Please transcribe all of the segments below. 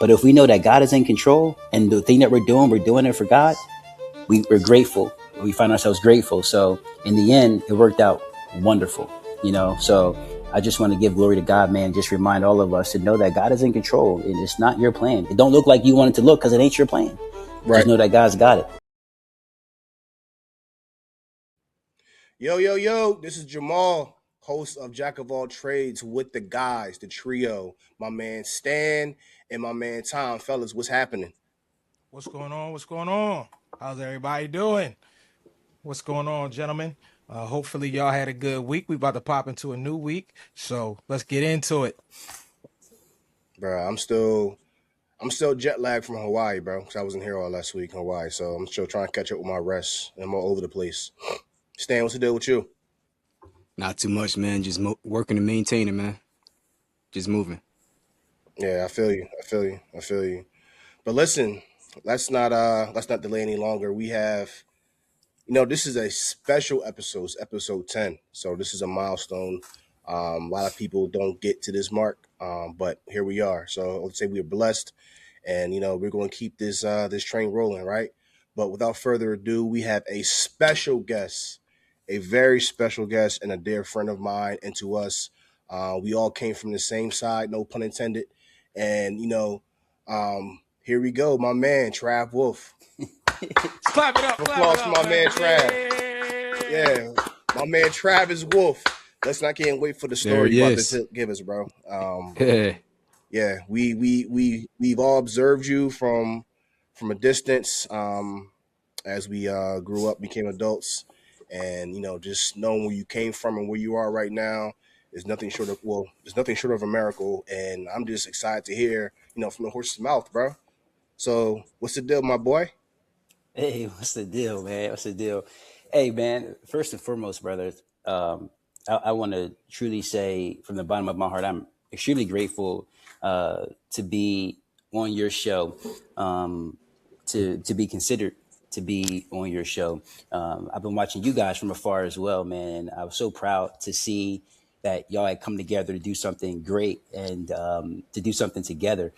But if we know that God is in control and the thing that we're doing it for God, we're grateful. We find ourselves grateful. So in the end, it worked out wonderful, you know? So I just want to give glory to God, man. Just remind all of us to know that God is in control. And it's not your plan. It don't look like you want it to look because it ain't your plan. Right. Just know that God's got it. Yo, this is Jamal, host of Jack of All Trades with the guys, the trio, my man Stan and my man Tom. Fellas, what's happening? What's going on? What's going on? How's everybody doing? What's going on, gentlemen? Hopefully y'all had a good week. We about to pop into a new week, so let's get into it. Bro, I'm still jet lagged from Hawaii, bro, because I wasn't here all last week in Hawaii, so I'm still trying to catch up with my rest. I'm all over the place. Stan, what's the deal with you? Not too much, man. Just working and maintaining, man. Just moving. Yeah, I feel you. I feel you. But listen, let's not delay any longer. We have, this is a special episode, it's episode 10. So this is a milestone. A lot of people don't get to this mark, but here we are. So let's say we are blessed, and we're going to keep this train rolling, right? But without further ado, we have a special guest, a very special guest, and a dear friend of mine. And to us, we all came from the same side, no pun intended. And here we go, my man Trav Wolfe. Clap it up, Applause for my man Trav. Yeah. Yeah, my man Travis Wolfe. Let's not can't wait for the There story he you about is. to give us, bro. Yeah. Yeah, we've all observed you from a distance, as we grew up, became adults, and just knowing where you came from and where you are right now is nothing short of there's nothing short of a miracle. And I'm just excited to hear from the horse's mouth, bro. So what's the deal, my boy? Hey, what's the deal, man? What's the deal? Hey, man, first and foremost, brothers, I want to truly say from the bottom of my heart, I'm extremely grateful to be on your show, to be considered to be on your show. I've been watching you guys from afar as well, man. And I was so proud to see that y'all had come together to do something great and to do something together.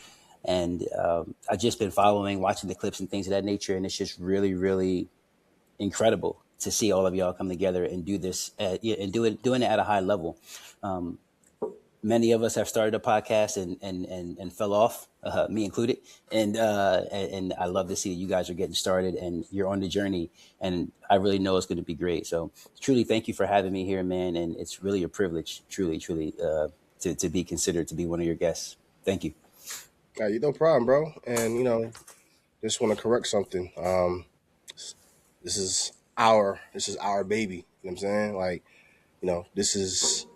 And I've just been following, watching the clips and things of that nature, and it's just really, really incredible to see all of y'all come together and do this and doing it at a high level. Um, Many of us have started a podcast and fell off, me included. And I love to see that you guys are getting started and you're on the journey. And I really know it's going to be great. So truly, thank you for having me here, man. And it's really a privilege, truly, to be considered to be one of your guests. Thank you. You no problem, bro. And just want to correct something. This is our baby. You know what I'm saying? Like, this is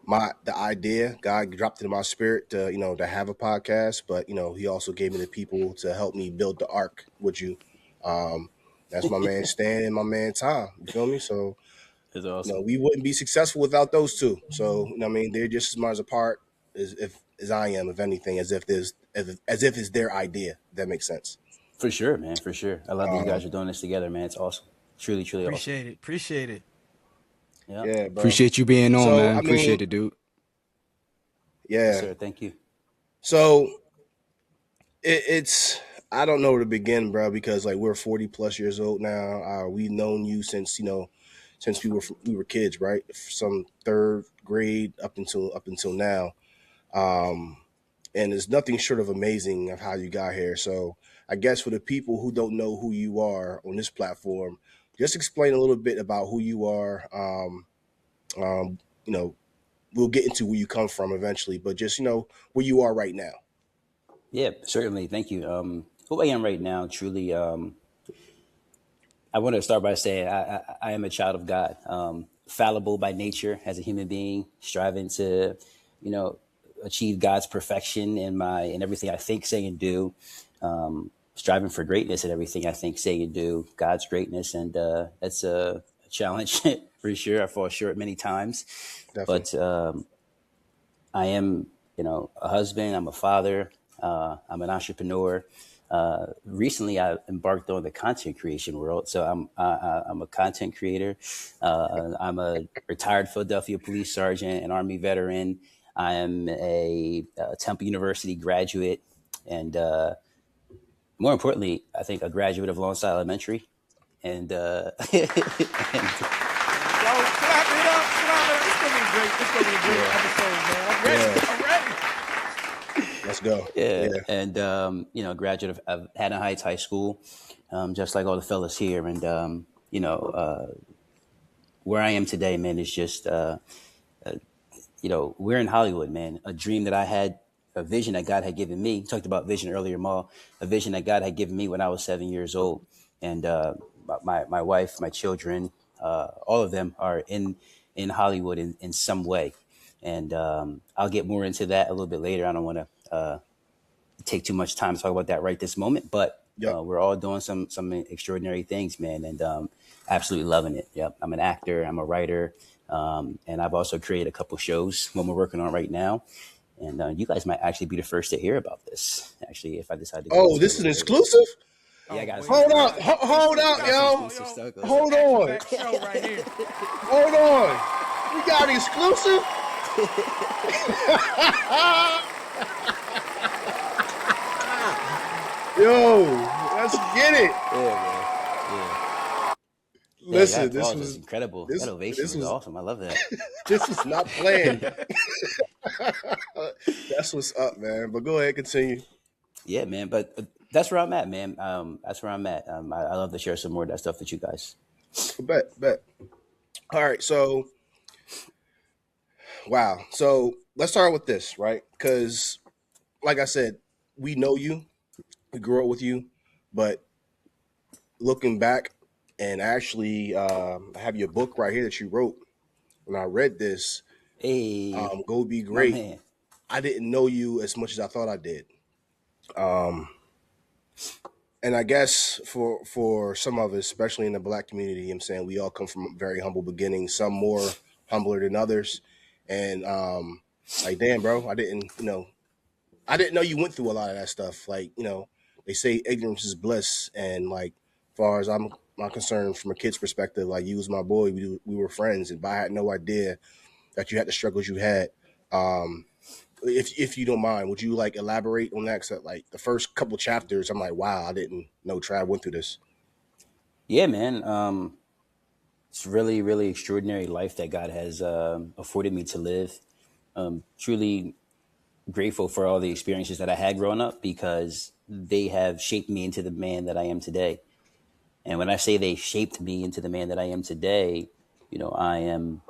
the idea. God dropped it in my spirit to to have a podcast, but He also gave me the people to help me build the ark with you. Um, that's my man Stan and my man Tom. You feel me? So It's awesome. we wouldn't be successful without those two. So what I mean, they're just as much a part as I am, if anything, as if it's their idea. If that makes sense. For sure, man. For sure. I love that you Um, guys are doing this together, man. It's awesome. Truly awesome. Appreciate it. Appreciate it. Yeah. yeah, bro. Appreciate you being on, So man. I mean, Appreciate it, dude. Yes, yeah. sir. Thank you. So it's I don't know where to begin, bro, because like we're 40 plus years old now. We've known you since since we were kids, right? Some third grade up until now. Um, and it's nothing short of amazing of how you got here. So I guess for the people who don't know who you are on this platform, just explain a little bit about who you are. Um, you know, we'll get into where you come from eventually, but just where you are right now. Yeah, certainly. Thank you. Who I am right now, truly, I want to start by saying I am a child of God, fallible by nature as a human being, striving to, you know, achieve God's perfection in everything I think, say, and do. Striving for greatness in everything I think, say, and do. God's greatness, and that's a challenge for sure. I fall short many times, Definitely. but I am, a husband. I'm a father. I'm an entrepreneur. Recently, I embarked on the content creation world. So I'm a content creator. I'm a retired Philadelphia police sergeant, an Army veteran. I am a Temple University graduate. and more importantly, I think a graduate of Lawrence Elementary, and, and Yo, clap it up, clap it up. It's gonna be great. It's gonna be a great episode, man. I'm ready. Yeah. I'm ready. Let's go. yeah, Yeah. and graduate of Haddon Heights High School, just like all the fellas here, and where I am today, man, is just we're in Hollywood, man. A dream that I had, a vision that God had given me. You talked about vision earlier, Maul. A vision that God had given me when I was 7 years old, and my wife, my children, all of them are in Hollywood in some way, and I'll get more into that a little bit later. I don't want to take too much time to talk about that right this moment, but Yep. we're all doing some extraordinary things, man, and absolutely loving it. Yep, I'm an actor, I'm a writer, and I've also created a couple shows, one we're working on right now, and you guys might actually be the first to hear about this. Actually, if I decide to go Oh, into this it is a an little bit. exclusive? Yeah, guys. Hold up. Hold up, yo. Exclusive stuff. Hold on. Back show right here. Hold on. We got an exclusive? Yo, let's get it. Yeah, man. Yeah. Listen, that this applause was incredible. this- That ovation this was was- awesome. I love that. this was not planned. That's what's up, man. But go ahead, continue. Yeah, man. But that's where I'm at, man. That's where I'm at. I love to share some more of that stuff with you guys. Bet. All right, so wow. So let's start with this, right? Because, like I said, we know you, we grew up with you, but looking back, and actually, I have your book right here that you wrote. When I read this, Hey, Go Be my Great, man. I didn't know you as much as I thought I did. And I guess for some of us, especially in the Black community, you know what I'm saying, we all come from very humble beginnings, some more humbler than others. And like, damn, bro, I didn't know you went through a lot of that stuff. Like, they say ignorance is bliss. And like, as far as I'm concerned, from a kid's perspective, like, you was my boy, we were friends, and I had no idea that you had the struggles you had. If you don't mind, would you like elaborate on that? 'Cause like the first couple chapters, I'm like, wow, I didn't know Trav went through this. Yeah, man. It's really, really extraordinary life that God has afforded me to live. Truly grateful for all the experiences that I had growing up, because they have shaped me into the man that I am today. And when I say they shaped me into the man that I am today, I am.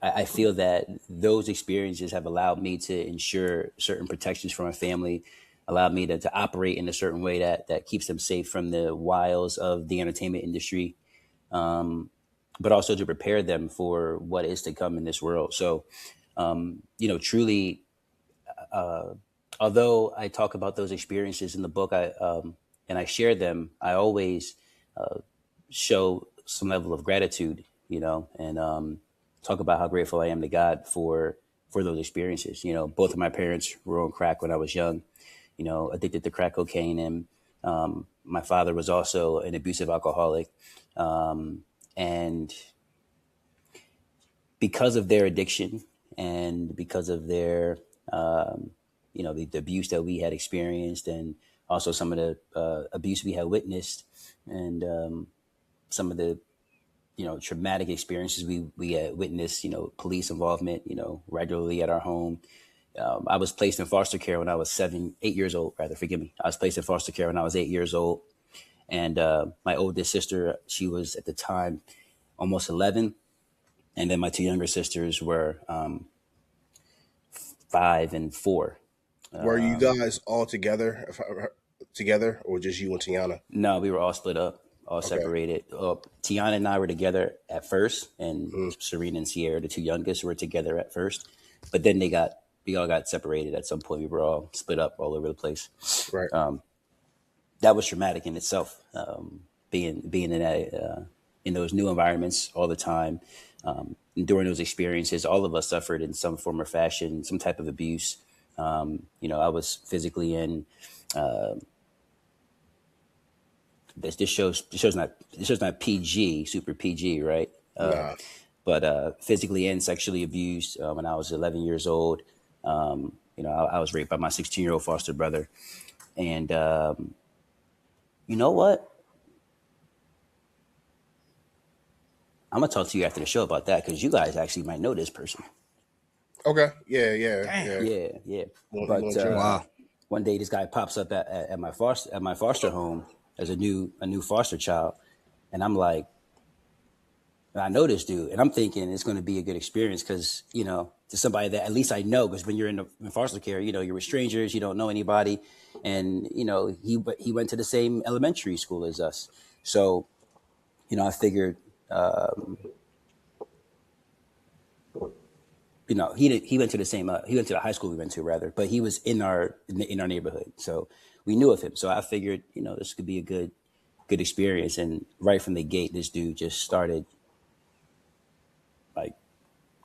I feel that those experiences have allowed me to ensure certain protections for my family, allowed me to operate in a certain way that keeps them safe from the wiles of the entertainment industry, but also to prepare them for what is to come in this world. So, truly, although I talk about those experiences in the book, and I share them, I always show some level of gratitude, and talk about how grateful I am to God for those experiences. Both of my parents were on crack when I was young, addicted to crack cocaine, and my father was also an abusive alcoholic, and because of their addiction and because of their the abuse that we had experienced, and also some of the abuse we had witnessed, and some of the traumatic experiences we had witnessed, police involvement, regularly at our home. I was placed in foster care when I was 8 years old, rather, forgive me. I was placed in foster care when I was 8 years old. And my oldest sister, she was at the time almost 11. And then my two younger sisters were 5 and 4. Were you guys all together, or just you and Tiana? No, we were all split up, all separated. Tiana and I were together at first, and Serena and Sierra, the two youngest, were together at first. But then we all got separated at some point. We were all split up all over the place. Right. That was traumatic in itself. Being in those new environments all the time. During those experiences, all of us suffered in some form or fashion, some type of abuse. I was physically in. This show's not PG, super PG, right? But physically and sexually abused when I was 11 years old. I was raped by my 16-year-old foster brother. And you know what? I'm going to talk to you after the show about that because you guys actually might know this person. Okay. Yeah. Damn. Yeah. You But want to check? Wow. one day this guy pops up at my foster home as a new foster child. And I'm like, I know this dude, and I'm thinking it's going to be a good experience because to somebody that at least I know. Because when you're in foster care, you're with strangers, you don't know anybody, and he went to the same elementary school as us, so I figured, he went to the same he went to the high school we went to rather, but he was in our neighborhood, so we knew of him. So I figured this could be a good experience, and right from the gate, this dude just started like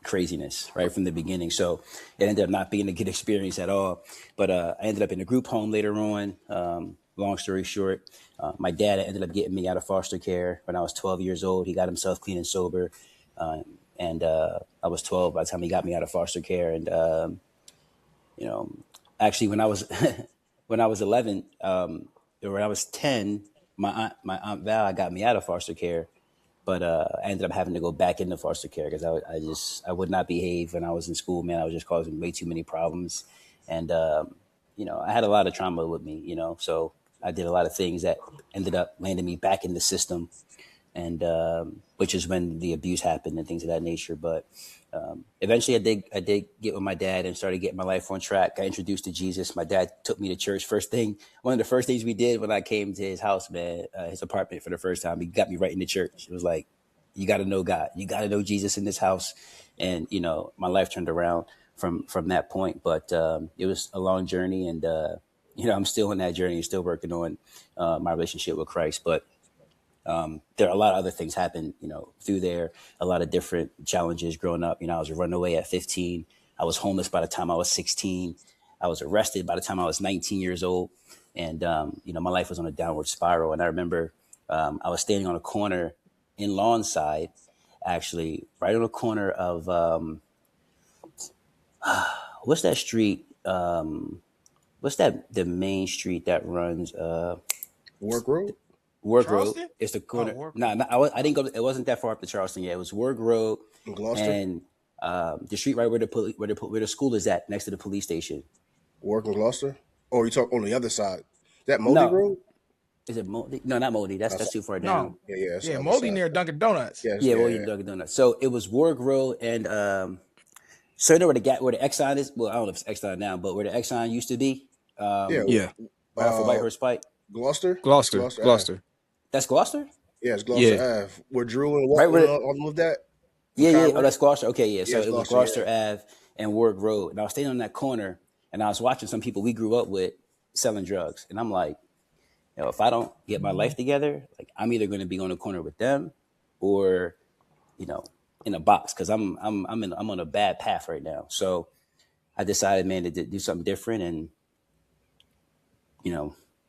craziness right from the beginning. So it ended up not being a good experience at all. But I ended up in a group home later on. Long story short, my dad ended up getting me out of foster care when I was 12 years old. He got himself clean and sober. And I was 12 by the time he got me out of foster care. And, actually when I was, when I was 11, or when I was 10, my aunt Val got me out of foster care. But I ended up having to go back into foster care because I would not behave when I was in school, man. I was just causing way too many problems. And, I had a lot of trauma with me, so I did a lot of things that ended up landing me back in the system. And which is when the abuse happened and things of that nature. But eventually I did get with my dad and started getting my life on track. Got introduced to Jesus. My dad took me to church. One of the first things we did when I came to his house, man, his apartment for the first time, he got me right into church. It was like, you got to know God. You got to know Jesus in this house. And, my life turned around from that point. But it was a long journey. And, I'm still on that journey, still working on my relationship with Christ. But there are a lot of other things happen, through there, a lot of different challenges growing up. I was a runaway at 15. I was homeless by the time I was 16. I was arrested by the time I was 19 years old. And, my life was on a downward spiral. And I remember I was standing on a corner in Lawnside, actually, right on the corner of, what's that street? What's the main street that runs Work Road? Work Charleston? Road. It's the corner. Work I didn't go. It wasn't that far up to Charleston yet. It was Work Road In Gloucester? and the street right where the school is at, next to the police station. Work in Gloucester? Or you talk on the other side? Is that Moldy No, Road? is it Moldy? No, not Moldy. That's too far down. No. Yeah, it's the Yeah, other Moldy side. near Dunkin' Donuts. Yes, Yeah, well, you Dunkin' Donuts. So it was Work Road and so you know where the Exxon is. Well, I don't know if it's Exxon now, but where the Exxon used to be, Yeah. Yeah. right off of Whitehorse Pike. Gloucester? Gloucester. Ave. Gloucester. That's Gloucester. Yeah, it's Gloucester Yeah. Ave. Where Drew and Right Walton where- all lived at? Yeah. Kyrie? Oh, that's Gloucester. Okay, yeah. So it's it was Gloucester, Gloucester Ave and Work Road, and I was standing on that corner, and I was watching some people we grew up with selling drugs, and I'm like, if I don't get my life together, like I'm either going to be on the corner with them, or, in a box, because I'm on a bad path right now. So I decided, man, to do something different and,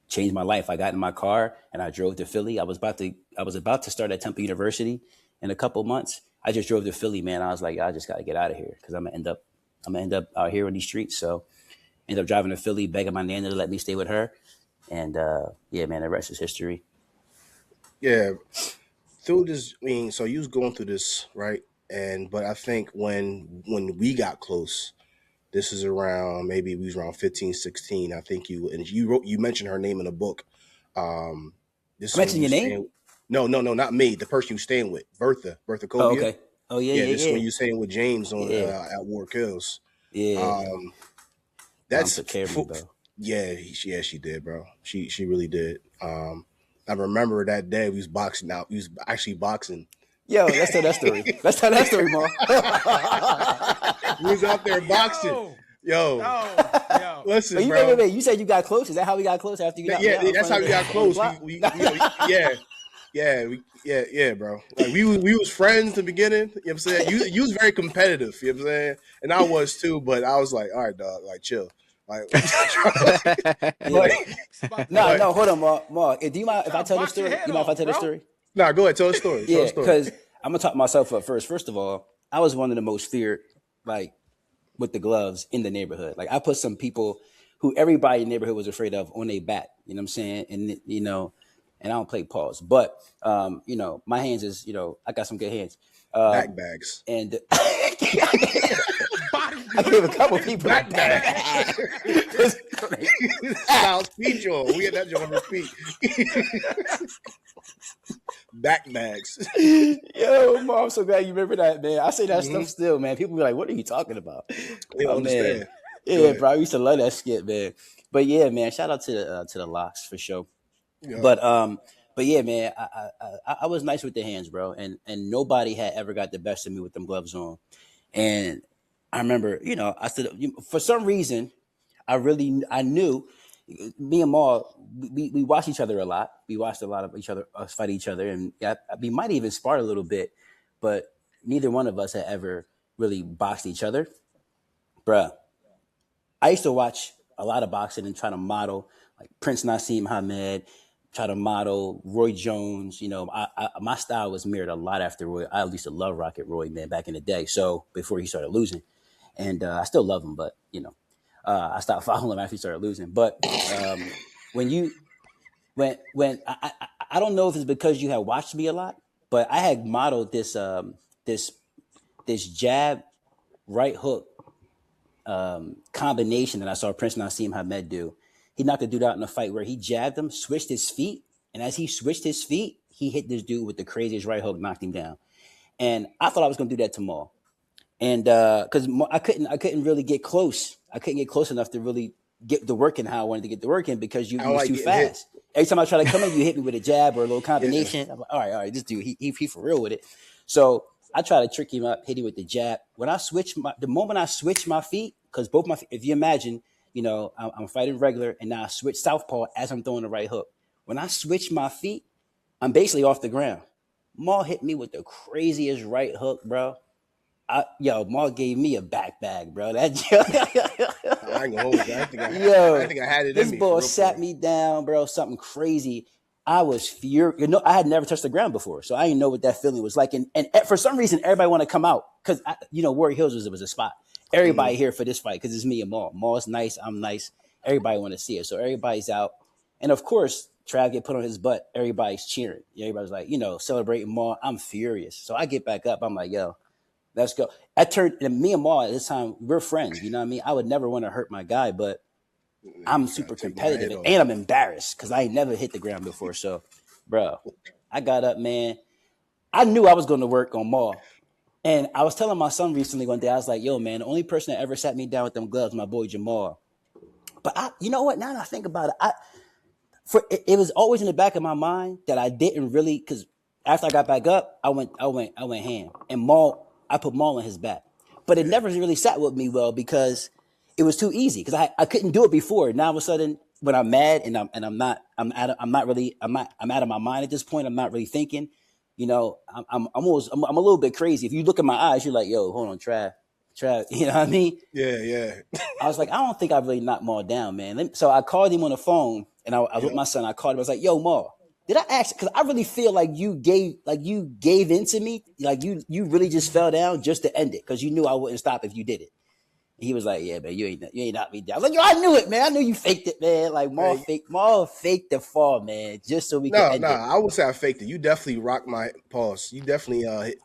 change my life. I got in my car and I drove to Philly. I was about to start at Temple University in a couple months. I just drove to Philly, man. I was like, I just got to get out of here because I'm gonna end up out here on these streets. So ended up driving to Philly, begging my nana to let me stay with her. And yeah, man, the rest is history. Yeah. Through this, so you was going through this, right? But I think when we got close, this is around, maybe we was around 15, 16. I think you mentioned her name in a book. This is Mention when your you name? staying- No, not me. The person you staying with, Bertha Oh, Cobia. okay. Oh yeah, Yeah, yeah, this is when yeah. you staying with James on Yeah. at Ward Hills. Yeah. Um, Mom that's took care of me, bro. yeah, she did, bro. She really did. I remember that day we was boxing out. We was actually boxing. Yo, let's tell that story. Let's tell that story, Mom. We was out there boxing. Yo, Yo. listen, Wait, bro. wait. You said you got close. Is that how we got close after you got? Yeah, me out in that's how front we of got the close. block? Yeah, bro. Like we was friends in the beginning. You know what I'm saying? You was very competitive. You know what I'm saying? And I was too. But I was like, all right, dog. Like, chill. Like, No, hold on, Mark. Do you mind if I tell this Box your story? head You mind if I off, tell this bro. story? nah, go ahead. Tell the story. Tell Yeah, the story. because I'm gonna talk myself up first. First of all, I was one of the most feared, like with the gloves in the neighborhood. Like I put some people who everybody in the neighborhood was afraid of on their back. You know what I'm saying? And and I don't play paws, but my hands is I got some good hands. Back bags. And Body I gave a couple people Back back. Style speed joint. We get that joint on repeat. Back bags. Yo, Mom, I'm so glad you remember that, man. I say that stuff still, man. People be like, "What are you talking about?" They don't understand. Man. Yeah, bro. I used to love that skit, man. But yeah, man. Shout out to the locks for sure. Yeah. But yeah, man. I was nice with the hands, bro, and nobody had ever got the best of me with them gloves on. And I remember, I said for some reason, I knew me and Maul, we watched each other a lot. We watched a lot of us fight each other, and we might even spar a little bit, but neither one of us had ever really boxed each other, bruh. I used to watch a lot of boxing and try to model like Prince Nassim Hamed, try to model Roy Jones. My style was mirrored a lot after Roy. I used to love Rocket Roy, man, back in the day. So before he started losing, and I still love him, but I stopped following him after he started losing. But when I don't know if it's because you had watched me a lot, but I had modeled this jab right hook combination that I saw Prince Nassim Hamed do. He knocked a dude out in a fight where he jabbed him, switched his feet, and as he switched his feet, he hit this dude with the craziest right hook, knocked him down. And I thought I was gonna do that to Maul. And because I couldn't really get close. I couldn't get close enough to really get the work in how I wanted to get the work in because you was too fast. Every time I try to come in, you hit me with a jab or a little combination. I'm like, all right, this dude, he for real with it. So I try to trick him up, hit him with the jab. When I the moment I switch my feet, because both my feet, if you imagine, I'm fighting regular, and now I switch southpaw as I'm throwing the right hook. When I switch my feet, I'm basically off the ground. Maul hit me with the craziest right hook, bro. Maul gave me a back bag, bro. I ain't gonna hold you. I think I had it. This ball sat me down, bro. Something crazy. I was furious. I had never touched the ground before, so I didn't know what that feeling was like. And for some reason, everybody want to come out because Warrior Hills was a spot. Everybody here for this fight because it's me and Maul. Maul's nice. I'm nice. Everybody want to see it, so everybody's out. And of course, Trav get put on his butt. Everybody's cheering. Everybody's like, celebrating Maul. I'm furious. So I get back up. I'm like, yo, let's go. Me and Maul at this time, we're friends. You know what I mean? I would never want to hurt my guy, but I'm super competitive and I'm embarrassed because I ain't never hit the ground before. So, bro, I got up, man. I knew I was going to work on Maul. And I was telling my son recently one day, I was like, yo, man, the only person that ever sat me down with them gloves, my boy Jamal. But you know what? Now that I think about it, it was always in the back of my mind that I didn't really, because after I got back up, I went ham. And I put Maul on his back. But it never really sat with me well because it was too easy because I couldn't do it before. Now all of a sudden, when I'm mad and I'm out of my mind at this point. I'm not really thinking. I'm a little bit crazy. If you look in my eyes, you're like, yo, hold on, Trav. You know what I mean? Yeah. I was like, I don't think I really knocked Maul down, man. So I called him on the phone, and I was with my son. I called him. I was like, yo, Maul, did I ask? Because I really feel like you gave into me, like you really just fell down just to end it because you knew I wouldn't stop if you did it. And he was like, yeah, man, you ain't knocked me down. I was like, yo, I knew it, man. I knew you faked it, man. Like Maul faked the fall, man, just so we could end it. I would say I faked it. You definitely rocked my pulse. You definitely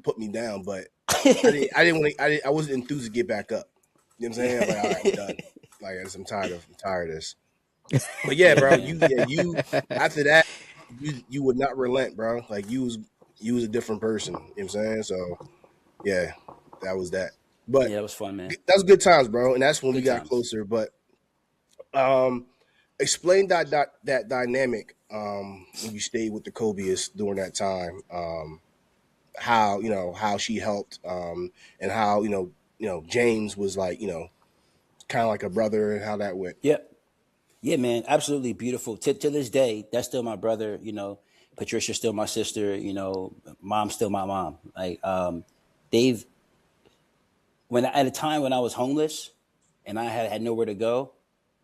put me down, but I wasn't enthused to get back up. You know what I'm saying? Like, all right, I'm done. Like, I'm tired of this. But yeah, bro, you after that, you would not relent, bro. Like you was a different person. You know what I'm saying? So yeah, that was that. But yeah, that was fun, man. That was good times, bro. And that's when we got times. closer. But explain that dynamic when you stayed with the Kobeist during that time. How she helped, and how James was like kind of like a brother, and how that went. Yeah, man, absolutely beautiful. To this day, that's still my brother. Patricia's still my sister. Mom's still my mom. Like Dave. At a time when I was homeless and I had nowhere to go,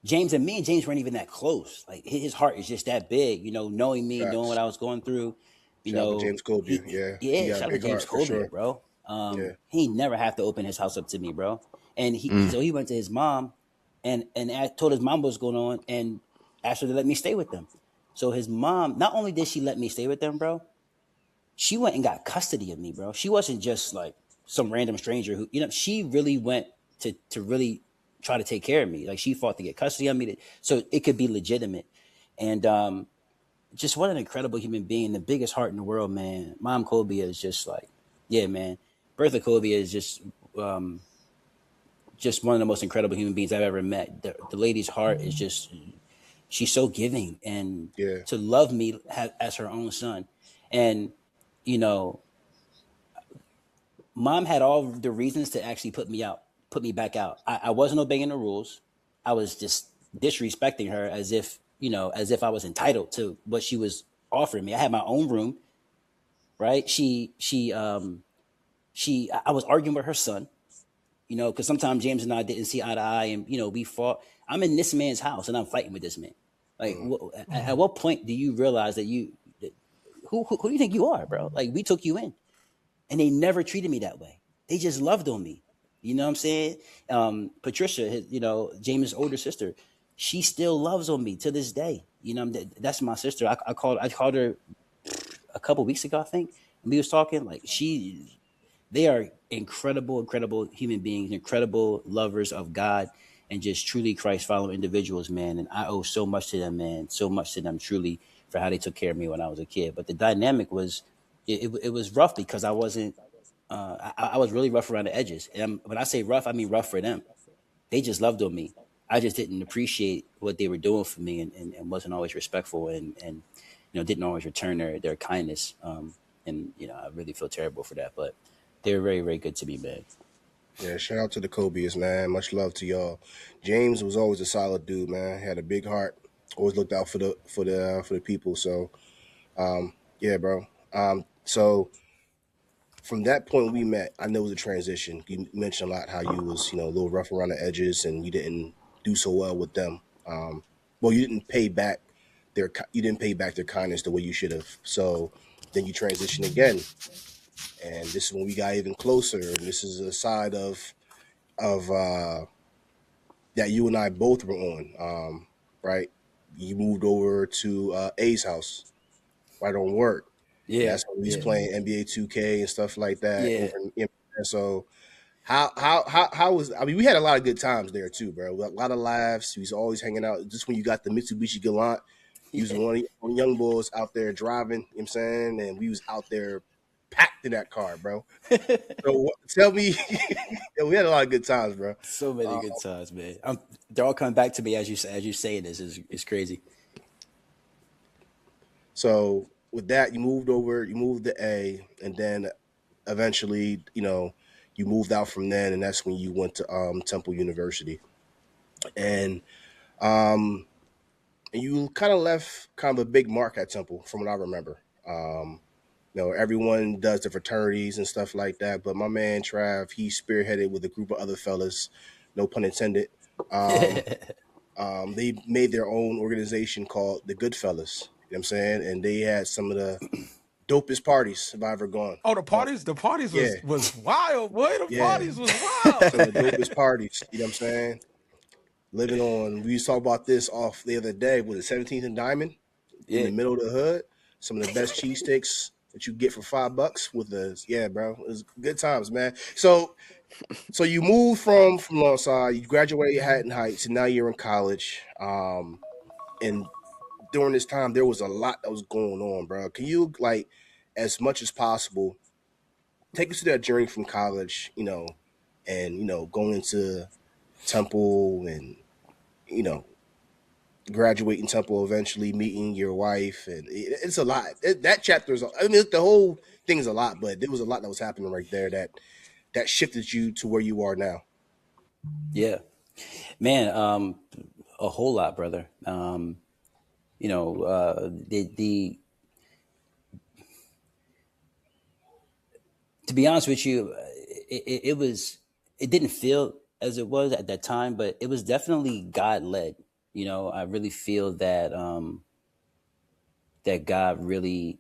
James weren't even that close. Like his heart is just that big, knowing me, knowing what I was going through. Shout out to James Colby, shout out to James Colby, sure. Bro. He never have to open his house up to me, bro. And he went to his mom, and I told his mom what was going on, and asked her to let me stay with them. So his mom, not only did she let me stay with them, bro, she went and got custody of me, bro. She wasn't just like some random stranger who, she really went to really try to take care of me. Like, she fought to get custody of me, so it could be legitimate. And just what an incredible human being, the biggest heart in the world, man. Mom Cobia is just like, yeah, man. Bertha Cobia is just one of the most incredible human beings I've ever met. The lady's heart is just, she's so giving, and Yeah. to love me as her own son. And, you know, mom had all the reasons to actually put me back out. I wasn't obeying the rules. I was just disrespecting her as if I was entitled to what she was offering me. I had my own room, right? I was arguing with her son, because sometimes James and I didn't see eye to eye, and we fought. I'm in this man's house and I'm fighting with this man. Like, Mm. at what point do you realize who do you think you are, bro? Like, we took you in, and they never treated me that way. They just loved on me. You know what I'm saying? Patricia, James' older sister, she still loves on me to this day. That's my sister. I called her a couple weeks ago, I think, and we was talking. Like, they are incredible, incredible human beings, incredible lovers of God, and just truly Christ following individuals, man. And I owe so much to them, man. So much to them, truly, for how they took care of me when I was a kid. But the dynamic was, it was rough because I wasn't. I was really rough around the edges. And when I say rough, I mean rough for them. They just loved on me. I just didn't appreciate what they were doing for me, and wasn't always respectful, and didn't always return their kindness. And I really feel terrible for that. But they were very, very good to me, man. Yeah, shout out to the Kobe's, man. Much love to y'all. James was always a solid dude, man. Had a big heart. Always looked out for the people. So, yeah, bro. So from that point we met, I know it was a transition. You mentioned a lot how you was, a little rough around the edges, and you didn't do so well with them. Well, you didn't pay back their kindness the way you should have. So then you transition again, and this is when we got even closer. And this is a side of that you and I both were on. Right, you moved over to A's house right on work, and Yeah, that's when we was yeah, playing NBA 2K and stuff like that. yeah. And so how was, I mean, we had a lot of good times there too, bro. A lot of laughs. We was always hanging out. Just when you got the Mitsubishi Galant, you was Yeah. one of the young boys out there driving, you know what I'm saying? And we was out there packed in that car, bro. So tell me, yeah, we had a lot of good times, bro. So many Uh, good times, man. They're all coming back to me as you say this is crazy. so with that, you moved to A, and then eventually, you moved out from then, and that's when you went to Temple University. And um and you kind of left kind of a big mark at Temple, from what I remember. Everyone does the fraternities and stuff like that, but my man Trav, he spearheaded with a group of other fellas, no pun intended. Um, they made their own organization called the Good Fellas. You know what I'm saying? And they had some of the dopest parties I've ever gone. Oh, the parties Yeah, was wild, boy. The yeah, parties was wild. some of the dopest parties. You know what I'm saying? Living on. We talked about this off the other day. Was it 17th and Diamond in Yeah. the middle of the hood? Some of the best cheesesteaks that you get for $5 with the, yeah, bro. It was good times, man. So you moved from Longside, you graduated Hatton Heights, and now you're in college. And during this time, there was a lot that was going on, bro. Can you, like, as much as possible, take us to that journey from college, and going into Temple, and you know graduating Temple, eventually meeting your wife, and it's a lot. That chapter is, I mean, the whole thing is a lot, but there was a lot that was happening right there that shifted you to where you are now. Yeah, man. A whole lot, brother. The to be honest with you, it didn't feel as it was at that time, but it was definitely God led. I really feel that God really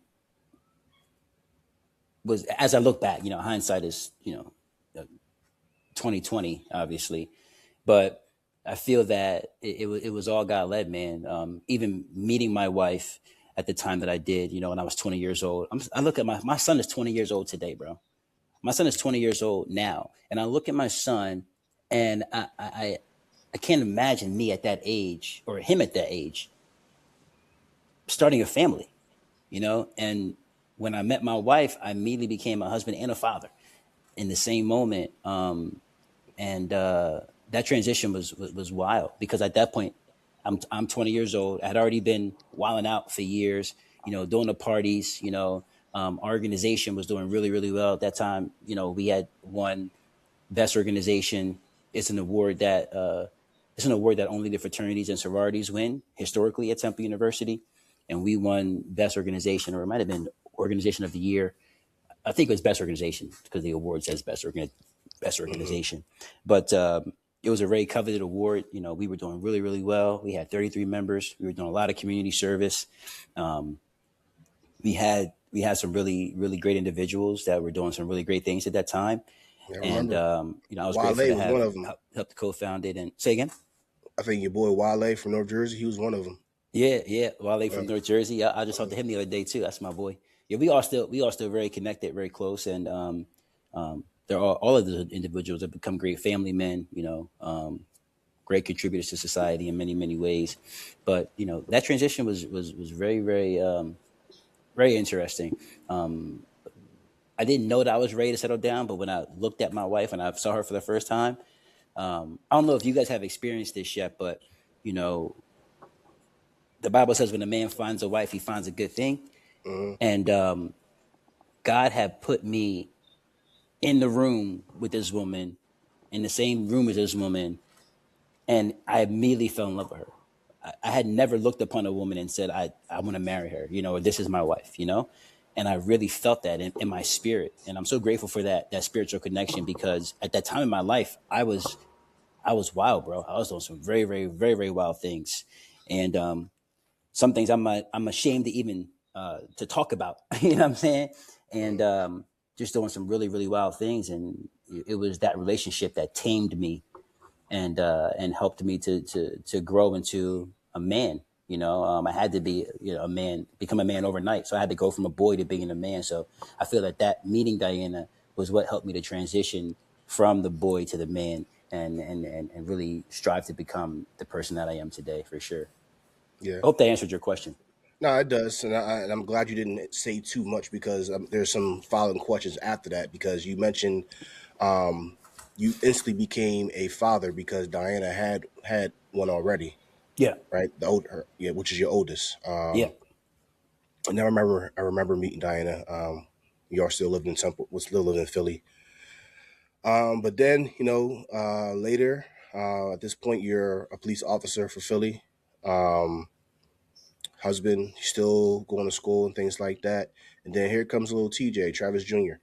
was. As I look back, hindsight is 2020, obviously, but I feel that it was all God led, man. Even meeting my wife at the time that I did, when I was 20 years old, I look at my son is 20 years old today, bro. My son is 20 years old now, and I look at my son, and I can't imagine me at that age or him at that age starting a family, And when I met my wife, I immediately became a husband and a father in the same moment. And that transition was wild because at that point, I'm 20 years old. I had already been wilding out for years, doing the parties. Our organization was doing really, really well at that time. We had won best organization. It's an award that only the fraternities and sororities win historically at Temple University, and we won best organization, or it might have been organization of the year. I think it was best organization because the award says best organization. But it was a very coveted award. We were doing really, really well. We had 33 members. We were doing a lot of community service. We had some really, really great individuals that were doing some really great things at that time. Yeah, I And remember. I was Wale grateful to was have one of them. helped co-found it. And say again. I think your boy Wale from North Jersey, he was one of them. Yeah. Wale from North Jersey. I just talked to him the other day too. That's my boy. Yeah, we all still very connected, very close, and they're all of the individuals have become great family men. Great contributors to society in many, many ways. But that transition was very, very, very interesting. I didn't know that I was ready to settle down, but when I looked at my wife and I saw her for the first time, I don't know if you guys have experienced this yet, but the Bible says when a man finds a wife, he finds a good thing. Mm-hmm. And God had put me in the room with this woman, in the same room as this woman, and I immediately fell in love with her. I had never looked upon a woman and said, I want to marry her, or this is my wife, And I really felt that in my spirit. And I'm so grateful for that spiritual connection, because at that time in my life, I was wild, bro. I was doing some very, very, very, very wild things. And some things I'm ashamed to even to talk about, you know what I'm saying? And just doing some really, really wild things. And it was that relationship that tamed me and helped me to grow into a man. I had to be a man, become a man overnight. So I had to go from a boy to being a man. So I feel that meeting Diana was what helped me to transition from the boy to the man and really strive to become the person that I am today, for sure. Yeah. I hope that answered your question. No, it does, and I'm glad you didn't say too much, because there's some following questions after that, because you mentioned you instantly became a father because Diana had one already, Yeah. right? The older, yeah, which is your oldest. Yeah. And I remember meeting Diana. You are still living in Temple, was still living in Philly. But then later, at this point, you're a police officer for Philly. Husband, still going to school and things like that. And then here comes little TJ, Travis Jr.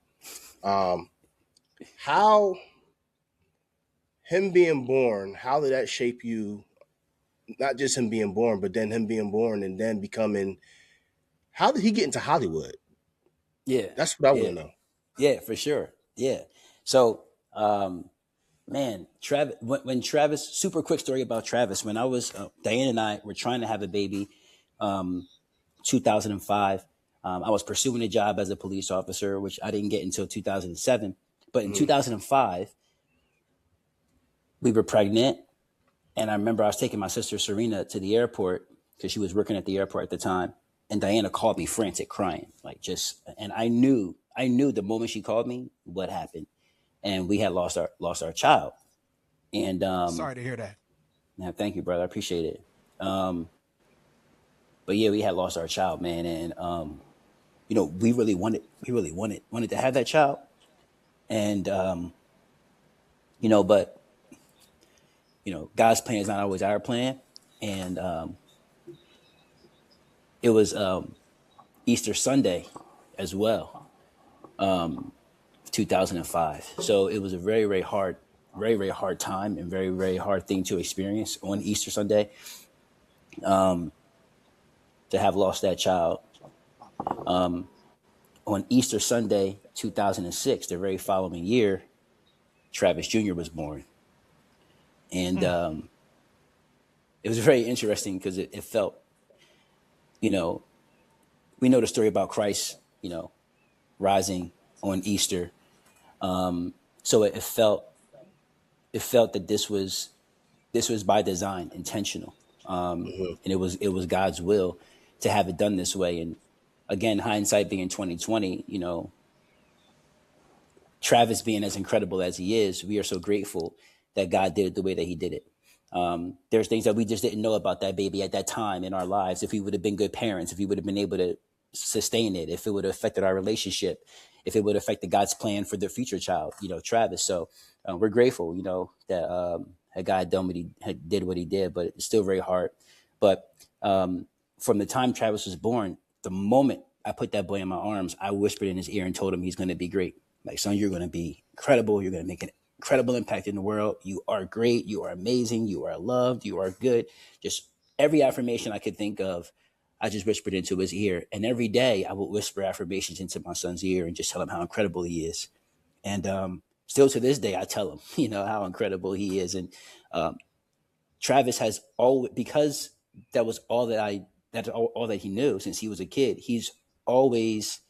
How him being born, how did that shape you? Not just him being born, but then him being born and then becoming. How did he get into Hollywood? Yeah. That's what I want Yeah. to know. Yeah, for sure. Yeah. So, man, Travis, when Travis, super quick story about Travis. When I was, Diane and I were trying to have a baby, 2005. I was pursuing a job as a police officer, which I didn't get until 2007. But in 2005, we were pregnant. And I remember I was taking my sister Serena to the airport because she was working at the airport at the time. And Diana called me frantic, crying, and I knew the moment she called me what happened, and we had lost our child. And Sorry to hear that. yeah, thank you, brother, I appreciate it. But yeah, we had lost our child, man, and we really wanted to have that child, and but God's plan is not always our plan, and it was Easter Sunday as well, 2005. So it was a very, very hard, very, very hard time and very, very hard thing to experience on Easter Sunday, to have lost that child. On Easter Sunday, 2006, the very following year, Travis Jr. was born. And it was very interesting because it felt, you know, we know the story about Christ, rising on Easter. So it felt that this was by design, intentional, and it was God's will to have it done this way. And again, hindsight being 2020, Travis being as incredible as he is, we are so grateful that God did it the way that He did it. There's things that we just didn't know about that baby at that time in our lives. If we would have been good parents, if we would have been able to sustain it, if it would have affected our relationship, if it would have affected God's plan for their future child, Travis. So we're grateful, that God did what He did, but it's still very hard. But from the time Travis was born, the moment I put that boy in my arms, I whispered in his ear and told him he's going to be great. Like, son, you're going to be incredible. You're going to make an incredible impact in the world. You are great. You are amazing. You are loved. You are good. Just every affirmation I could think of, I just whispered into his ear. And every day I would whisper affirmations into my son's ear and just tell him how incredible he is. And still to this day, I tell him, how incredible he is. And Travis has always, because that was all that's all that he knew since he was a kid. He's always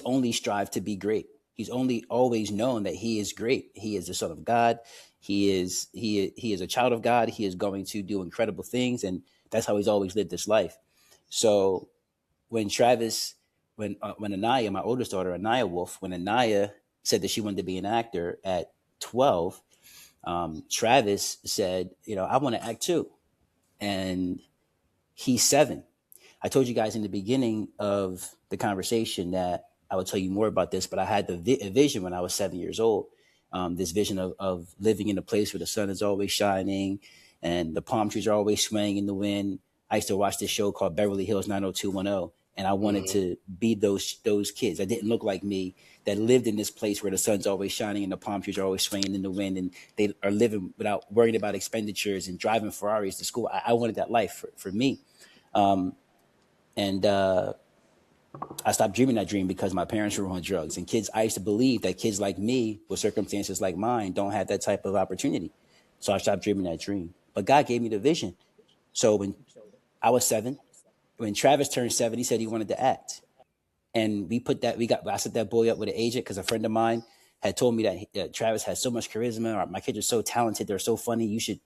only strived to be great. He's only always known that he is great. He is the Son of God. He is a child of God. He is going to do incredible things, and that's how he's always lived this life. So when Anaya, my oldest daughter, Anaya Wolfe, when Anaya said that she wanted to be an actor at 12, Travis said, I want to act too. And he's 7. I told you guys in the beginning of the conversation that I would tell you more about this, but I had the vision when I was 7 years old. This vision of living in a place where the sun is always shining and the palm trees are always swaying in the wind. I used to watch this show called Beverly Hills 90210, and I wanted to be those kids that didn't look like me, that lived in this place where the sun's always shining and the palm trees are always swaying in the wind, and they are living without worrying about expenditures and driving Ferraris to school. I wanted that life for me. And I stopped dreaming that dream because my parents were on drugs. And I used to believe that kids like me with circumstances like mine don't have that type of opportunity. So I stopped dreaming that dream. But God gave me the vision. So when I was 7, when Travis turned 7, he said he wanted to act. And I set that boy up with an agent because a friend of mine had told me that Travis has so much charisma, or my kids are so talented, they're so funny, you should,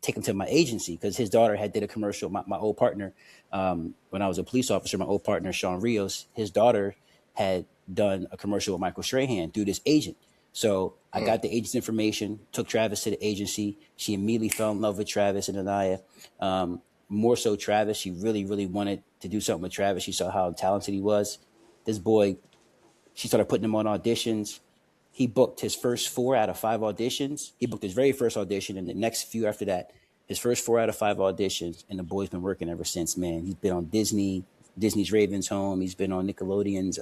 take him to my agency, because his daughter had did a commercial. My old partner, when I was a police officer, my old partner, Sean Rios, his daughter had done a commercial with Michael Strahan through this agent. So I got the agent's information, took Travis to the agency. She immediately fell in love with Travis and Anaya. More so Travis. She really, really wanted to do something with Travis. She saw how talented he was. This boy, she started putting him on auditions. He booked his first 4 out of 5 auditions. He booked his very first audition, and the next few after that, his first 4 out of 5 auditions, and the boy's been working ever since, man. He's been on Disney's Raven's Home. He's been on Nickelodeon's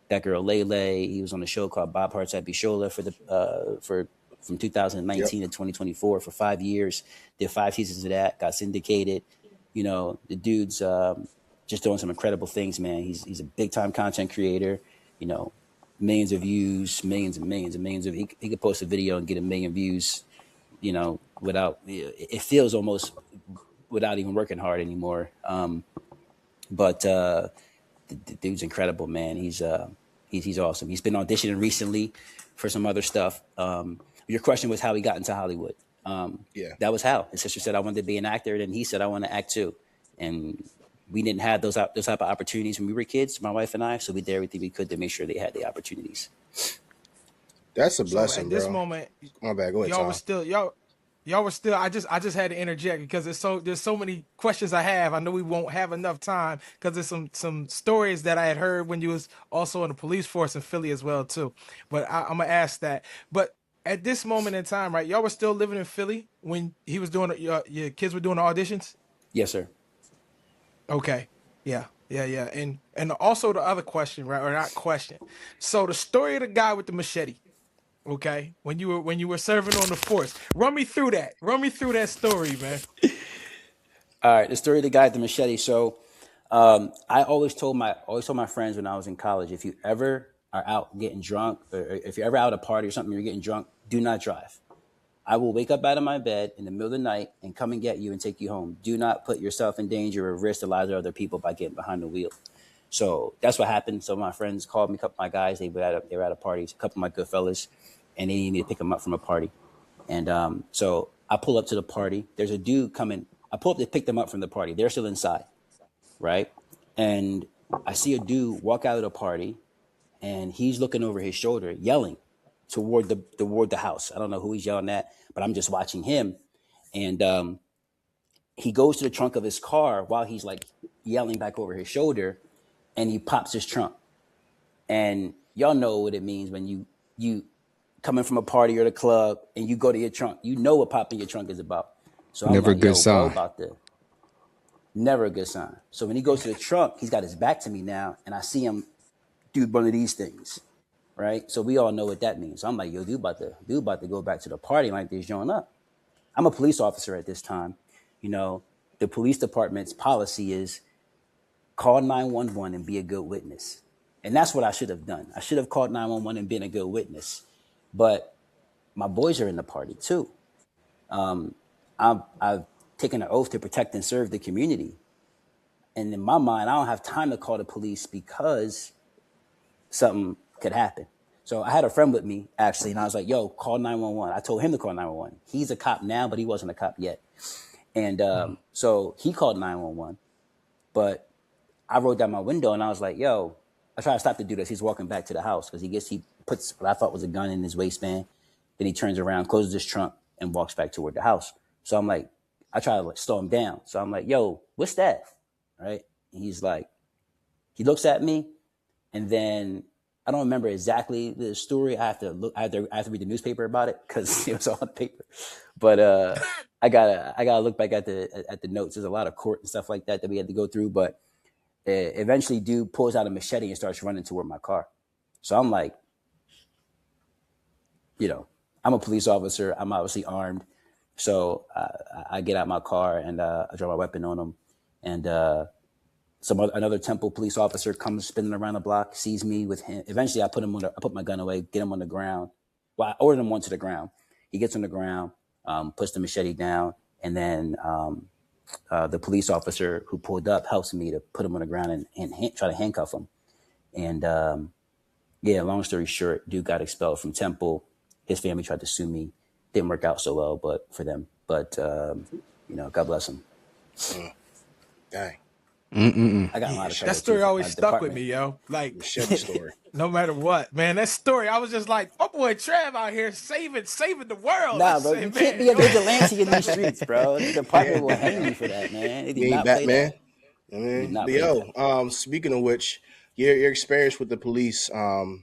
That Girl Lele. He was on a show called Bob Hearts at Bishola from 2019 to 2024 for 5 years. Did 5 seasons of that, got syndicated. The dude's just doing some incredible things, man. He's a big time content creator, millions of views, millions and millions and millions of, he could post a video and get 1 million views, without, it feels almost without even working hard anymore. But the dude's incredible, man. He's awesome. He's been auditioning recently for some other stuff. Your question was how he got into Hollywood. That was how. His sister said, I wanted to be an actor. And he said, I want to act too. And we didn't have those type of opportunities when we were kids, my wife and I. So we did everything we could to make sure they had the opportunities. That's a blessing, so at this bro. moment, My bad. Go ahead, y'all Tom. were still. I just had to interject because there's so many questions I have. I know we won't have enough time because there's some stories that I had heard when you was also in the police force in Philly as well too. But I'm gonna ask that. But at this moment in time, right? Y'all were still living in Philly when he was doing your kids were doing the auditions. Yes, sir. Okay. Yeah. And also the other question, right? Or not question. So the story of the guy with the machete. Okay. When you were serving on the force. Run me through that. Run me through that story, man. All right. The story of the guy with the machete. So I always told my friends when I was in college, if you ever are out getting drunk, or if you're ever out at a party or something, you're getting drunk, do not drive. I will wake up out of my bed in the middle of the night and come and get you and take you home. Do not put yourself in danger or risk the lives of other people by getting behind the wheel. So that's what happened. So my friends called me, a couple of my guys, they were at a party, a couple of my good fellas, and they needed me to pick them up from a party. And so I pull up to the party. There's a dude coming. I pull up to pick them up from the party. They're still inside, right? And I see a dude walk out of the party, and he's looking over his shoulder, yelling toward the house. I don't know who he's yelling at, but I'm just watching him. And he goes to the trunk of his car while he's like yelling back over his shoulder, and he pops his trunk. And y'all know what it means when you coming from a party or the club and you go to your trunk. You know what popping your trunk is about. So I'm Never a like, good yo, sign. bro, about to. Never a good sign. So when he goes to the trunk, he's got his back to me now, and I see him do one of these things, right? So we all know what that means. So I'm like, yo, dude about to go back to the party like this showing up. I'm a police officer at this time. You know, the police department's policy is call 911 and be a good witness. And that's what I should have done. I should have called 911 and been a good witness. But my boys are in the party too. I've taken an oath to protect and serve the community. And in my mind, I don't have time to call the police because something could happen. So I had a friend with me, actually, and I was like, yo, call 911. I told him to call 911. He's a cop now, but he wasn't a cop yet. And so he called 911. But I rolled down my window and I was like, yo, I try to stop the dude as he's walking back to the house because he puts what I thought was a gun in his waistband. Then he turns around, closes his trunk, and walks back toward the house. So I'm like, I try to like slow him down. So I'm like, yo, what's that? Right? And he's like, he looks at me, and then I don't remember exactly the story. I have to read the newspaper about it because it was all on the paper. But I gotta look back at the notes. There's a lot of court and stuff like that we had to go through. But eventually, dude pulls out a machete and starts running toward my car. So I'm like, you know, I'm a police officer. I'm obviously armed. So I get out my car and I draw my weapon on him. And another Temple police officer comes spinning around the block, sees me with him. Eventually, I put my gun away, get him on the ground. Well, I ordered him onto the ground. He gets on the ground, puts the machete down, and then the police officer who pulled up helps me to put him on the ground and try to handcuff him. And yeah, long story short, dude got expelled from Temple. His family tried to sue me. Didn't work out so well, but for them. But God bless him. Dang. I got a lot of trouble. That story too, always stuck with department. me, yo. Like, Machete story. no matter what, man, that story, I was just like, my boy Trav out here saving the world. Nah, bro, you can't be a vigilante in these streets, bro. The department will hang you for that, man. They do You ain't not play Batman. that. I mean, Did not but play that. speaking of which, your experience with the police, who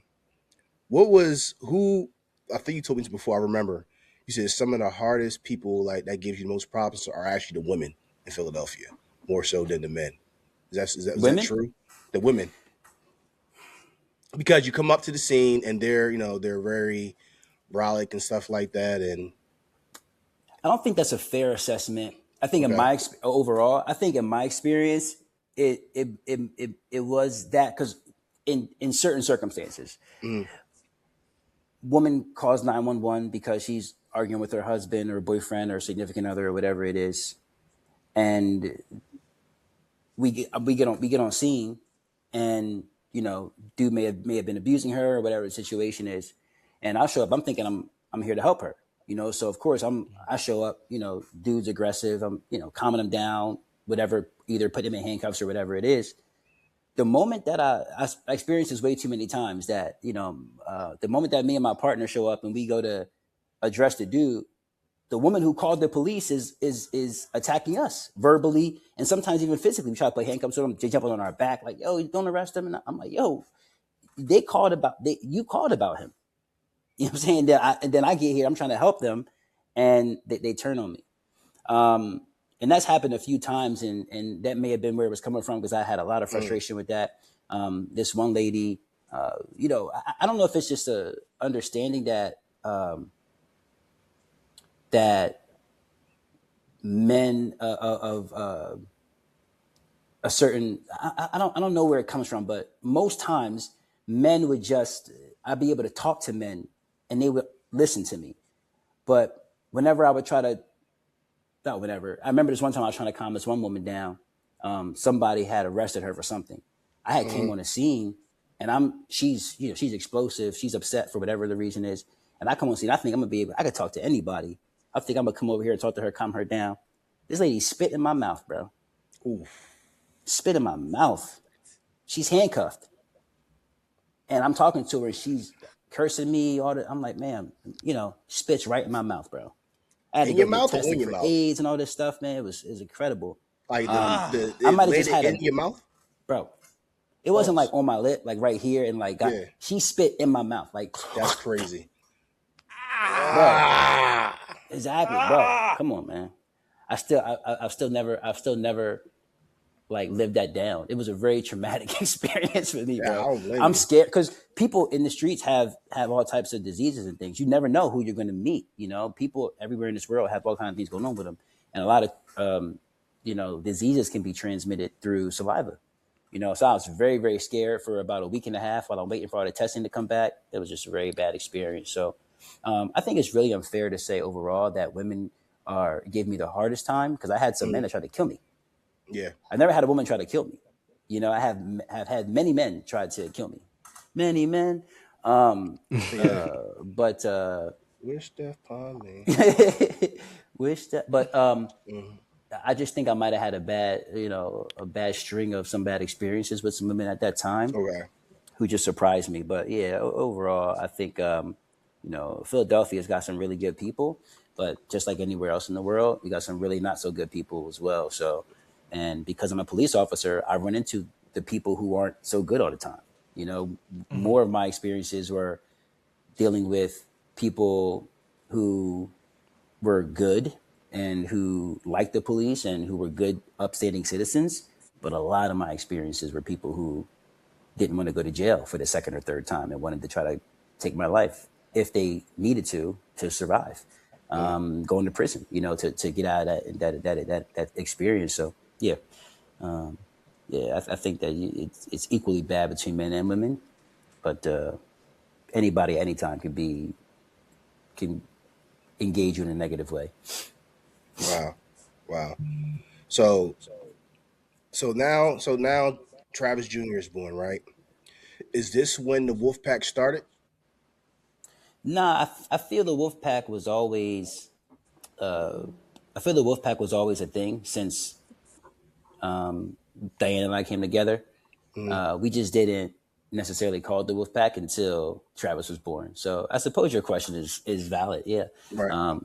I think you told me this before, I remember. You said some of the hardest people like that gives you the most problems are actually the women in Philadelphia, more so than the men. Is that Women? true? The women. Because you come up to the scene and they're very brolic and stuff like that, and I don't think that's a fair assessment. I think Okay. overall, I think in my experience, it was that because in certain circumstances, Mm, woman calls 911 because she's arguing with her husband or boyfriend or significant other or whatever it is, and we get on scene, and dude may have been abusing her or whatever the situation is, and I'll show up. I'm thinking I'm here to help her, So of course I show up. Dude's aggressive. I'm calming him down, whatever. Either put him in handcuffs or whatever it is. The moment that I experienced this way too many times that the moment that me and my partner show up and we go to address the dude, the woman who called the police is attacking us verbally and sometimes even physically. We try to play handcuffs with them, they jump on our back like, yo, don't arrest him. And I'm like, yo, you called about him. You know what I'm saying? And then I get here, I'm trying to help them, and they turn on me. And that's happened a few times, and that may have been where it was coming from because I had a lot of mm, frustration with that. This one lady, I don't know if it's just a understanding that that men of a certain I don't know where it comes from, but most times men would just, I'd be able to talk to men and they would listen to me. But whenever I would try to, not whenever, I remember this one time I was trying to calm this one woman down. Somebody had arrested her for something. I had came on the scene and she's explosive. She's upset for whatever the reason is. And I come on the scene. I think I'm going to be able, I could talk to anybody. I think I'm going to come over here and talk to her, calm her down. This lady spit in my mouth, bro. Ooh. Spit in my mouth. She's handcuffed. And I'm talking to her and she's cursing me. I'm like, ma'am, spits right in my mouth, bro. I had to your go mouth get or in tested your for mouth? AIDS and all this stuff, man. It was incredible. Like I might have just had in your mouth, bro. It wasn't like on my lip, like right here, and like she spit in my mouth, like that's crazy. Bro. Exactly, bro. Come on, man. I've still never like lived that down. It was a very traumatic experience for me, bro. I'm scared because people in the streets have all types of diseases and things. You never know who you're going to meet. People everywhere in this world have all kinds of things going on with them, and a lot of diseases can be transmitted through saliva. So I was very, very scared for about a week and a half while I'm waiting for all the testing to come back. It was just a very bad experience. So I think it's really unfair to say overall that women gave me the hardest time because I had some men that tried to kill me. Yeah. I never had a woman try to kill me. I have had many men try to kill me. Many men. But wish death upon me. Wish that. But I just think I might have had a bad string of some bad experiences with some women at that time who just surprised me. But yeah, overall, I think, Philadelphia's got some really good people, but just like anywhere else in the world, we got some really not so good people as well. So, and because I'm a police officer, I run into the people who aren't so good all the time. More of my experiences were dealing with people who were good and who liked the police and who were good, upstanding citizens. But a lot of my experiences were people who didn't want to go to jail for the second or third time and wanted to try to take my life if they needed to survive, going to prison, to get out of that experience. So yeah, I think that it's equally bad between men and women, but anybody, anytime can engage you in a negative way. Wow. So now Travis Jr. is born, right? Is this when the Wolfpack started? Nah, I feel the Wolfpack was always. I feel the Wolfpack was always a thing since Diana and I came together. We just didn't necessarily call it the Wolfpack until Travis was born. So I suppose your question is valid. Yeah. Right.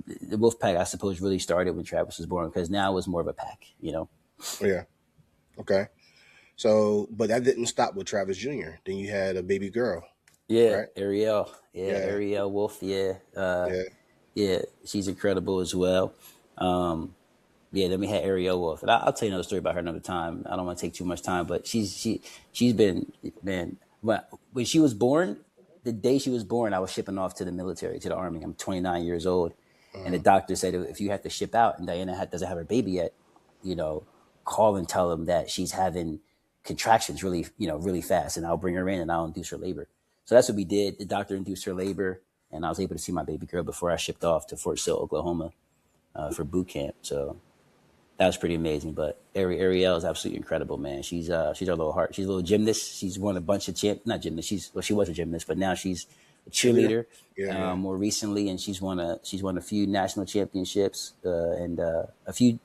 The Wolfpack, I suppose, really started when Travis was born because now it was more of a pack. Yeah. Okay. So, but that didn't stop with Travis Jr. Then you had a baby girl. Yeah, right? Ariel. Yeah, Ariel Wolfe. Yeah, she's incredible as well. Then we had Ariel Wolfe, and I'll tell you another story about her another time. I don't want to take too much time, but she's been, man. When she was born, the day she was born, I was shipping off to the military, to the Army. I'm 29 years old, and the doctor said if you have to ship out and Diana doesn't have her baby yet, call and tell them that she's having contractions really fast, and I'll bring her in and I'll induce her labor. So that's what we did. The doctor induced her labor, and I was able to see my baby girl before I shipped off to Fort Sill, Oklahoma, for boot camp. So that was pretty amazing. But Ariel is absolutely incredible, man. She's our little heart. She's a little gymnast. She's won a bunch of not gymnast. She was a gymnast, but now she's a cheerleader. Yeah. More recently, and she's won a few national championships and a few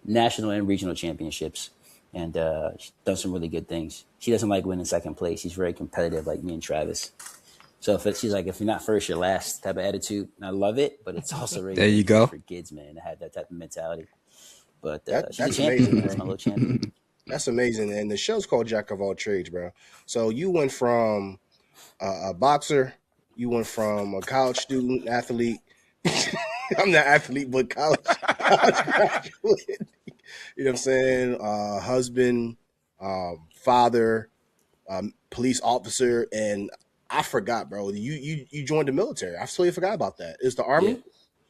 national and regional championships. And she's done some really good things. She doesn't like winning second place. She's very competitive, like me and Travis. So she's like, if you're not first, you're last type of attitude. And I love it, but it's also really there you go for kids, man, to have that type of mentality. But she's that's a champion. Amazing, that's my little champion. That's amazing. And the show's called Jack of All Trades, bro. So you went from a boxer, you went from a college student, athlete. I'm not athlete, but college graduate. You know what I'm saying? Husband, father, police officer, and I forgot, bro. You joined the military. I totally forgot about that. Is the Army?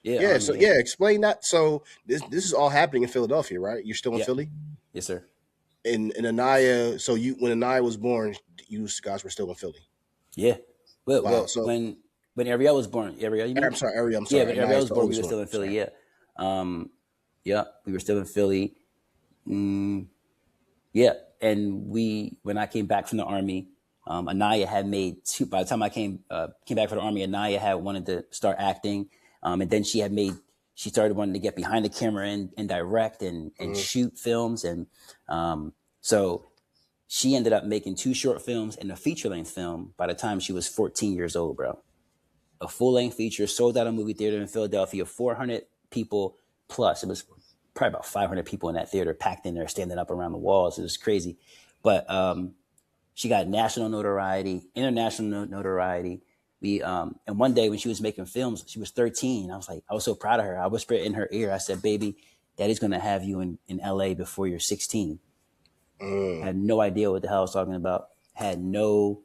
Yeah. Army, so explain that. So this is all happening in Philadelphia, right? You're still in Philly? Yes, sir. and Anaya. So when Anaya was born, you guys were still in Philly. Yeah. Well, Wow. well, So when Ariel was born, Ariel, you mean? I'm sorry, Ari. I'm Yeah, sorry. when Ariel Anaya's was the born, we oldest were one. still in I'm Philly. sorry. Yeah. Yeah, we were still in Philly. Mm, yeah, and when I came back from the army, Anaya had made two. By the time I came back from the army, Anaya had wanted to start acting, and then she started wanting to get behind the camera and direct and Mm-hmm. shoot films, and so she ended up making two short films and a feature length film by the time she was 14 years old, bro. A full length feature sold out a movie theater in Philadelphia, 400 people plus. It was probably about 500 people in that theater packed in there, standing up around the walls. It was crazy. But she got national notoriety, international notoriety. And one day when she was making films, she was 13. I was so proud of her. I whispered in her ear, I said, baby, daddy's going to have you in LA before you're 16. Mm. Had no idea what the hell I was talking about. Had no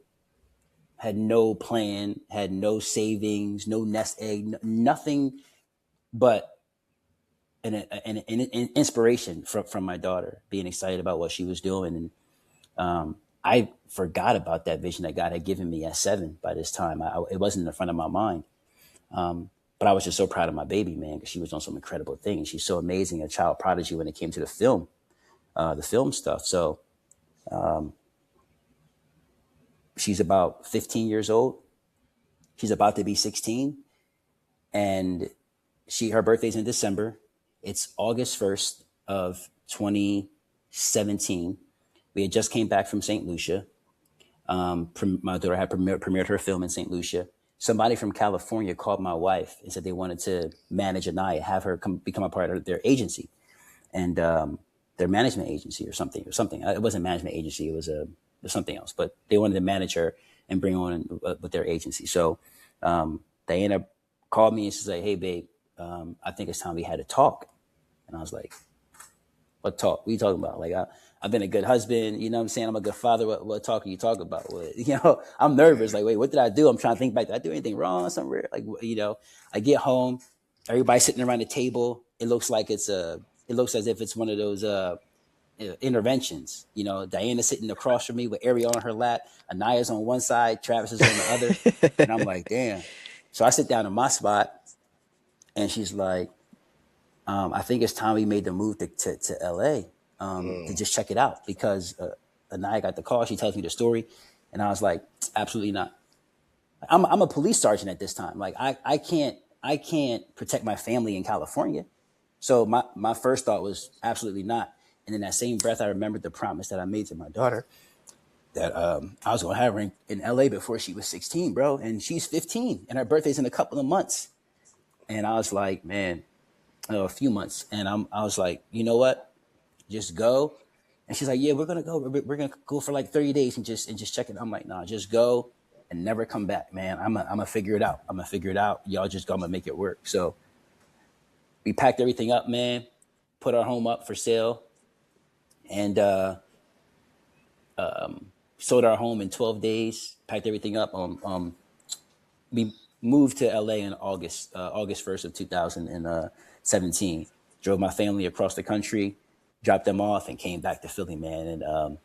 plan, had no savings, no nest egg, nothing but an inspiration from my daughter, being excited about what she was doing. And I forgot about that vision that God had given me at 7 by this time. It wasn't in the front of my mind. But I was just so proud of my baby, man, because she was doing some incredible things. She's so amazing, a child prodigy when it came to the film stuff. So she's about 15 years old. She's about to be 16. And her birthday's in December. It's August 1st of 2017. We had just came back from St. Lucia. My daughter had premiered her film in St. Lucia. Somebody from California called my wife and said they wanted to manage Anaya, have her become a part of their agency, and their management agency or something. It wasn't a management agency. It was something else. But they wanted to manage her and bring on with their agency. So Diana called me and she's like, "Hey, babe, I think it's time we had a talk." And I was like, "What talk? What are you talking about?" Like, I've been a good husband. You know what I'm saying? I'm a good father. What talk are you talking about? I'm nervous. Like, wait, what did I do? I'm trying to think back. Did I do anything wrong? Something weird? Like, I get home, everybody's sitting around the table. It looks as if it's one of those interventions. Diana's sitting across from me with Ariel on her lap. Anaya's on one side, Travis is on the other. And I'm like, damn. So I sit down in my spot and she's like, I think it's time we made the move to LA to just check it out because Anaya got the call. She tells me the story. And I was like, absolutely not. I'm a police sergeant at this time. Like I can't protect my family in California. So my first thought was absolutely not. And in that same breath, I remembered the promise that I made to my daughter that I was going to have her in LA before she was 16, bro. And she's 15 and her birthday's in a couple of months. And I was like, man, a few months. And I was like, you know what? Just go. And she's like, yeah, we're going to go. We're going to go for like 30 days and just check it. I'm like, nah, just go and never come back, man. I'm going to figure it out. Y'all just go. I'm going to make it work. So we packed everything up, man, put our home up for sale, and sold our home in 12 days, packed everything up. We moved to LA in August 1st of 2017. Drove my family across the country, dropped them off, and came back to Philly, man. And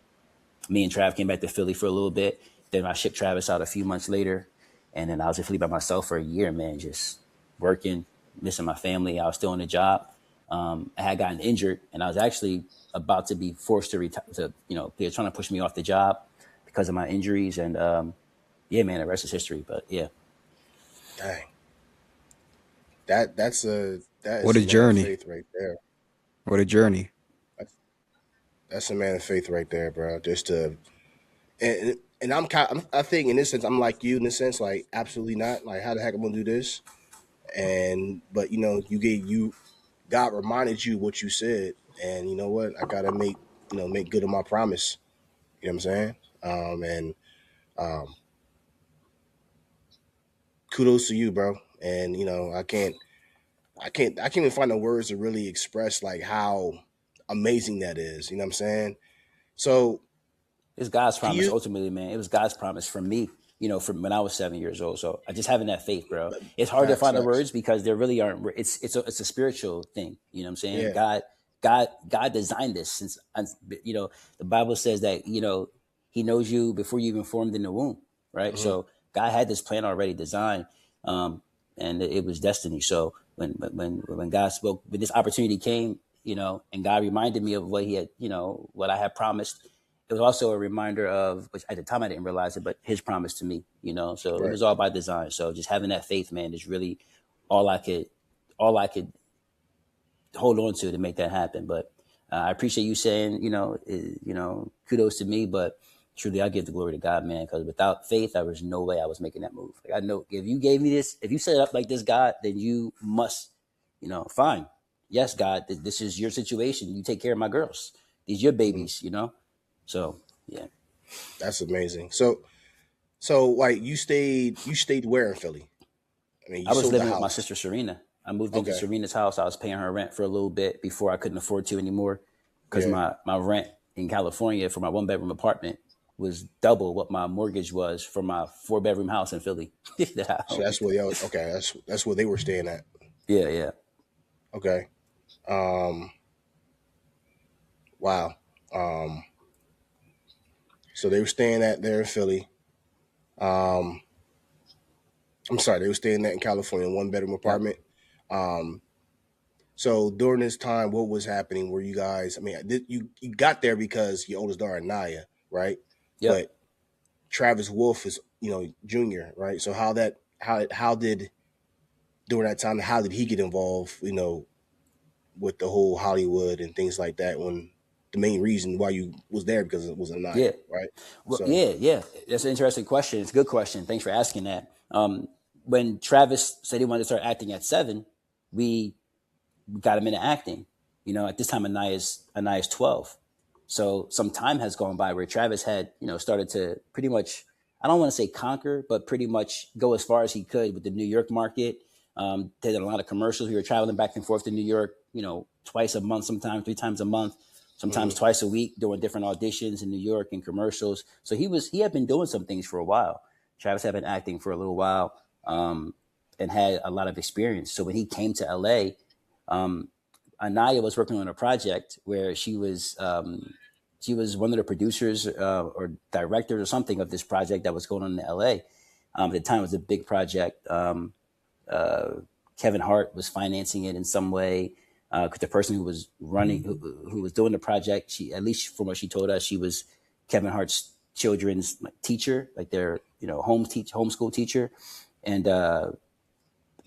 me and Trav came back to Philly for a little bit. Then I shipped Travis out a few months later. And then I was in Philly by myself for a year, man, just working, missing my family. I was still on the job. I had gotten injured, and I was actually about to be forced to retire. They were trying to push me off the job because of my injuries. And yeah, man, the rest is history. But yeah. Dang. That is What a a man of journey. faith right there. What a journey. That's a man of faith right there, bro. Just to and I think in this sense I'm like you in this sense, like absolutely not. Like how the heck I'm gonna do this? But you God reminded you what you said, and you know what? I gotta make good on my promise. You know what I'm saying? And kudos to you, bro. And I can't even find the words to really express like how amazing that is. You know what I'm saying? So It's God's do promise you ultimately, man. It was God's promise from me, from when I was 7 years old. So I just having that faith, bro. It's hard to facts, find the facts. words because there really aren't. It's a spiritual thing. You know what I'm saying? Yeah. God God designed this since, the Bible says that, he knows you before you even formed in the womb, right? Mm-hmm. So God had this plan already designed, and it was destiny. So when God spoke, when this opportunity came, and God reminded me of what he had, what I had promised, it was also a reminder of, which at the time I didn't realize it, but his promise to me, so it Right. was all by design. So just having that faith, man, is really all I could hold on to make that happen. But I appreciate you saying, kudos to me, but truly I give the glory to God, man, because without faith, there was no way I was making that move. Like, I know if you gave me this, if you set it up like this, God, then you must, fine. Yes, God, this is your situation. You take care of my girls. These your Mm-hmm. babies, So yeah, That's amazing. So like you stayed where in Philly? I mean, you I was sold the living with my house. sister Serena. I moved into Okay. Serena's house. I was paying her rent for a little bit before I couldn't afford to anymore, because Yeah. my rent in California for my 1 bedroom apartment was double what my mortgage was for my 4 bedroom house in Philly that I So owned. that's where y'all. Okay. That's where they were staying at. Yeah, yeah, Okay. Um. Wow. Um. So they were staying at there in Philly. Um. I'm sorry, they were staying there in California, 1 bedroom yep, apartment. Um. So during this time, what was happening? Were you guys? I mean, you got there because your oldest daughter Naya, right? yep. But Travis Wolfe is, junior, right? So how did during that time, how did he get involved? With the whole Hollywood and things like that. When the main reason why you was there because it was Anaya, Yeah. right? Well, So yeah, yeah. That's an interesting question. It's a good question. Thanks for asking that. When Travis said he wanted to start acting at 7, we got him into acting. At this time, Anaya's 12. So some time has gone by where Travis had, started to pretty much, I don't want to say conquer, but pretty much go as far as he could with the New York market. They did a lot of commercials. We were traveling back and forth to New York, twice a month, sometimes 3 times a month, sometimes mhm. twice a week, doing different auditions in New York and commercials. So he had been doing some things for a while. Travis had been acting for a little while, and had a lot of experience. So when he came to LA, um, Anaya was working on a project where she was one of the producers, or directors or something of this project that was going on in LA. At the time, it was a big project. Uh, Kevin Hart was financing it in some way, because the person who was running, who was doing the project, she, at least from what she told us, she was Kevin Hart's children's teacher, like their homeschool teacher, and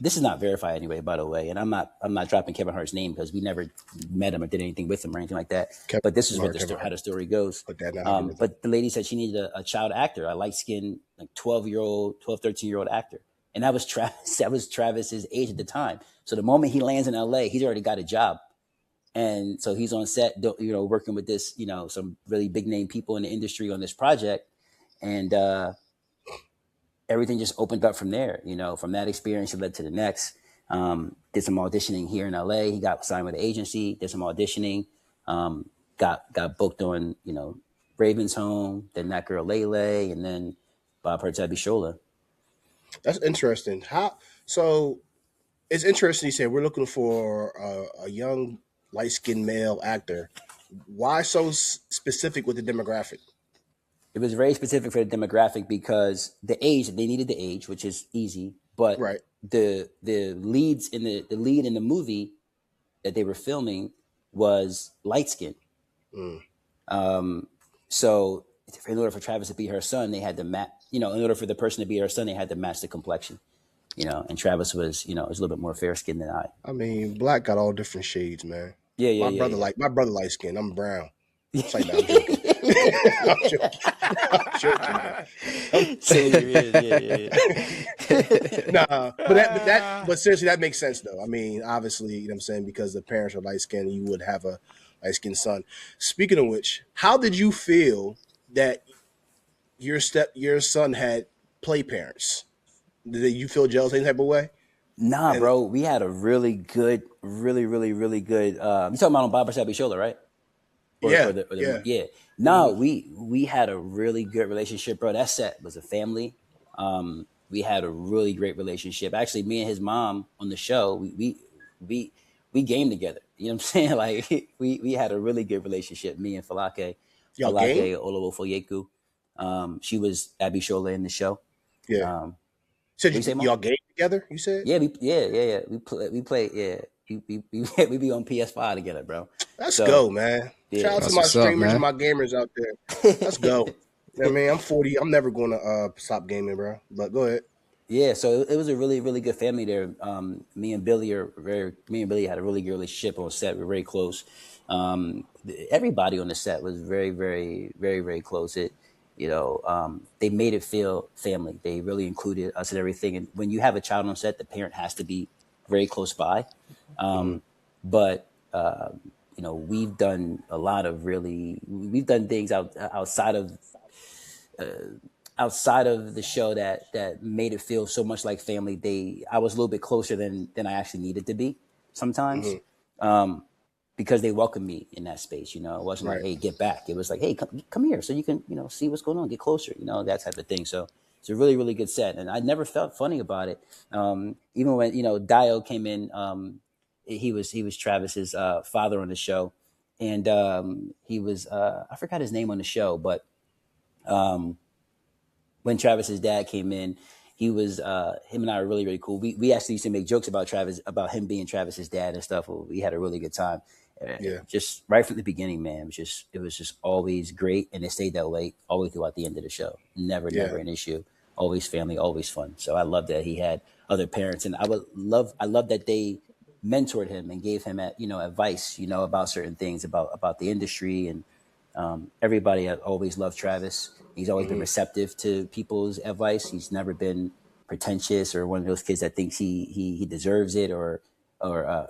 this is not verified anyway, by the way. And I'm not dropping Kevin Hart's name because we never met him or did anything with him or anything like that. Kevin But this is what Hart, Kevin how Hart the story goes. put that in the algorithm. But the lady said she needed a child actor, a light skinned, like 13-year-old actor. And that was Travis. That was Travis's age at the time. So the moment he lands in LA, he's already got a job. And so he's on set, working with this, some really big name people in the industry on this project. And everything just opened up from there. From that experience, it led to the next. Did some auditioning here in LA. He got signed with an agency. Did some auditioning. Got booked on Raven's Home. Then That Girl Lele, and then Bob Hertz Abishola. That's interesting. How so? It's interesting. You said we're looking for a young light skinned male actor. Why so specific with the demographic? It was very specific for the demographic because the age, they needed the age, which is easy, but Right. the lead in the movie that they were filming was light skinned. Mm. So in order for Travis to be her son, they had to match. In order for the person to be her son, they had to match the complexion. And Travis was a little bit more fair skinned than I. I mean, black got all different shades, man. Yeah, yeah, My yeah, brother yeah. like my brother light skin. I'm brown. It's like, no, I'm joking. Yeah. I'm joking. I'm joking, man. Same here is, yeah, Nah, but seriously, that makes sense though. I mean, obviously, you know what I'm saying, because the parents are light skinned, you would have a light skinned son. Speaking of which, how did you feel that your son had play parents? Did you feel jealous any type of way? Nah, And bro, we had a really good, really, really, really good. You talking about on Bob Sappy Shoulder, right? yeah, Or yeah. yeah. No, Hmm. we had a really good relationship, bro. That set was a family. We had a really great relationship. Actually, me and his mom on the show, we we game together. You know what I'm saying? Like we had a really good relationship. Me and Y'all game? Olowofoyeku. She was Abby Shola in the show. Yeah. Um, Said what you say, Mom? y'all game together? You said Yeah. We play. Yeah, we be on PS5 together, bro. let's So go, man. Shout yeah, out to That's my what's up, streamers and man. my gamers out there. Let's go. You know what I mean, I'm 40. I'm never going to stop gaming, bro. But go ahead. yeah. So it was a really really good family there. Me and Billy had a really good relationship on set. We were very close. Everybody on the set was very close. They made it feel family. They really included us and everything. And when you have a child on set, the parent has to be very close by. Hmm. But we've done things outside of the show that made it feel so much like family. I was a little bit closer than I actually needed to be sometimes, Hmm. because they welcomed me in that space. It wasn't like, Right. hey, get back. It was like, hey, come here so you can see what's going on, get closer, that type of thing. So it's a really really good set, and I never felt funny about it. Even when Dio came in, he was Travis's father on the show, and he was I forgot his name on the show, but um, when Travis's dad came in, he was him and I were really really cool. We actually used to make jokes about Travis, about him being Travis's dad and stuff. We had a really good time. Yeah. Just right from the beginning, man. It was just always great, and it stayed that way all the way throughout the end of the show. Never Yeah. an issue. Always family, always fun. So I love that he had other parents, and I love that they mentored him and gave him advice, about certain things about the industry. And everybody has always loved Travis. He's always been Hmm. receptive to people's advice. He's never been pretentious or one of those kids that thinks he deserves it, or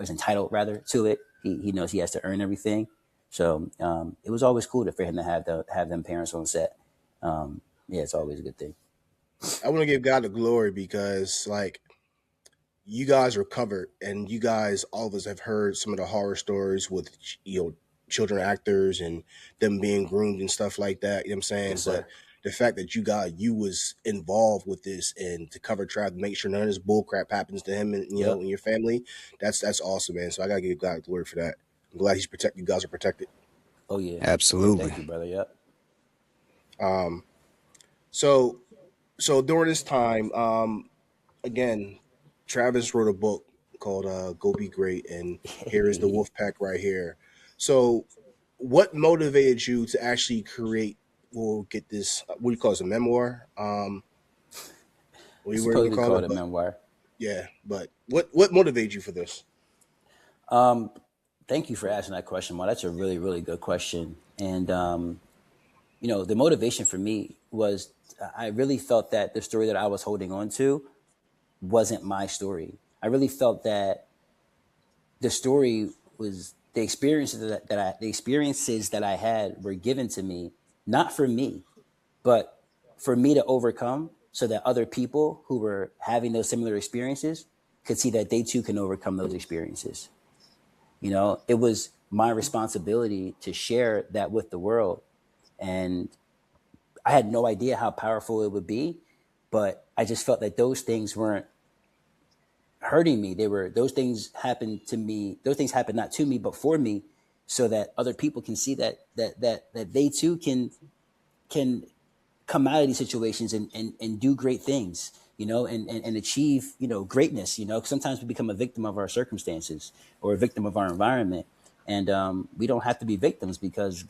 is entitled rather to it. He knows he has to earn everything. So it was always cool for him to have them parents on set. Yeah, it's always a good thing. I want to give God the glory because, like, you guys are covered, and you guys, all of us, have heard some of the horror stories with children actors and them being groomed and stuff like that. You know what I'm saying? Yes, But sir. the fact that you was involved with this and to cover Trav, make sure none of this bull crap happens to him and Yep. and your family, that's awesome, man. So I gotta give God glory for that. I'm glad he's protect. You guys are protected. Oh yeah. Yeah. Absolutely. Thank you, brother. Yep. Um, so so during this time, again, Travis wrote a book called "Go Be Great," and here is the Wolf Pack right here. So, what motivated you to actually create? We'll get this. What do you call this? A memoir? What do It's you supposed to be call called it? a But memoir. yeah, but what motivated you for this? Um, Thank you for asking that question, Mo. That's a really really good question. And the motivation for me was I really felt that the story that I was holding on to wasn't my story. I really felt that the story was the experiences that I had were given to me, not for me, but for me to overcome, so that other people who were having those similar experiences could see that they too can overcome those experiences. It was my responsibility to share that with the world. And I had no idea how powerful it would be, but I just felt that those things weren't hurting me. Those things happened to me. Those things happened not to me, but for me, so that other people can see that they too can come out of these situations and do great things, and achieve, greatness. 'Cause sometimes we become a victim of our circumstances or a victim of our environment. And we don't have to be victims, because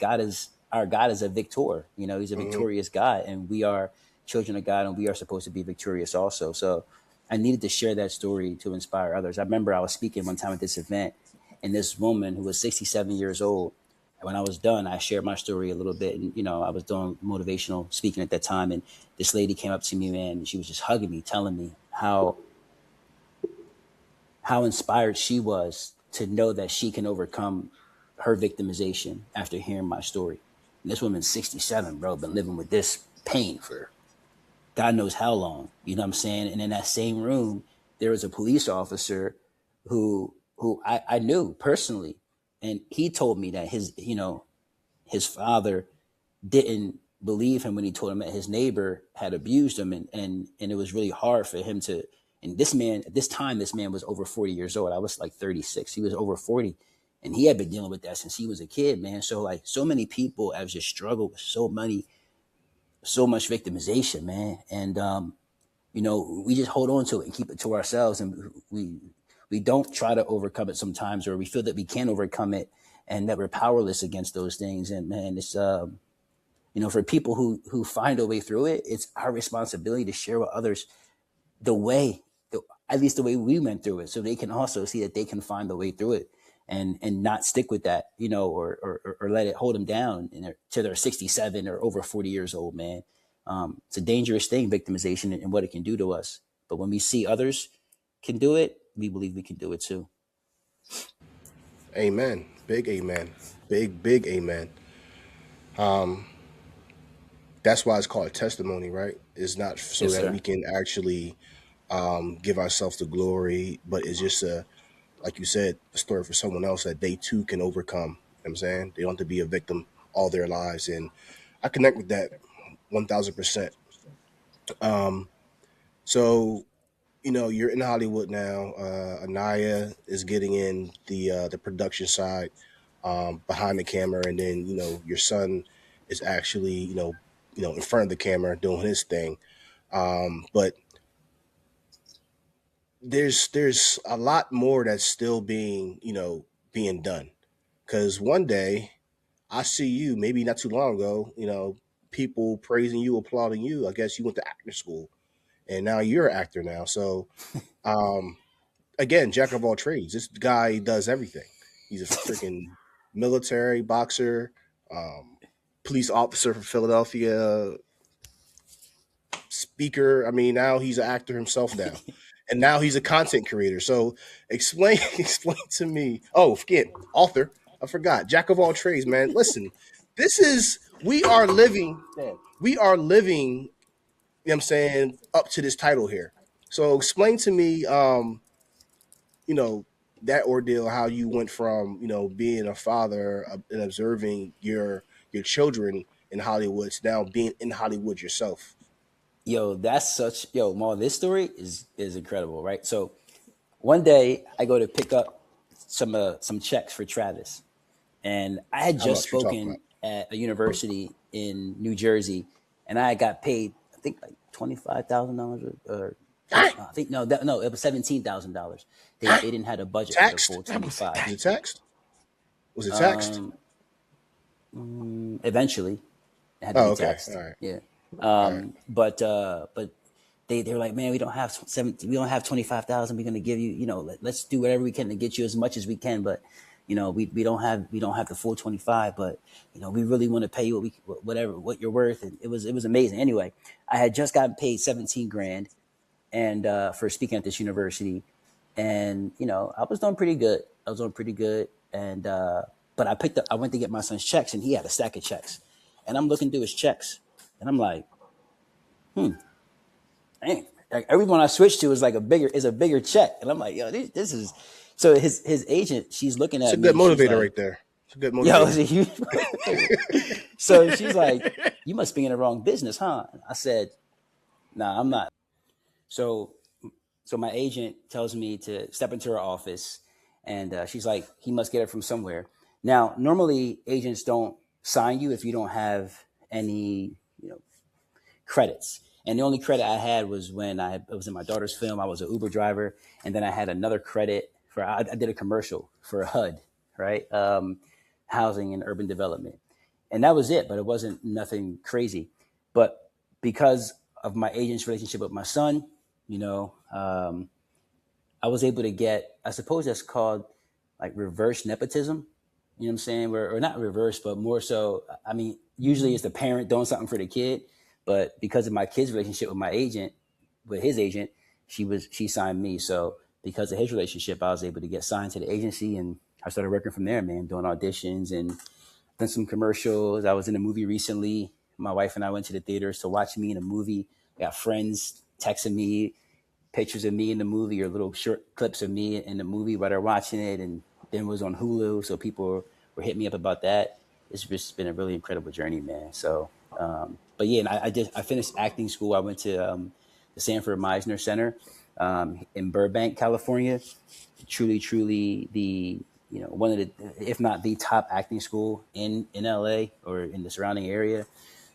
our God is a victor. He's a Hmm. victorious God, and we are children of God, and we are supposed to be victorious also. So I needed to share that story to inspire others. I remember I was speaking one time at this event, and this woman who was 67 years old, when I was done, I shared my story a little bit, and I was doing motivational speaking at that time, and this lady came up to me, man, and she was just hugging me, telling me how inspired she was to know that she can overcome her victimization after hearing my story. And this woman's 67, bro, been living with this pain for God knows how long. You know what I'm saying? And in that same room, there was a police officer who I knew personally, and he told me that his father didn't believe him when he told him that his neighbor had abused him, and it was really hard for him to And this man, at this time, this man was over 40 years old. I was like 36. He was over 40. And he had been dealing with that since he was a kid, man. So like so many people have just struggled with so much victimization, man. And we just hold on to it and keep it to ourselves, and we don't try to overcome it sometimes, or we feel that we can't overcome it and that we're powerless against those things. And man, it's for people who find a way through it, it's our responsibility to share with others the way, at least the way we went through it, so they can also see that they can find the way through it, and not stick with that, or let it hold them down till they're 67 or over 40 years old, man. It's a dangerous thing, victimization, and what it can do to us. But when we see others can do it, we believe we can do it too. Amen. Big amen. Big amen. That's why it's called a testimony, right? It's not so Yes, that sir. we can actually give ourselves the glory, but it's just like you said, a story for someone else that they too can overcome. You know what I'm saying? They don't have to be a victim all their lives. And I connect with that 1000%. So, you're in Hollywood now. Anaya is getting in the production side, behind the camera, and then your son is actually in front of the camera doing his thing. But there's a lot more that's still being done, because one day I see you, maybe not too long ago, people praising you, applauding you. I guess you went to acting school, and now you're an actor now. So um, again, jack of all trades. This guy does everything. He's a freaking military boxer, um, police officer from Philadelphia, speaker. I mean, now he's an actor himself now, and now he's a content creator. So explain, explain to me. Oh, forget author. I forgot. Jack of all trades, man. Listen, this is we are living. Damn, we are living. You know what I'm saying, up to this title here. So explain to me, you know, that ordeal, how you went from being a father, and observing your children in Hollywood, to now being in Hollywood yourself. Yo, that's such yo, Maul. This story is incredible, right? So one day I go to pick up some checks for Travis, and I had I don't know just what you're talking spoken at a university in New Jersey, and I got paid, I think, like $25,000, or about. I think no, it was $17,000. They didn't have a budget for the Taxed? full That was 25. Was it taxed? Was it taxed? Um, Eventually, it had to Oh, be okay. All taxed. right. Yeah. All right. But they were like, man, we don't have 25,000. We're gonna give you, let's do whatever we can to get you as much as we can, but we don't have the full 25, but we really want to pay you what you're worth. And it was amazing. Anyway, I had just gotten paid 17 grand, and for speaking at this university, and I was doing pretty good. And but I went to get my son's checks, and he had a stack of checks, and I'm looking through his checks, and I'm like, dang, like everyone I switched to is a bigger check, and I'm like, yo, this is. So his agent, she's looking It's a at good me. She's motivator like, right there. It's a good yo, motivator. is a huge motivator. So she's like, you must be in the wrong business, huh? I said, nah, I'm not. So my agent tells me to step into her office, and she's like, he must get it from somewhere. Now, normally agents don't sign you if you don't have any, credits. And the only credit I had was when I was in my daughter's film. I was an Uber driver, and then I had another credit for I did a commercial for HUD, right? Housing and Urban Development, and that was it. But it wasn't nothing crazy. But because of my agent's relationship with my son, you know, I was able to get. I suppose that's called like reverse nepotism. You know what I'm saying? Or not reverse, but more so. I mean, usually it's the parent doing something for the kid, but because of my kid's relationship with his agent, she signed me. So because of his relationship, I was able to get signed to the agency, and I started working from there, man, doing auditions and done some commercials. I was in a movie recently. My wife and I went to the theaters to watch me in a movie. I got friends texting me pictures of me in the movie, or little short clips of me in the movie while they're watching it, and then it was on Hulu, so people were hitting me up about that. It's just been a really incredible journey, man. So, but yeah, and I finished acting school. I went to the Sanford Meisner Center. in Burbank, California. Truly the one of the, if not the top acting school in LA or in the surrounding area.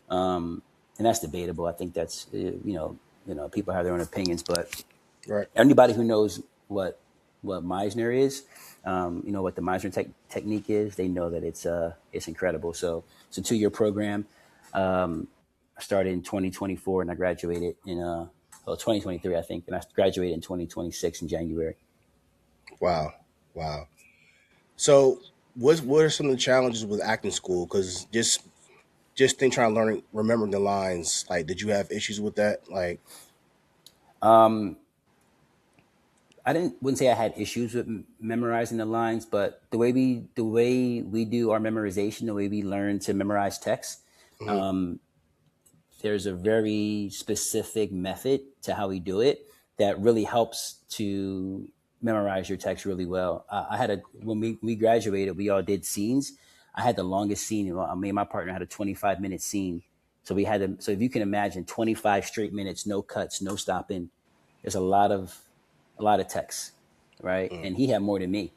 And that's debatable. I think that's people have their own opinions, but Right. anybody who knows what Meisner is, what the Meisner technique is, they know that it's incredible. So it's a 2-year program. I started in 2024 and I graduated in 2023, I think, and I graduated in 2026 in January. Wow. Wow. So what are some of the challenges with acting school? Because just think trying to learn remembering the lines. Like, did you have issues with that? Like, I wouldn't say I had issues with memorizing the lines, but the way we do our memorization, the way we learn to memorize text, mhm, there's a very specific method to how we do it that really helps to memorize your text really well. I had when we graduated, we all did scenes. I had the longest scene. Me and my partner had a 25-minute scene. So we had so if you can imagine 25 straight minutes, no cuts, no stopping. There's a lot of text, right? mm, And he had more than me,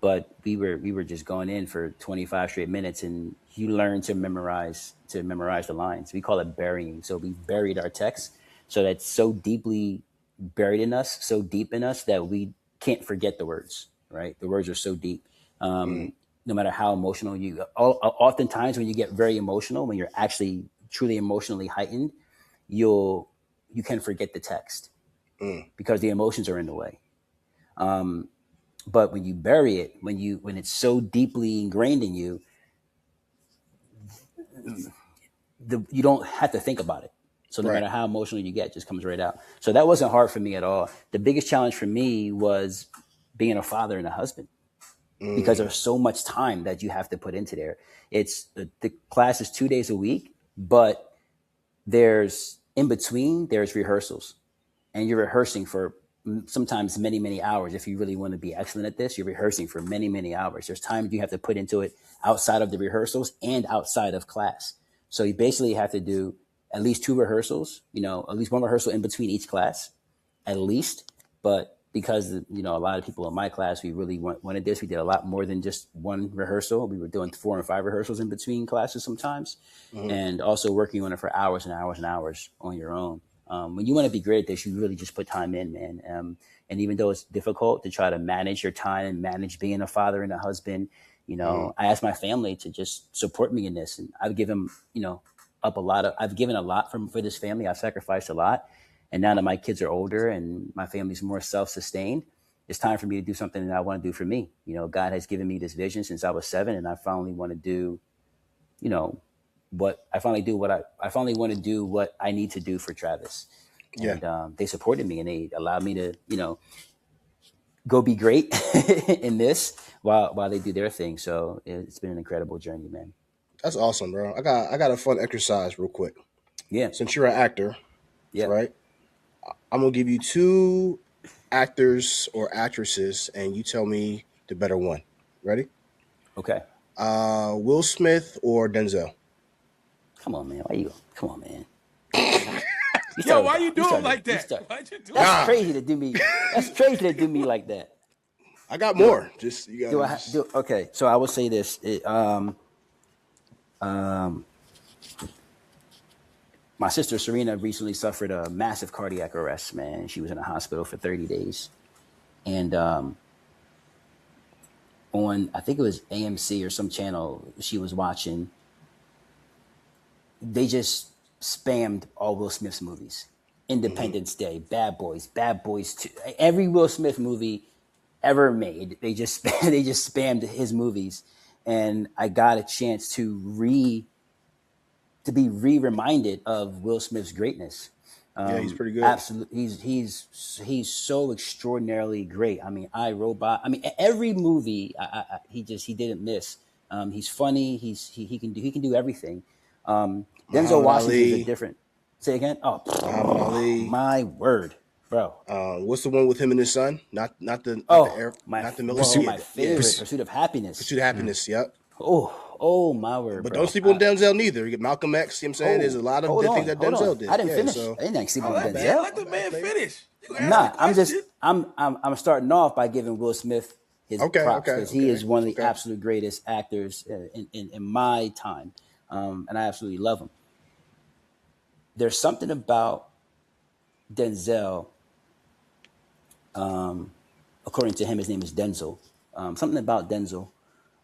but we were just going in for 25 straight minutes, and you learn to memorize the lines. We call it burying. So we buried our text, so that's so deeply buried in us, so deep in us that we can't forget the words. Right? The words are so deep. mm, No matter how emotional oftentimes when you get very emotional, when you're actually truly emotionally heightened, you can forget the text mm. because the emotions are in the way. But when you bury it, when it's so deeply ingrained in you, you don't have to think about it. So no Right. matter how emotional you get, it just comes right out. So that wasn't hard for me at all. The biggest challenge for me was being a father and a husband, because Mm, there's so much time that you have to put into there. It's the class is 2 days a week, but there's in between there's rehearsals, and you're rehearsing for sometimes many hours. If you really want to be excellent at this, you're rehearsing for many hours. There's time you have to put into it outside of the rehearsals and outside of class. So you basically have to do at least 2 rehearsals, at least 1 rehearsal in between each class, at least. But because a lot of people in my class, we really wanted this, we did a lot more than just 1 rehearsal. We were doing 4 and 5 rehearsals in between classes sometimes, mhm, and also working on it for hours and hours and hours on your own. When you want to be great at this, you really just put time in, man. And even though it's difficult to try to manage your time and manage being a father and a husband, mhm, I asked my family to just support me in this, and I've given I've given a lot for this family. I've sacrificed a lot, and now that my kids are older and my family's more self-sustained, it's time for me to do something that I want to do for me. God has given me this vision since I was 7, and I finally want to do, you know, I finally want to do what I need to do for Travis. yeah, And they supported me, and they allowed me to, go be great in this while they do their thing. So it's been an incredible journey, man. that's awesome, bro. I got a fun exercise real quick. Yeah. Since you're an actor, Yeah. right? I'm gonna give you 2 actors or actresses, and you tell me the better one. Ready? Okay. Will Smith or Denzel? Come on, man. Come on, man. You Yo, started why with you the, do you him started, like you that? start. Why'd you do him? That's Nah, crazy to do me. That's crazy to do me like that. I got Do more. Just you do gotta I just do? Okay. So I will say this. My sister Serena recently suffered a massive cardiac arrest. Man, she was in a hospital for 30 days, and on I think it was AMC or some channel she was watching, they just spammed all Will Smith's movies. mhm. Independence Day, Bad Boys 2, every Will Smith movie ever made. They just they just spammed his movies, and I got a chance to be reminded of Will Smith's greatness. Yeah, he's pretty good. Absolutely, he's so extraordinarily great. I mean, iRobot. I mean, every movie he didn't miss. He's funny. He can do everything. Denzel Muhammad Washington is a Ali, different. Say again. Oh, Muhammad Ali. my word, bro. What's the one with him and his son? Not the Oh, air, not the well, military. Pursuit, my Yeah, yeah. favorite, pursuit. Pursuit of Happiness. Pursuit of Happiness. Yep. Oh, my word, But don't bro. sleep on Denzel neither. You get Malcolm X. You know what I'm saying there's a Oh, lot of hold good things on, that hold on. Denzel I did. didn't Yeah. finish. So I didn't sleep Oh, on my let bad. Denzel. let My the bad, man player. finish. You asked the Nah, question. I'm starting off by giving Will Smith his props because he is one of the Okay. absolute greatest actors in my time, and I absolutely love him. There's something about Denzel. According to him, his name is Denzel. Something about Denzel,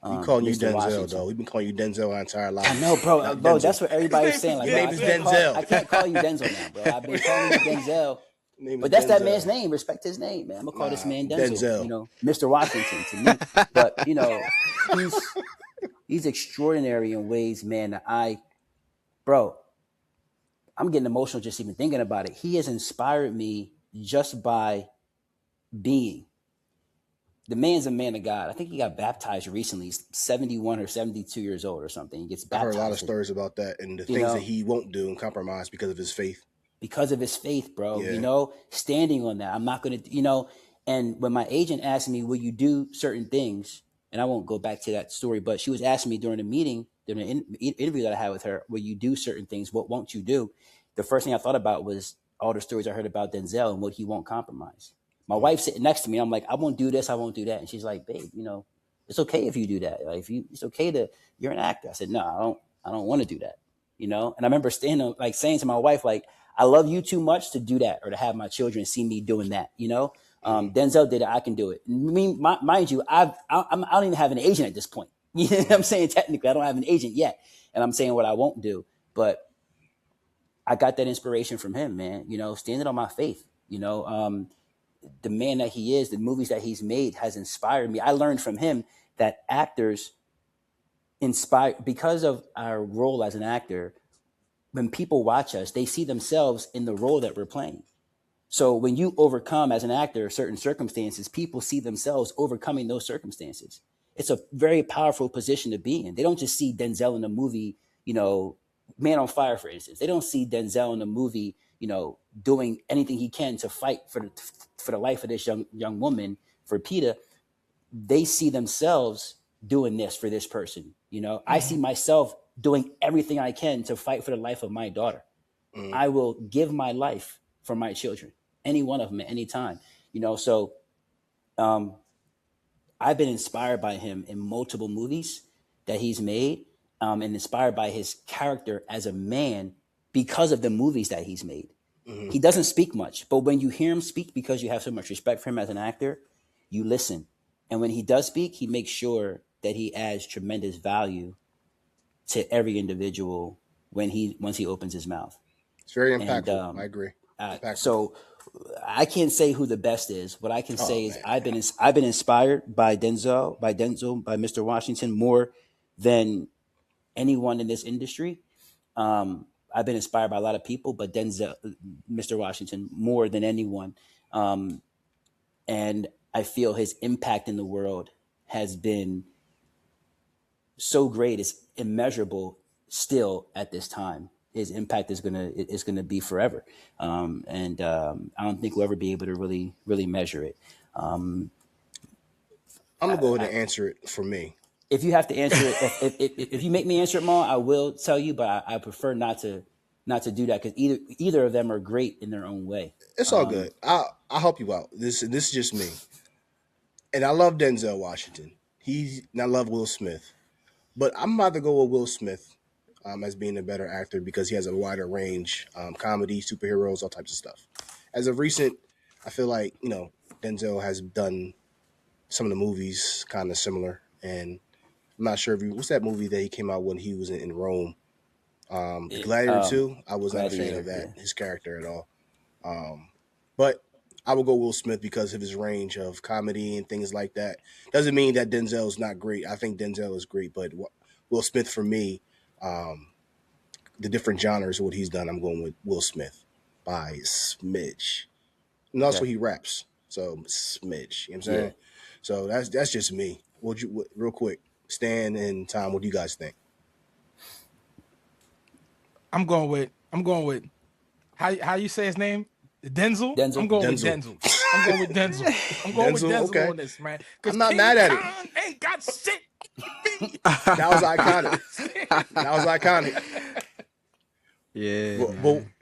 We calling you Mr. Denzel Washington. though. We've been calling you Denzel our entire I know, lives, bro, not bro. Denzel. That's what His everybody's name saying. is Like, Your bro, name is Denzel. I can't call you Denzel now, bro. I've been calling you Denzel, Your name is but that's that man's Denzel. name. Respect his name, man. I'm gonna call this Nah, man Denzel. Denzel. Mr. Washington to me. But he's he's extraordinary in ways, man. Bro, I'm getting emotional just even thinking about it. He has inspired me just by being. The man's a man of God. I think he got baptized recently. He's 71 or 72 years old or something. He gets I've heard a lot of baptized, stories about that and the you things that know, he won't do and compromise because of his faith. because of his faith, bro. Yeah. Standing on that. I'm not going to, and when my agent asked me, will you do certain things? And I won't go back to that story, but she was asking me during the meeting, during the interview that I had with her, will you do certain things? What won't you do? The first thing I thought about was all the stories I heard about Denzel and what he won't compromise. My wife's sitting next to me. I'm like, I won't do this. I won't do that. And she's like, babe, it's okay if you do that. Like, it's okay you're an actor. I said, no, I don't want to do that. And I remember standing, like saying to my wife, like, I love you too much to do that or to have my children see me doing that. Denzel did it. I can do it. Mind you, I don't even have an agent at this point. You know what I'm saying? Technically, I don't have an agent yet, and I'm saying what I won't do. But I got that inspiration from him, man. Standing on my faith. The man that he is, the movies that he's made has inspired me. I learned from him that actors inspire because of our role as an actor. When people watch us, they see themselves in the role that we're playing. So when you overcome as an actor certain circumstances, people see themselves overcoming those circumstances. It's a very powerful position to be in. They don't just see Denzel in a movie, Man on Fire, for instance. They don't see Denzel in a movie, doing anything he can to fight for the life of this young woman, for Peter. They see themselves doing this for this person. I see myself doing everything I can to fight for the life of my daughter. I will give my life for my children, any one of them at any time. So I've been inspired by him in multiple movies that he's made, and inspired by his character as a man because of the movies that he's made. He doesn't speak much, but when you hear him speak, because you have so much respect for him as an actor, you listen. And when he does speak, he makes sure that he adds tremendous value to every individual once he opens his mouth. It's very And impactful. I agree. Impactful. so I can't say who the best is. What I can say is man. I've been inspired by Mr. Washington more than anyone in this industry. I've been inspired by a lot of people, but Mr. Washington, more than anyone. And I feel his impact in the world has been so great, it's immeasurable still at this time. His impact is gonna be forever, and I don't think we'll ever be able to really measure it. I'm gonna go ahead and answer it for me. If you have to answer it, if you make me answer it, Ma, I will tell you, but I prefer not to do that because either of them are great in their own way. It's all good. I'll help you out. This is just me. And I love Denzel Washington. And I love Will Smith. But I'm about to go with Will Smith as being a better actor because he has a wider range, comedy, superheroes, all types of stuff. As of recent, I feel like, Denzel has done some of the movies kind of similar. And I'm not sure what's that movie that he came out when he was in Rome? Gladiator 2. I was not a fan of that, his character at all. But I will go Will Smith because of his range of comedy and things like that. Doesn't mean that Denzel is not great. I think Denzel is great, but Will Smith for me, the different genres of what he's done, I'm going with Will Smith by a smidge. And also he raps, so smidge. You know what I'm saying? Yeah. So that's just me. Real quick, Stan and Tom, what do you guys think? I'm going with how you say his name? Denzel? Denzel. I'm going with Denzel. Denzel. I'm going with Denzel. I'm going with Denzel, Denzel okay. on this, man. I'm not King mad at it. Kong ain't got shit on me. That was iconic. That was iconic. Yeah, But, man.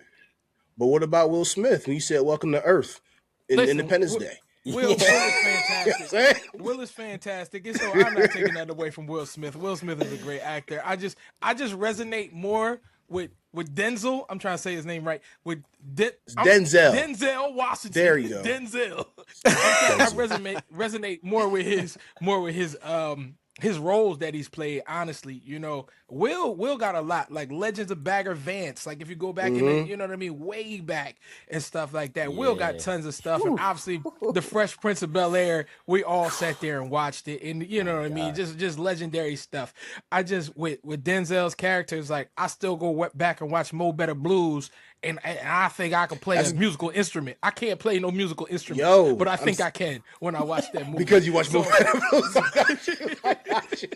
but what about Will Smith? When you said "Welcome to Earth," in Listen, Independence Day. Will is fantastic. Saying? Will is fantastic, and so I'm not taking that away from Will Smith. Will Smith is a great actor. I just resonate more with Denzel. I'm trying to say his name right. With Denzel. Denzel Washington. There you go. Denzel. I resonate more with his roles that he's played. Honestly, you know, Will got a lot, like Legends of Bagger Vance. Like if you go back in the, you know what I mean, way back and stuff like that. Will got tons of stuff, and obviously the Fresh Prince of Bel-Air. We all sat there and watched it, and you know what I mean, just legendary stuff. I just with Denzel's characters, like I still go back and watch Mo Better Blues. And I think I can play a musical instrument. I can't play no musical instrument, but I think I can when I watch that movie. Because you watch Mo Better Blues. I got you.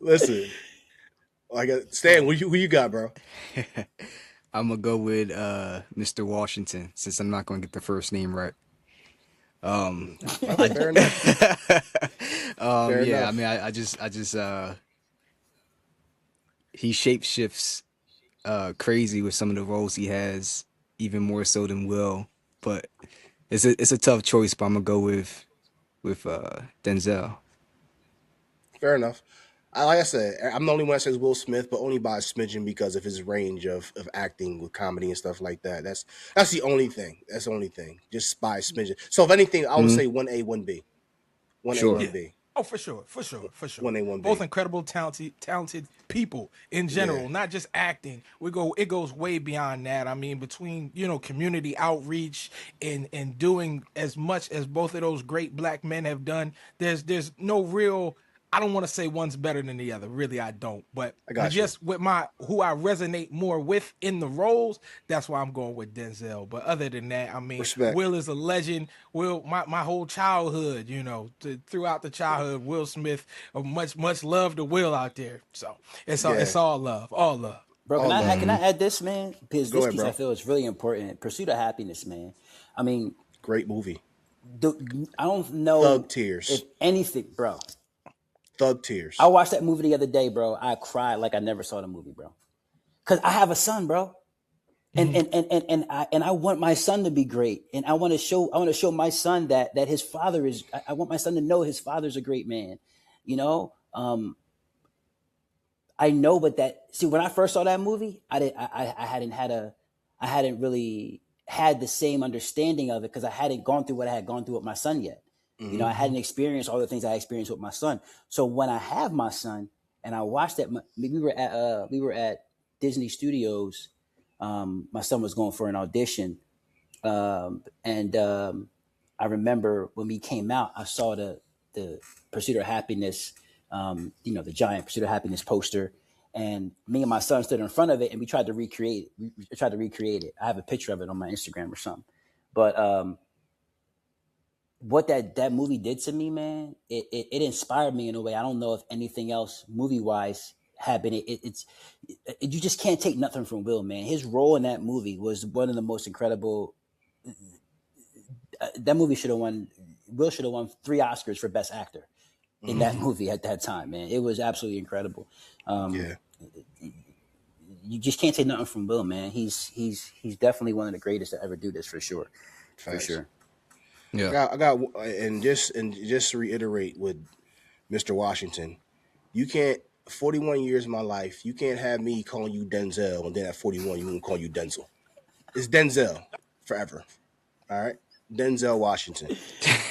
Listen, Stan, who you got, bro? I'm gonna go with Mr. Washington, since I'm not gonna get the first name right. Fair enough. Fair enough. I mean, I just he shapeshifts crazy with some of the roles he has, even more so than Will. But it's a tough choice, but I'm gonna go with Denzel. Fair enough. Like I said, I'm the only one that says Will Smith, but only by a smidgen because of his range of acting with comedy and stuff like that. That's the only thing. That's the only thing. Just by a smidgen. So if anything, I would say 1A, 1B. 1A, Sure. 1B. Oh, for sure. 1A, 1B. 1B. Both incredible, talented people in general, not just acting. It goes way beyond that. I mean, between, you know, community outreach and doing as much as both of those great black men have done, there's no real, I don't want to say one's better than the other. Really, I don't. But just with who I resonate more with in the roles, that's why I'm going with Denzel. But other than that, I mean, Respect. Will is a legend. Will, my whole childhood, you know, throughout the childhood, Will Smith, much love to Will out there. So it's all love, all love. Bro, can I add this, man? Because this piece bro. I feel is really important. Pursuit of Happiness, man. I mean, Great movie. I don't know Thug tears. if anything, bro. Thug tears. I watched that movie the other day, bro. I cried like I never saw the movie, bro. Cause I have a son, bro, and I want my son to be great, and I want to show my son that his father is. I want my son to know his father's a great man, you know. I know, but when I first saw that movie, I hadn't really had the same understanding of it because I hadn't gone through what I had gone through with my son yet. You know, I hadn't experienced all the things I experienced with my son. So when I have my son and I watched that, we were at Disney Studios. My son was going for an audition, and I remember when we came out, I saw the Pursuit of Happiness, you know, the giant Pursuit of Happiness poster, and me and my son stood in front of it, and we tried to recreate it. We tried to recreate it. I have a picture of it on my Instagram or something, but. What that movie did to me, man, it inspired me in a way I don't know if anything else movie wise happened. You just can't take nothing from Will, man. His role in that movie was one of the most incredible. That movie should have won. Will should have won 3 Oscars for Best Actor in that movie at that time, man. It was absolutely incredible. You just can't take nothing from Will, man. He's definitely one of the greatest to ever do this for sure. For sure. Yeah, I got, and just to reiterate with Mr. Washington, you can't. 41 years of my life, you can't have me calling you Denzel, and then at 41, you won't call you Denzel. It's Denzel forever. All right, Denzel Washington.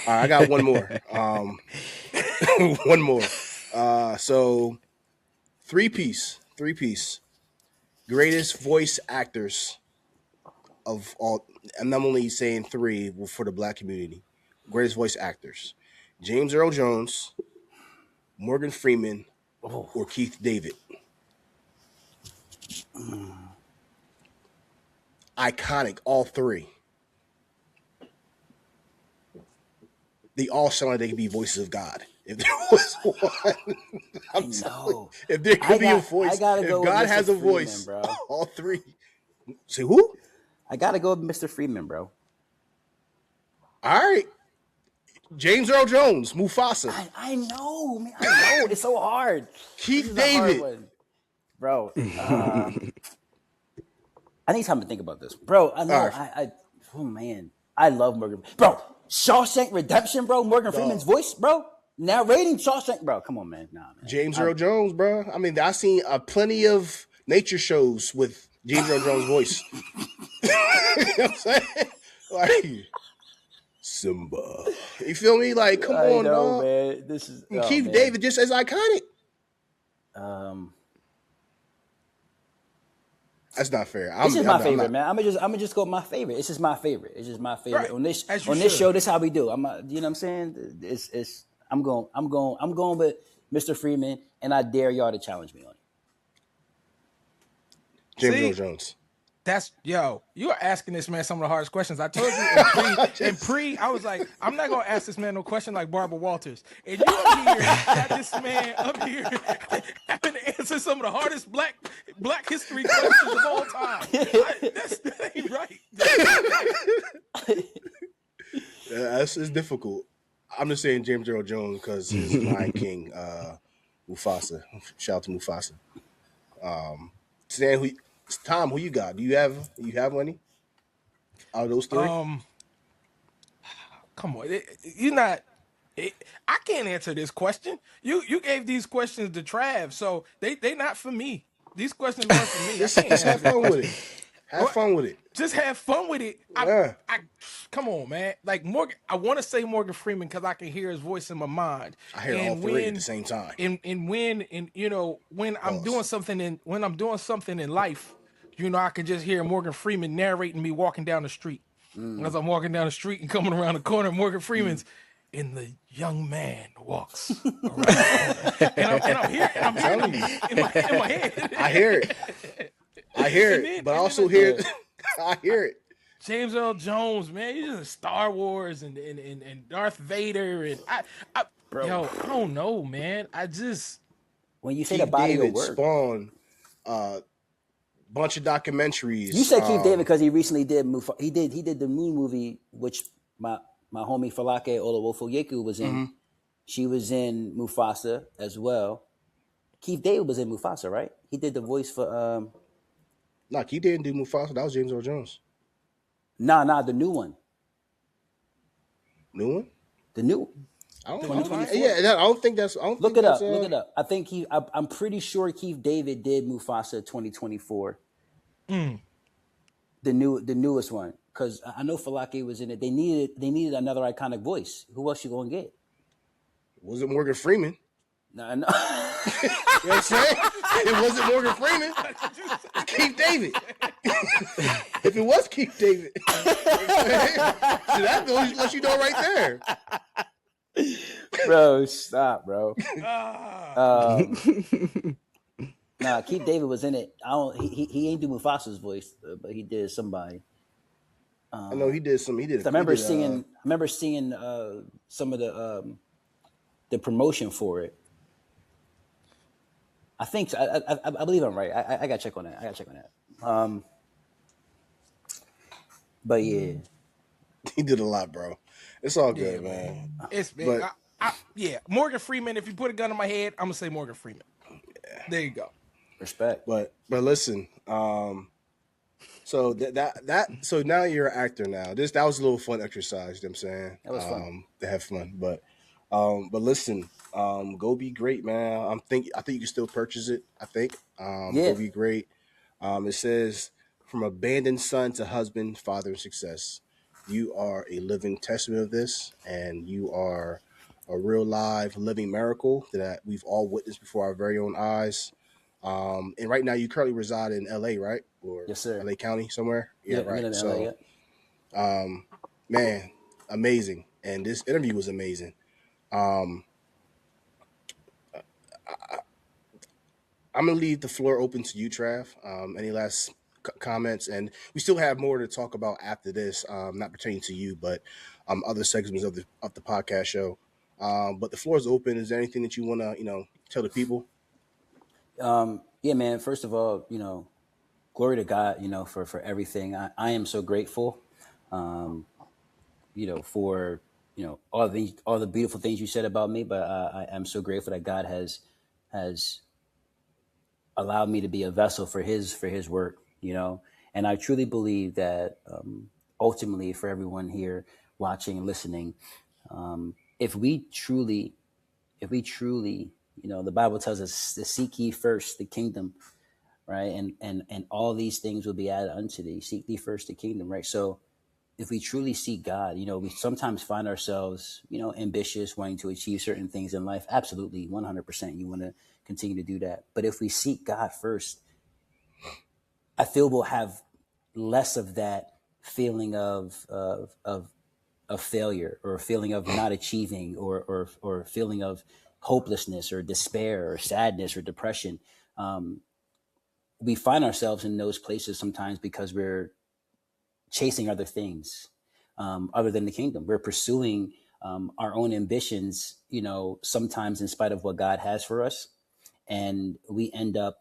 All right, I got one more. One more. So, three piece. Greatest voice actors of all. I'm only saying 3 for the black community. Greatest voice actors: James Earl Jones, Morgan Freeman, or Keith David. Iconic, all 3. They all sound like they could be voices of God. If there was one, I'm telling, if there could be a voice, if God has a voice, bro. All 3. Say who? I gotta go with Mr. Freeman, bro. All right. James Earl Jones, Mufasa. I know, man. I know. It's so hard. Keith David. Hard bro. I need time to think about this. Bro, I know. Right. Oh, man. I love Morgan. Bro, Shawshank Redemption, bro. Morgan Freeman's voice, bro. Narrating Shawshank, bro. Come on, man. Nah, man. James Earl Jones, bro. I mean, I've seen plenty of nature shows with James Earl Jones' voice. You know what I'm saying? Like, Simba. You feel me? Like, come on, dog. Man. This is Keith David just as iconic. That's not fair. This is my favorite, man. I'm gonna just go with my favorite. It's just my favorite. It's just my favorite. Right. On this As you this should. show, this is how we do. You know what I'm saying? I'm going with Mr. Freeman, and I dare y'all to challenge me on it. James See? Earl Jones. You're asking this man some of the hardest questions. I told you in pre, I was like, I'm not gonna ask this man no question like Barbara Walters. And you up here got this man up here having to answer some of the hardest black history questions of all time. That ain't right. It's difficult. I'm just saying James Earl Jones because he's Lion King, Mufasa. Shout out to Mufasa. Stan, Tom, who you got? Do you have any? Out of those three? Come on, you're not. I can't answer this question. You gave these questions to Trav, so they not for me. These questions weren't for me. Just have fun with it. Have fun with it. Just have fun with it. Yeah. I come on, man. Like Morgan, I want to say Morgan Freeman because I can hear his voice in my mind. I hear all three at the same time. And when I'm doing something in life, I can just hear Morgan Freeman narrating me walking down the street. As I'm walking down the street and coming around the corner, Morgan Freeman's and the young man walks around the corner. And I'm hearing it in my head. I hear it. But I also hear it. I hear it. James Earl Jones, man, he's in Star Wars and Darth Vader and I don't know, man. I just When you say Keith the body David of work, spawned bunch of documentaries. you said Keith David because he recently did he did the Moon movie, which my homie Falake Olawofoyeku was in. She was in Mufasa as well. Keith David was in Mufasa, right? He did the voice for Nah, Keith didn't do Mufasa. That was James Earl Jones. the new one. New one? The new I don't think that's. Look it up. Look it up. I think I'm pretty sure Keith David did Mufasa 2024. The newest one, because I know Falake was in it. They needed another iconic voice. Who else you gonna get? Was it Morgan Freeman? No, I know. You know what I'm saying? It wasn't Morgan Freeman. It's Keith David. If it was Keith David, so that lets you know right there. Bro, stop, bro. Nah, Keith David was in it. He ain't do Mufasa's voice, but he did somebody. I know he did some. He did. I remember seeing some of the promotion for it. I think so. I believe I'm right. I gotta check on that. But yeah, he did a lot, bro. It's all good, man. It's big. Morgan Freeman. If you put a gun in my head, I'm gonna say Morgan Freeman. There you go. respect. But listen, so so now you're an actor now. That was a little fun exercise. You know what I'm saying? That was fun. To have fun. But listen, go be great, man. I think you can still purchase it. I think. Go be great. It says from abandoned son to husband, father, and success. You are a living testament of this, and you are a real live living miracle that we've all witnessed before our very own eyes. And right now you currently reside in LA, right? Or Yes, sir. LA County somewhere? Yeah, right. LA, So, man, amazing. And this interview was amazing. I'm going to leave the floor open to you, Trav. Any last comments? And we still have more to talk about after this, not pertaining to you, but other segments of the podcast show. But the floor is open. Is there anything that you want to, tell the people? Yeah, man. First of all, glory to God, for everything. I am so grateful, for, all the beautiful things you said about me. But I am so grateful that God has allowed me to be a vessel for His work. And I truly believe that ultimately for everyone here watching and listening, if we truly, the Bible tells us to seek ye first the kingdom, right? And all these things will be added unto thee. Seek thee first the kingdom, right? So if we truly seek God, we sometimes find ourselves, ambitious, wanting to achieve certain things in life. Absolutely, 100%. You want to continue to do that. But if we seek God first, I feel we'll have less of that feeling of failure, or a feeling of not achieving, or a feeling of hopelessness or despair or sadness or depression. We find ourselves in those places sometimes because we're chasing other things, other than the kingdom. We're pursuing our own ambitions, sometimes in spite of what God has for us. And we end up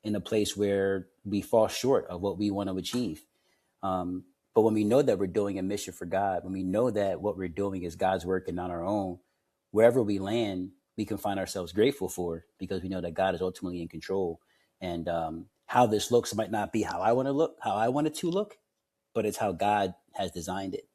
in a place where we fall short of what we want to achieve. But when we know that we're doing a mission for God, when we know that what we're doing is God's work and not our own, wherever we land, we can find ourselves grateful for, because we know that God is ultimately in control. And how this looks might not be how I want to look, how I want it to look, but it's how God has designed it.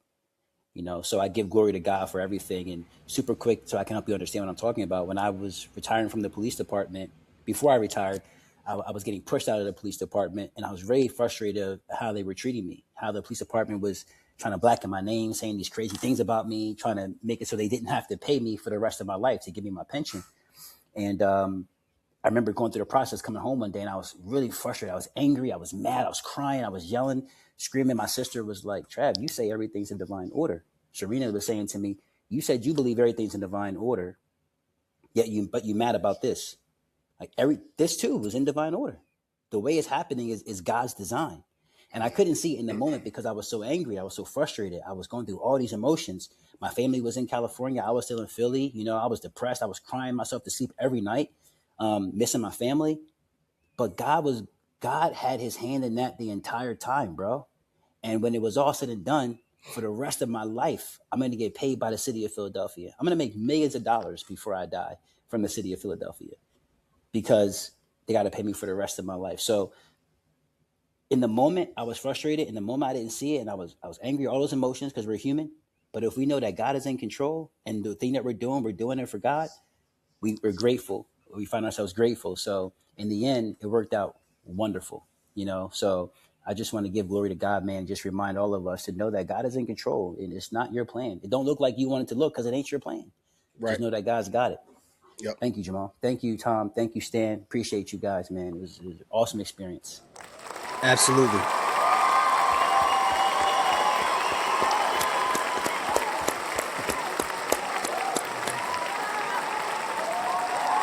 So I give glory to God for everything. And super quick, so I can help you understand what I'm talking about. When I was retiring from the police department, before I retired, I was getting pushed out of the police department, and I was very frustrated of how they were treating me, how the police department was trying to blacken my name, saying these crazy things about me, trying to make it so they didn't have to pay me for the rest of my life to give me my pension. And I remember going through the process, coming home one day, and I was really frustrated. I was angry. I was mad. I was crying. I was yelling, screaming. My sister was like, Trav, you say everything's in divine order. Serena was saying to me, you said you believe everything's in divine order, but you mad about this. Like this too was in divine order. The way it's happening is God's design. And I couldn't see it in the moment because I was so angry. I was so frustrated. I was going through all these emotions. My family was in California. I was still in Philly. I was depressed. I was crying myself to sleep every night, missing my family. But God had his hand in that the entire time, bro. And when it was all said and done, for the rest of my life, I'm going to get paid by the city of Philadelphia. I'm going to make millions of dollars before I die from the city of Philadelphia, because they got to pay me for the rest of my life. So in the moment, I was frustrated. In the moment, I didn't see it, and I was angry. All those emotions, because we're human. But if we know that God is in control, and the thing that we're doing it for God, we're grateful. We find ourselves grateful. So in the end, it worked out wonderful. So I just want to give glory to God, man. Just remind all of us to know that God is in control, and it's not your plan. It don't look like you want it to look, because it ain't your plan. Right. Just know that God's got it. Yep. Thank you, Jamal. Thank you, Tom. Thank you, Stan. Appreciate you guys, man. It was an awesome experience. Absolutely.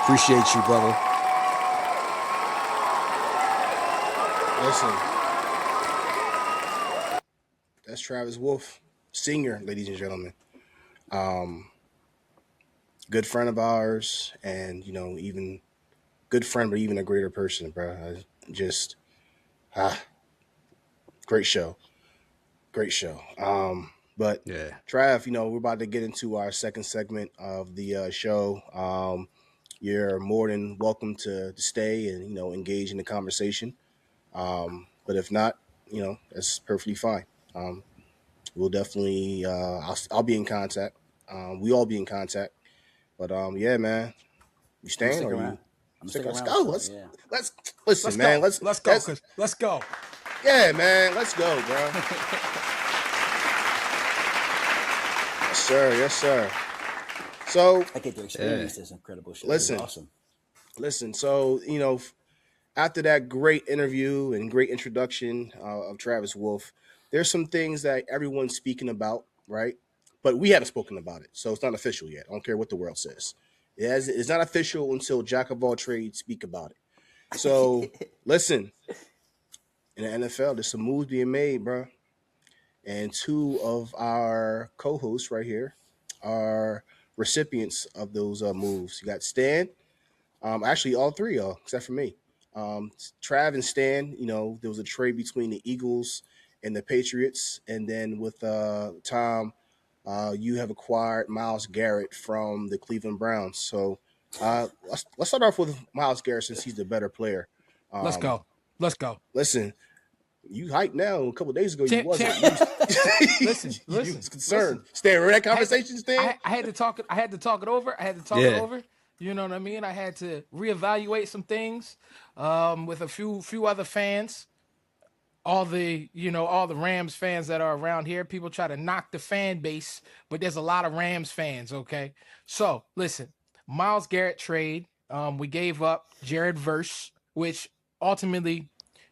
Appreciate you, brother. Listen, that's Travis Wolfe Sr., ladies and gentlemen. Good friend of ours, and even good friend, but even a greater person, bro. Just great show. But Yeah. Trav, we're about to get into our second segment of the show. You're more than welcome to stay and engage in the conversation. But if not, that's perfectly fine. We'll definitely I'll be in contact. We all be in contact. But yeah, man, you I'm gonna staying stick or around. you? I'm gonna Stick. stick Let's around go. for it. Yeah. Let's listen, Let's man. go. Let's go. Let's go. Yeah, man. Let's go, bro. Yes, sir. Yes, sir. So I get to experience this incredible show. This is listen, awesome. listen. So after that great interview and great introduction of Travis Wolfe, there's some things that everyone's speaking about, right? But we haven't spoken about it, so it's not official yet. I don't care what the world says. It's not official until Jack of all trades speak about it. So listen, in the NFL, there's some moves being made, bro. And two of our co-hosts right here are recipients of those moves. You got Stan. Actually, all three, y'all, except for me. Trav and Stan, there was a trade between the Eagles and the Patriots. And then with Tom, you have acquired Myles Garrett from the Cleveland Browns. So let's start off with Myles Garrett since he's the better player. Let's Um, go. Let's go. Listen, You hype now. A couple of days ago, you Champ, wasn't. listen, You listen, was concerned. listen. Stan, remember that conversation, Stan? I had to talk. I had to talk it over. I had to talk it Yeah. over. You know what I mean? I had to reevaluate some things with a few other fans. All the Rams fans that are around here. People try to knock the fan base, but there's a lot of Rams fans. Okay, so listen, Myles Garrett trade. We gave up Jared Verse, which ultimately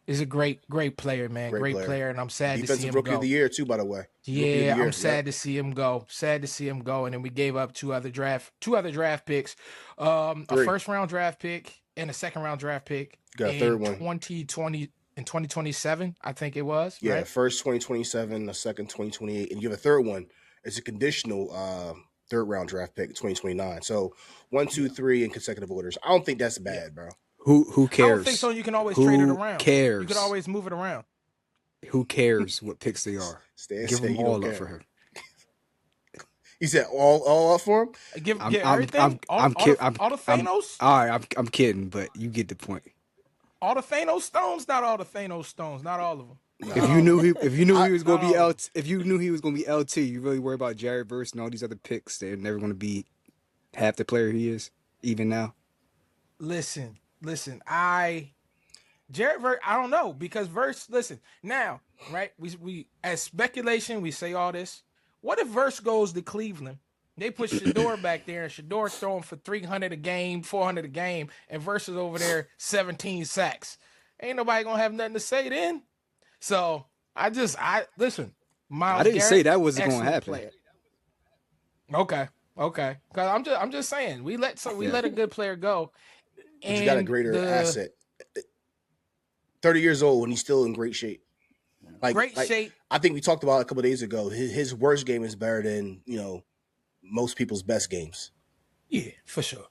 is a great player, man. Great Great player. player, and I'm sad to see Defensive him Rookie go. of the Year, too, by the way. Rookie of the Yeah, I'm Year. sad Yep. to see him go. Sad to see him go. And then we gave up two other draft picks, a Three. first round draft pick and a second round draft pick Got a in third one. 2027, I think it was. Yeah, right? first 2027, the second 2028, and you have a third one. It's a conditional third round draft pick in 2029. So 1, 2, 3 in consecutive orders. I don't think that's bad, bro. Who cares? I don't think so. You can always trade it around. Cares? You can always move it around. Who cares what picks they are? Stan Give said them you don't all up care. for her. He said all up for him. Give I'm everything. All the Thanos. All right, I'm kidding, but you get the point. All the Thanos stones. Not all the Thanos stones. Not all of them. If you knew he was going to be not all. LT, if you knew he was going to be LT, you really worry about Jared Verse and all these other picks. They're never going to be half the player he is, even now. Listen. Jared Verse, I don't know, because Verse, listen, now, right? We as speculation, we say all this. What if Verse goes to Cleveland? They put Shador back there, and Shador throwing for 300 a game, 400 a game, and Verse is over there 17 sacks. Ain't nobody gonna have nothing to say then. So I listen. Myles I didn't Garrett, say that wasn't going to excellent happen. player. Okay. Because I'm just saying we let a good player go. But you got a greater asset. 30 years old and he's still in great shape. Great shape. I think we talked about it a couple of days ago. His worst game is better than most people's best games. Yeah, for sure.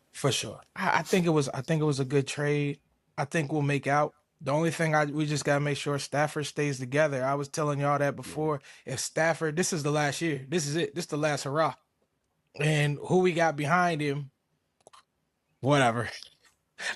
I think it was a good trade. I think we'll make out. The only thing we just gotta make sure Stafford stays together. I was telling y'all that before. If Stafford, this is the last year. This is it. This is the last hurrah. And who we got behind him? Whatever.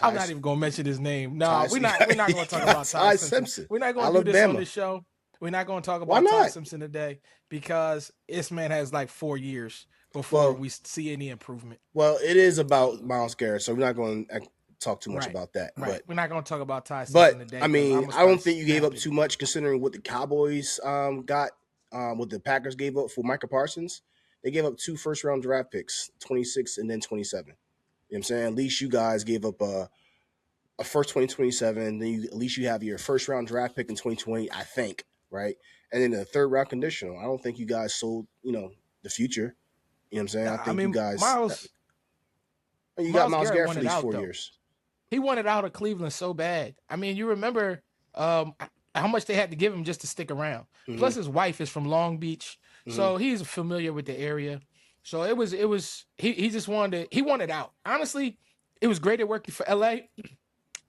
I'm not even gonna mention his name. No, we're not gonna talk about Ty Simpson. We're not gonna do this on the show. We're not gonna talk about Ty Simpson today because this man has like 4 years before we see any improvement. Well, it is about Myles Garrett, so we're not going to talk too much about that. Right. But we're not going to talk about Ty Simpson today. I mean, I don't think you gave up too much considering what the Cowboys got, what the Packers gave up for Micah Parsons. They gave up 2 first-round draft picks, 26 and then 27. You know what I'm saying? At least you guys gave up a first 2027. Then at least you have your first-round draft pick in 2020, I think, right? And then the third-round conditional. I don't think you guys sold, the future. You know what I'm saying? I think you guys. You got Myles Garrett for these 4 years. He wanted out of Cleveland so bad. I mean, you remember how much they had to give him just to stick around. Mm-hmm. Plus, his wife is from Long Beach, so he's familiar with the area. So it was. He just wanted out. Honestly, it was great at working for LA,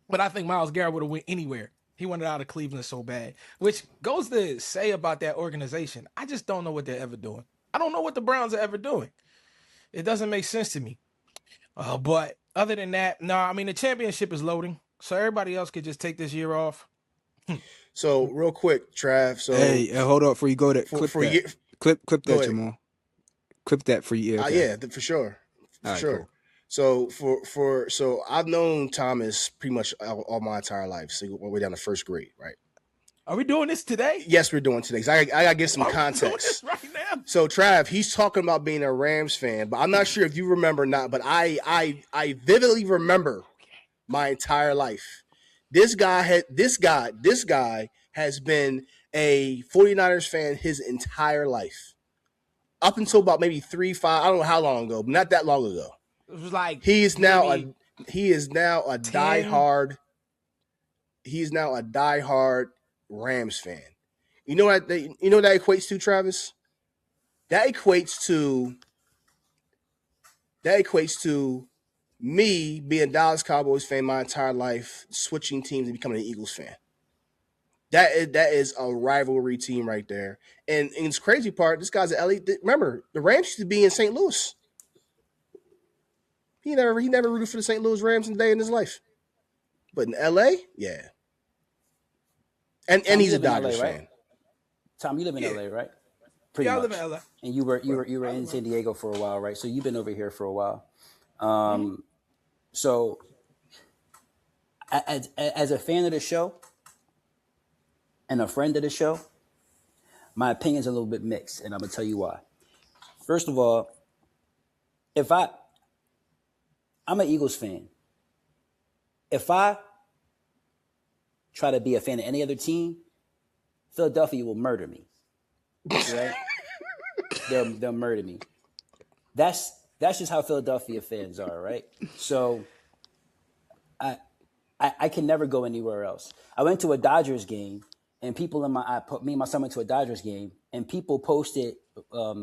but I think Myles Garrett would have went anywhere. He wanted out of Cleveland so bad, which goes to say about that organization. I just don't know what they're ever doing. I don't know what the Browns are ever doing. It doesn't make sense to me. But other than that, no, I mean, the championship is loading, so everybody else could just take this year off. So real quick, Trav. So hey, hold up before you go there. Clip that, Jamal. Clip that for you. Okay. Yeah, for sure. Cool. So I've known Thomas pretty much all my entire life. So all the way down to first grade, right? Are we doing this today? Yes, we're doing today. I gotta give some context. Doing this right now? So Trav, he's talking about being a Rams fan, but I'm not sure if you remember or not. But I vividly remember my entire life. This guy has been a 49ers fan his entire life, up until about maybe 3, 5. I don't know how long ago, but not that long ago. It was like he is now a diehard. He is now a diehard Rams fan. You know what that equates to, Travis? That equates to me being a Dallas Cowboys fan my entire life, switching teams and becoming an Eagles fan. That is a rivalry team right there. And it's crazy part, this guy's an LA. Remember, the Rams used to be in St. Louis. He never rooted for the St. Louis Rams a day in his life. But in LA, yeah. And Tom, he's you a live in LA, Dodgers right? fan. Tom, you live in Yeah. LA, right? Pretty Yeah, I live much. in LA. And you were in San Diego for a while, right? So you've been over here for a while. Mm-hmm. So as a fan of the show and a friend of the show, my opinion's a little bit mixed, and I'm gonna tell you why. First of all, if I'm an Eagles fan. If I try to be a fan of any other team, Philadelphia will murder me. Right? They'll murder me. That's just how Philadelphia fans are, right? So I can never go anywhere else. I went to a Dodgers game, and people me and my son went to a Dodgers game, and people posted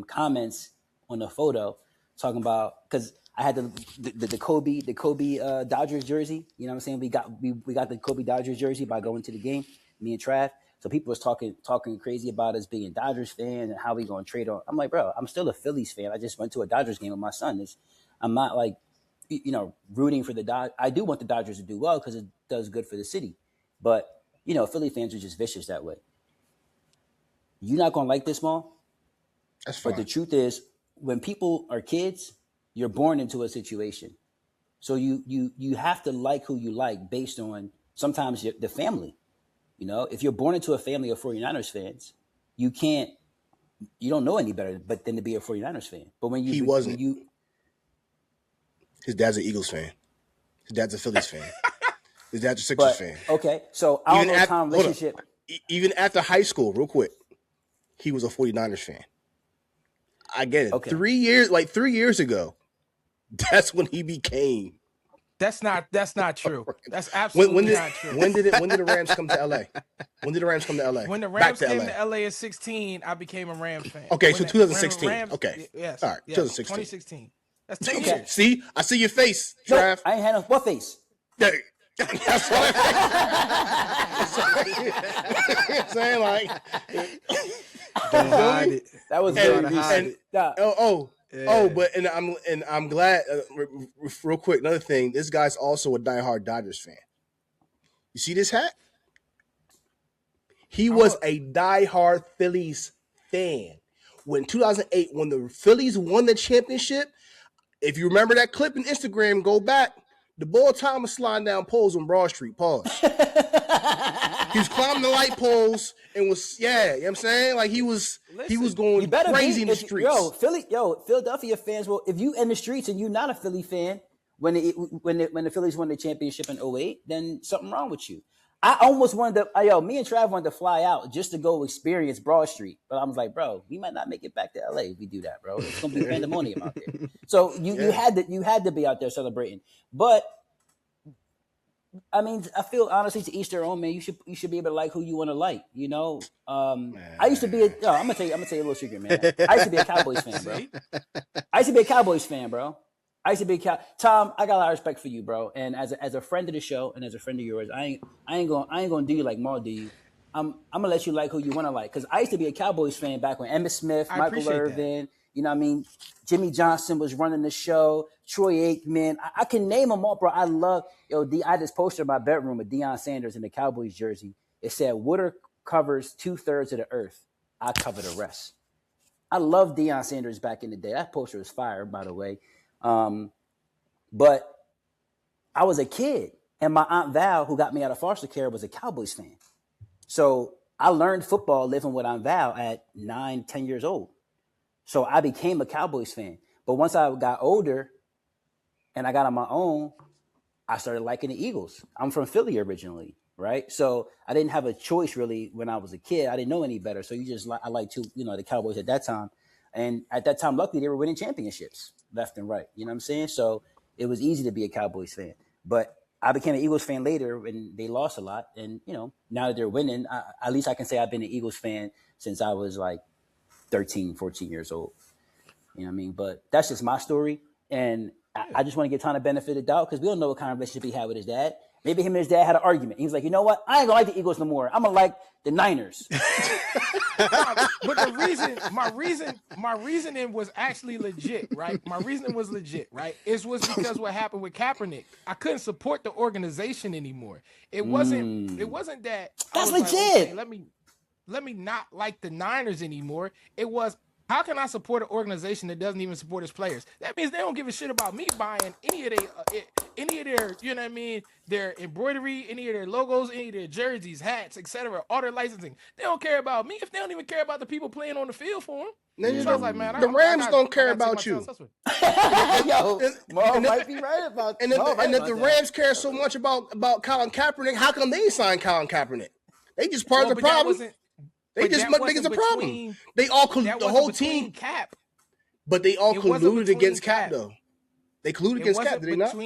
comments on the photo talking about, because I had the Kobe Dodgers jersey. You know what I'm saying? We got the Kobe Dodgers jersey by going to the game, me and Trav. So people was talking crazy about us being Dodgers fans and how we going to trade on. I'm like, bro, I'm still a Phillies fan. I just went to a Dodgers game with my son. I'm not like, rooting for the Dodgers. I do want the Dodgers to do well because it does good for the city. But, Philly fans are just vicious that way. You're not going to like this, Maul. That's But the fine. truth is, when people are kids, you're born into a situation. So you have to like who you like based on sometimes the family. If you're born into a family of 49ers fans, you don't know any better but than to be a 49ers fan. But when He wasn't. His dad's an Eagles fan. His dad's a Phillies fan. His dad's a Sixers fan. Okay, so I don't know Tom's hold relationship. on. Even after high school, real quick, he was a 49ers fan. I get it. Okay. 3 years ago, that's when he became. That's not true. That's absolutely not true. When did the Rams come to LA? When did the Rams come to LA? When the Back Rams to came LA. to LA at 16, I became a Rams fan. Okay, When so the- 2016. when Rams- Okay. Yes. All right, yes, 2016. 2016. That's 10 Okay. years. See, I see your face, No, Trav. I ain't had no what face. That's what I'm saying. Like, Don't hide it. That was And- very and- recent. Yeah. but I'm glad. Real quick, another thing. This guy's also a diehard Dodgers fan. You see this hat? He was a diehard Phillies fan. When 2008, when the Phillies won the championship, if you remember that clip in Instagram, go back. The boy Thomas sliding down poles on Broad Street. Pause. He was climbing the light poles and was, you know what I'm saying? Like he was going crazy in the streets. Philadelphia fans. Well, if you in the streets and you're not a Philly fan when the Phillies won the championship in 2008, then something wrong with you. I almost wanted to, me and Trav wanted to fly out just to go experience Broad Street. But I was like, bro, we might not make it back to LA if we do that, bro. It's gonna be pandemonium out there. So you had to be out there celebrating. But I mean, I feel honestly to each their own, man. You should be able to like who you want to like. I used to be I'm gonna tell you a little secret, man. I used to be a Cowboys fan, bro. Tom, I got a lot of respect for you, bro. And as a friend of the show and as a friend of yours, I ain't gonna do you like Maul do you. I'm gonna let you like who you want to like, because I used to be a Cowboys fan back when Emmitt Smith, Michael Irvin, Jimmy Johnson was running the show, Troy Aikman. I can name them all, bro. I love I just posted in my bedroom with Deion Sanders in the Cowboys jersey. It said, "Water covers 2/3 of the earth. I cover the rest." I love Deion Sanders back in the day. That poster was fire, by the way. But I was a kid, and my Aunt Val, who got me out of foster care, was a Cowboys fan. So I learned football living with Aunt Val at 9, 10 years old. So I became a Cowboys fan. But once I got older and I got on my own, I started liking the Eagles. I'm from Philly originally, right? So I didn't have a choice really when I was a kid. I didn't know any better. So I liked the Cowboys at that time. And at that time, luckily, they were winning championships left and right. You know what I'm saying? So it was easy to be a Cowboys fan. But I became an Eagles fan later when they lost a lot. And, now that they're winning, at least I can say I've been an Eagles fan since I was like 13, 14 years old. You know what I mean? But that's just my story. And I just want to give Tom the benefit of the doubt because we don't know what kind of relationship he had with his dad. Maybe him and his dad had an argument. He was like, you know what? I ain't gonna like the Eagles no more. I'm gonna like the Niners. But my reasoning was actually legit, right? My reasoning was legit, right? It was because what happened with Kaepernick. I couldn't support the organization anymore. It wasn't that I That's was legit. like, okay, let me not like the Niners anymore. It was, how can I support an organization that doesn't even support its players? That means they don't give a shit about me buying any of their, you know what I mean, their embroidery, any of their logos, any of their jerseys, hats, etc., all their licensing. They don't care about me if they don't even care about the people playing on the field for them. Nigga, So I was like, man, the Rams don't care about you. Yo, Mo and might be right about And if the Rams care so much about Colin Kaepernick, how come they signed Colin Kaepernick? They just part of the problem. They just think it's a problem. They all the whole team Cap. But they all colluded against Cap though. They colluded against Cap, did they not?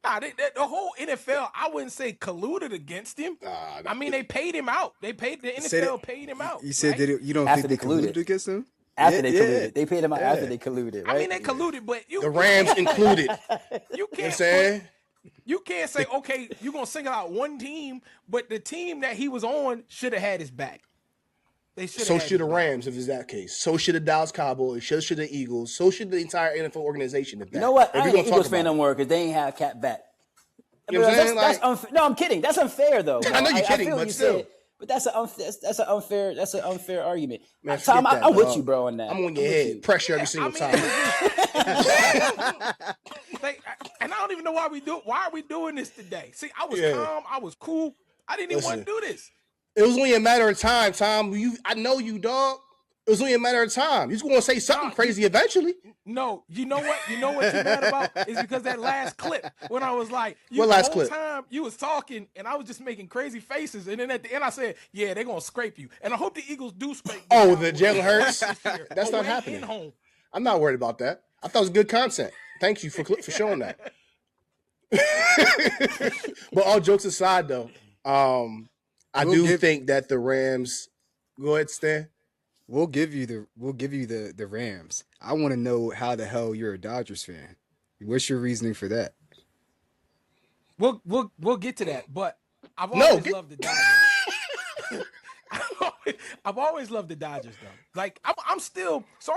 Nah, the whole NFL, I wouldn't say colluded against him. I mean, they paid him out. The NFL paid him out. You said right? that you don't After think they colluded against him? After they colluded. They paid him out after they colluded, right? I mean, they colluded, but the Rams included. You can't you can't say, okay, you're going to single out one team, but the team that he was on should have had his back. So should the Rams if it's that case. So should the Dallas Cowboys. So should the Eagles. So should the entire NFL organization. You know what? I ain't an Eagles fan no more because they ain't have Cap back. You know what I'm saying? That's unfair. No, I'm kidding. That's unfair though. I know you're kidding, but still. But that's an unfair argument. Man, Tom, I'm with you, bro, on that. I'm on your head. Pressure every single time. And I don't even know why are we doing this today? See, I was calm, I was cool. I didn't even want to do this. It was only a matter of time, Tom. I know you, dog. It was only a matter of time. You're going to say something crazy eventually. No, you know what? You know what you're mad about? Is because that last clip when I was like, what last clip? The whole time you was talking and I was just making crazy faces. And then at the end I said, yeah, they're going to scrape you. And I hope the Eagles do scrape you. Oh, the Jalen Hurts? That's not happening. Home. I'm not worried about that. I thought it was good content. Thank you for showing that. But all jokes aside, though, I do think that the Rams. Go ahead, Stan. We'll give you the Rams. I want to know how the hell you're a Dodgers fan. What's your reasoning for that? We'll get to that, but I've always loved the Dodgers. I've always loved the Dodgers though. Like I'm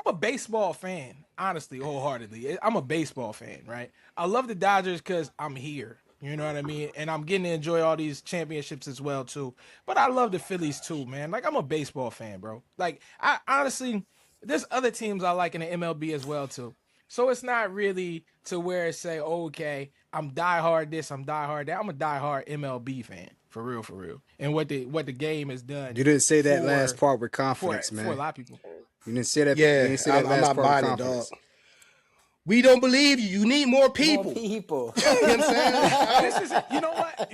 a baseball fan, honestly, wholeheartedly. I'm a baseball fan, right? I love the Dodgers because I'm here. You know what I mean? And I'm getting to enjoy all these championships as well, too. But I love the Phillies, too, man. Like, I'm a baseball fan, bro. Like, I honestly, there's other teams I like in the MLB as well, too. So it's not really to where it say, oh, okay, I'm diehard this, I'm diehard that. I'm a diehard MLB fan, for real. And what the game has done. You didn't say that last part with confidence, man. For a lot of people. You didn't say that. Yeah, you didn't say that last part with confidence. Dog. We don't believe you. You need more people. More people. You know what I'm saying? You know what?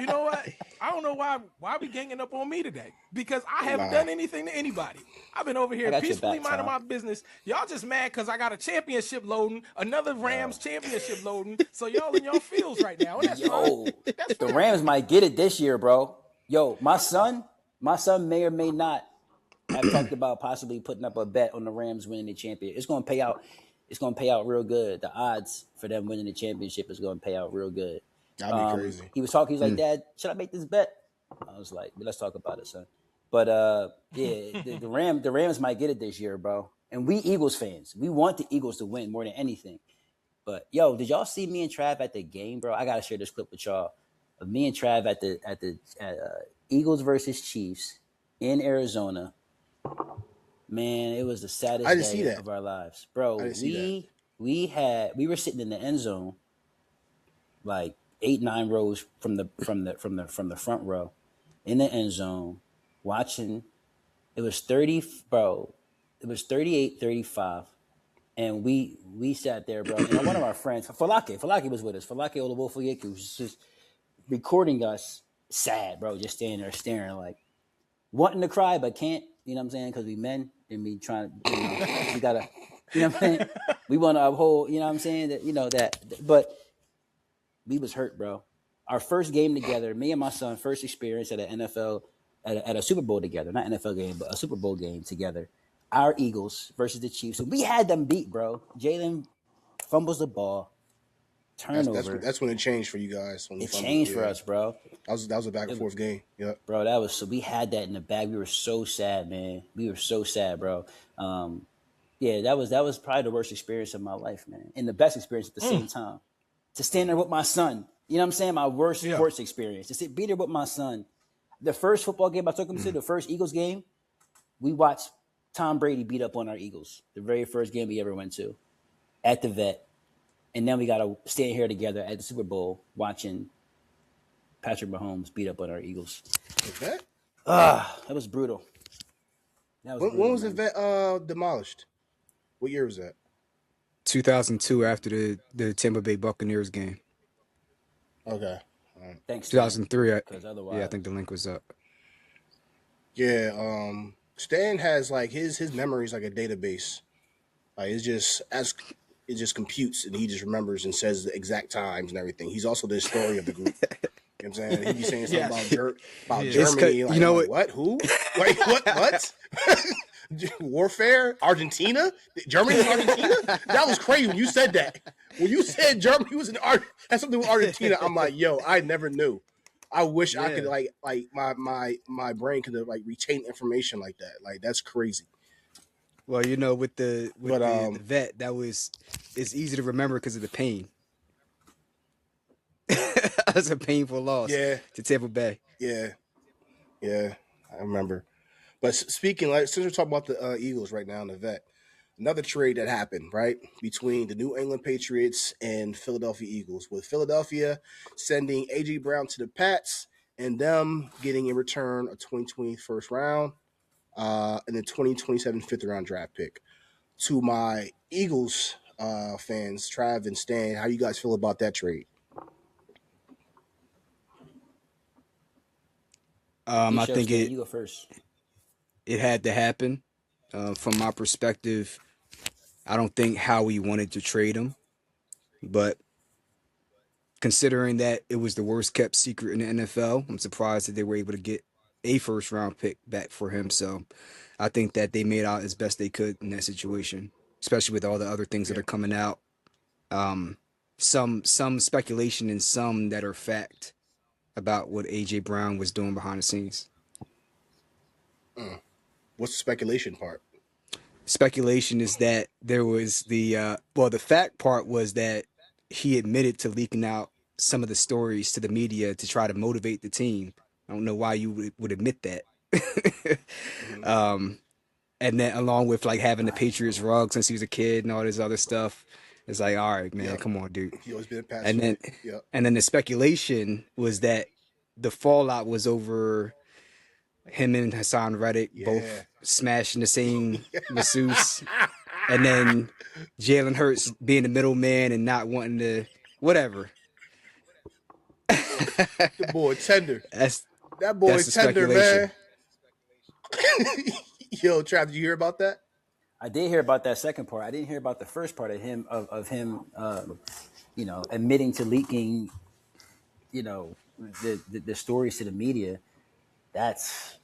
I don't know why we ganging up on me today. Because I haven't done anything to anybody. I've been over here peacefully minding my business. Y'all just mad because I got a championship loading, another Rams championship loading. So y'all in y'all feels right now. And that's fine. That's the Rams might get it this year, bro. Yo, my son may or may not have talked about possibly putting up a bet on the Rams winning the championship. It's going to pay out. It's going to pay out real good. The odds for them winning the championship is going to pay out real good. That'd be crazy. He was talking. He's like, Dad, should I make this bet? I was like, let's talk about it, son. But yeah, the Rams might get it this year, bro. And we Eagles fans, we want the Eagles to win more than anything. But yo, did y'all see me and Trav at the game, bro? I gotta share this clip with y'all of me and Trav at the Eagles versus Chiefs in Arizona. Man, it was the saddest day of our lives, bro. We were sitting in the end zone, like 8-9 rows from the front row, in the end zone, watching. It was 38-35, and we sat there, bro. And one of our friends, Falake was with us. Falake Olawofo was just recording us, sad, bro, just standing there staring, like wanting to cry but can't. You know what I'm saying? Because we men and we trying to, we gotta, you know what I'm saying? We want to uphold, you know what I'm saying? That, but we was hurt, bro. Our first game together, me and my son, first experience at an NFL, at a Super Bowl together, not NFL game, but a Super Bowl game together. Our Eagles versus the Chiefs. And we had them beat, bro. Jalen fumbles the ball. turnover. That's when it changed for you guys when he It fumbled. changed Yeah. for us, bro. That was a back and forth game. Yeah. Bro, that was so. We had that in the bag. We were so sad, man. We were so sad, bro. Yeah, that was probably the worst experience of my life, man, and the best experience at the same time. To stand there with my son, you know what I'm saying? My worst sports experience. To be there with my son. The first football game I took him to, the first Eagles game, we watched Tom Brady beat up on our Eagles. The very first game we ever went to, at the vet, and then we got to stand here together at the Super Bowl watching Patrick Mahomes beat up on our Eagles. The vet? That was brutal. When was the vet demolished? What year was that? 2002 after the Tampa Bay Buccaneers game. Okay. Thanks. 2003. Because otherwise, Yeah, I think the link was up. Yeah. Stan has like his memory is like a database. Like it just computes and he just remembers and says the exact times and everything. He's also the historian of the group. You know what I'm saying? He'd be saying something about Germany. Like, you know what? Who? Wait, what? Warfare? Argentina? Germany was Argentina? That was crazy when you said that. When you said Germany was had something with Argentina, I'm like, yo, I never knew. I wish I could like my brain could have like retained information like that. Like that's crazy. Well, with the vet, it's easy to remember because of the pain. That's a painful loss to Tampa Bay. Yeah, I remember. But speaking, like, since we're talking about the Eagles right now in the vet, another trade that happened, right, between the New England Patriots and Philadelphia Eagles, with Philadelphia sending A.J. Brown to the Pats and them getting in return a 2020 first round and a 2027 fifth round draft pick. To my Eagles fans, Trav and Stan, how you guys feel about that trade? I think you go first. It had to happen. From my perspective, I don't think Howie wanted to trade him, but considering that it was the worst kept secret in the NFL, I'm surprised that they were able to get a first round pick back for him. So I think that they made out as best they could in that situation, especially with all the other things that are coming out. Some speculation and some that are fact about what A.J. Brown was doing behind the scenes. What's the speculation part? Speculation is that there was the fact part was that he admitted to leaking out some of the stories to the media to try to motivate the team. I don't know why you would admit that. And then along with like having the Patriots rug since he was a kid and all this other stuff, it's like, all right, man, come on, dude. He always been a pass. And then the speculation was that the fallout was over him and Hassan Reddick both smashing the same masseuse, and then Jalen Hurts being the middleman and not wanting to whatever. The boy tender. That boy that's tender, man. Yo, Trav, did you hear about that? I did hear about that second part. I didn't hear about the first part of him admitting to leaking, the stories to the media. That's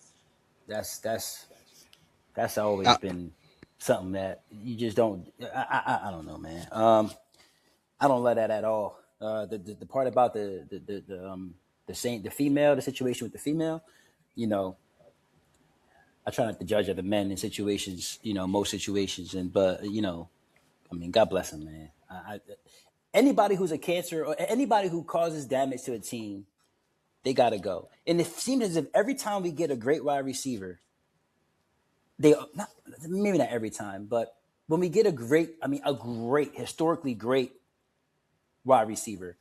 always been something that you just don't. I don't know, man. I don't let that at all. The part about the female, the situation with the female, I try not to judge other men in situations, most situations, but God bless them, man. Anybody who's a cancer or anybody who causes damage to a team, they gotta go. And it seems as if every time we get a great wide receiver, maybe not every time, but when we get a great, historically great wide receiver,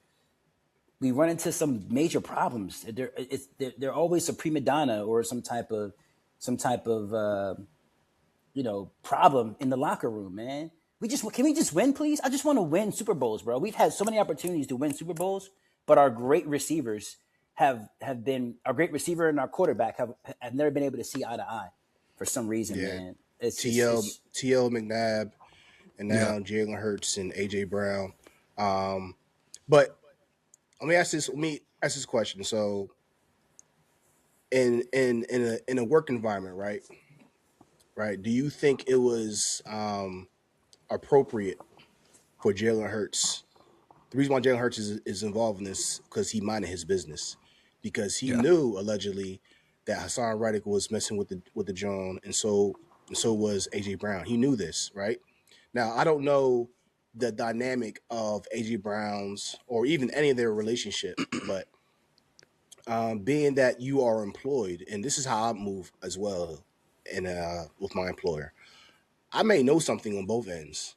we run into some major problems. They're always a prima donna or some type of problem in the locker room, man. Can we just win, please? I just want to win Super Bowls, bro. We've had so many opportunities to win Super Bowls, but our great receivers have been our great receiver and our quarterback have never been able to see eye to eye for some reason, man. It's T.L. McNabb and now Jalen Hurts and A.J. Brown. But let me ask this question. So in a work environment, right? Do you think it was appropriate for Jalen Hurts The reason why Jalen Hurts is involved in this because he minded his business, because he Yeah. knew allegedly that Hassan Reddick was messing with the John, and so was AJ Brown. He knew this, right? Now I don't know the dynamic of AJ Brown's or even any of their relationship, but being that you are employed, and this is how I move as well, and with my employer, I may know something on both ends,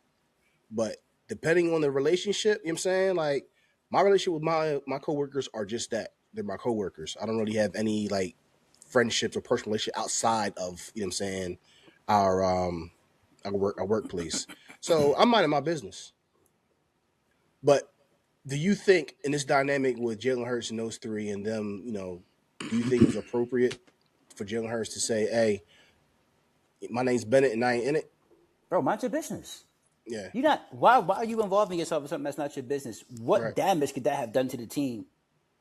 but depending on the relationship, you know what I'm saying? Like my relationship with my coworkers are just that. They're my coworkers. I don't really have any like friendships or personal relationship outside of, you know what I'm saying, our our workplace. So I'm minding my business. But do you think in this dynamic with Jalen Hurts and those three and them, do you think it was appropriate for Jalen Hurts to say, "Hey, my name's Bennett and I ain't in it"? Bro, mind your business. Yeah, You not why are you involving yourself in something that's not your business? What right. damage could that have done to the team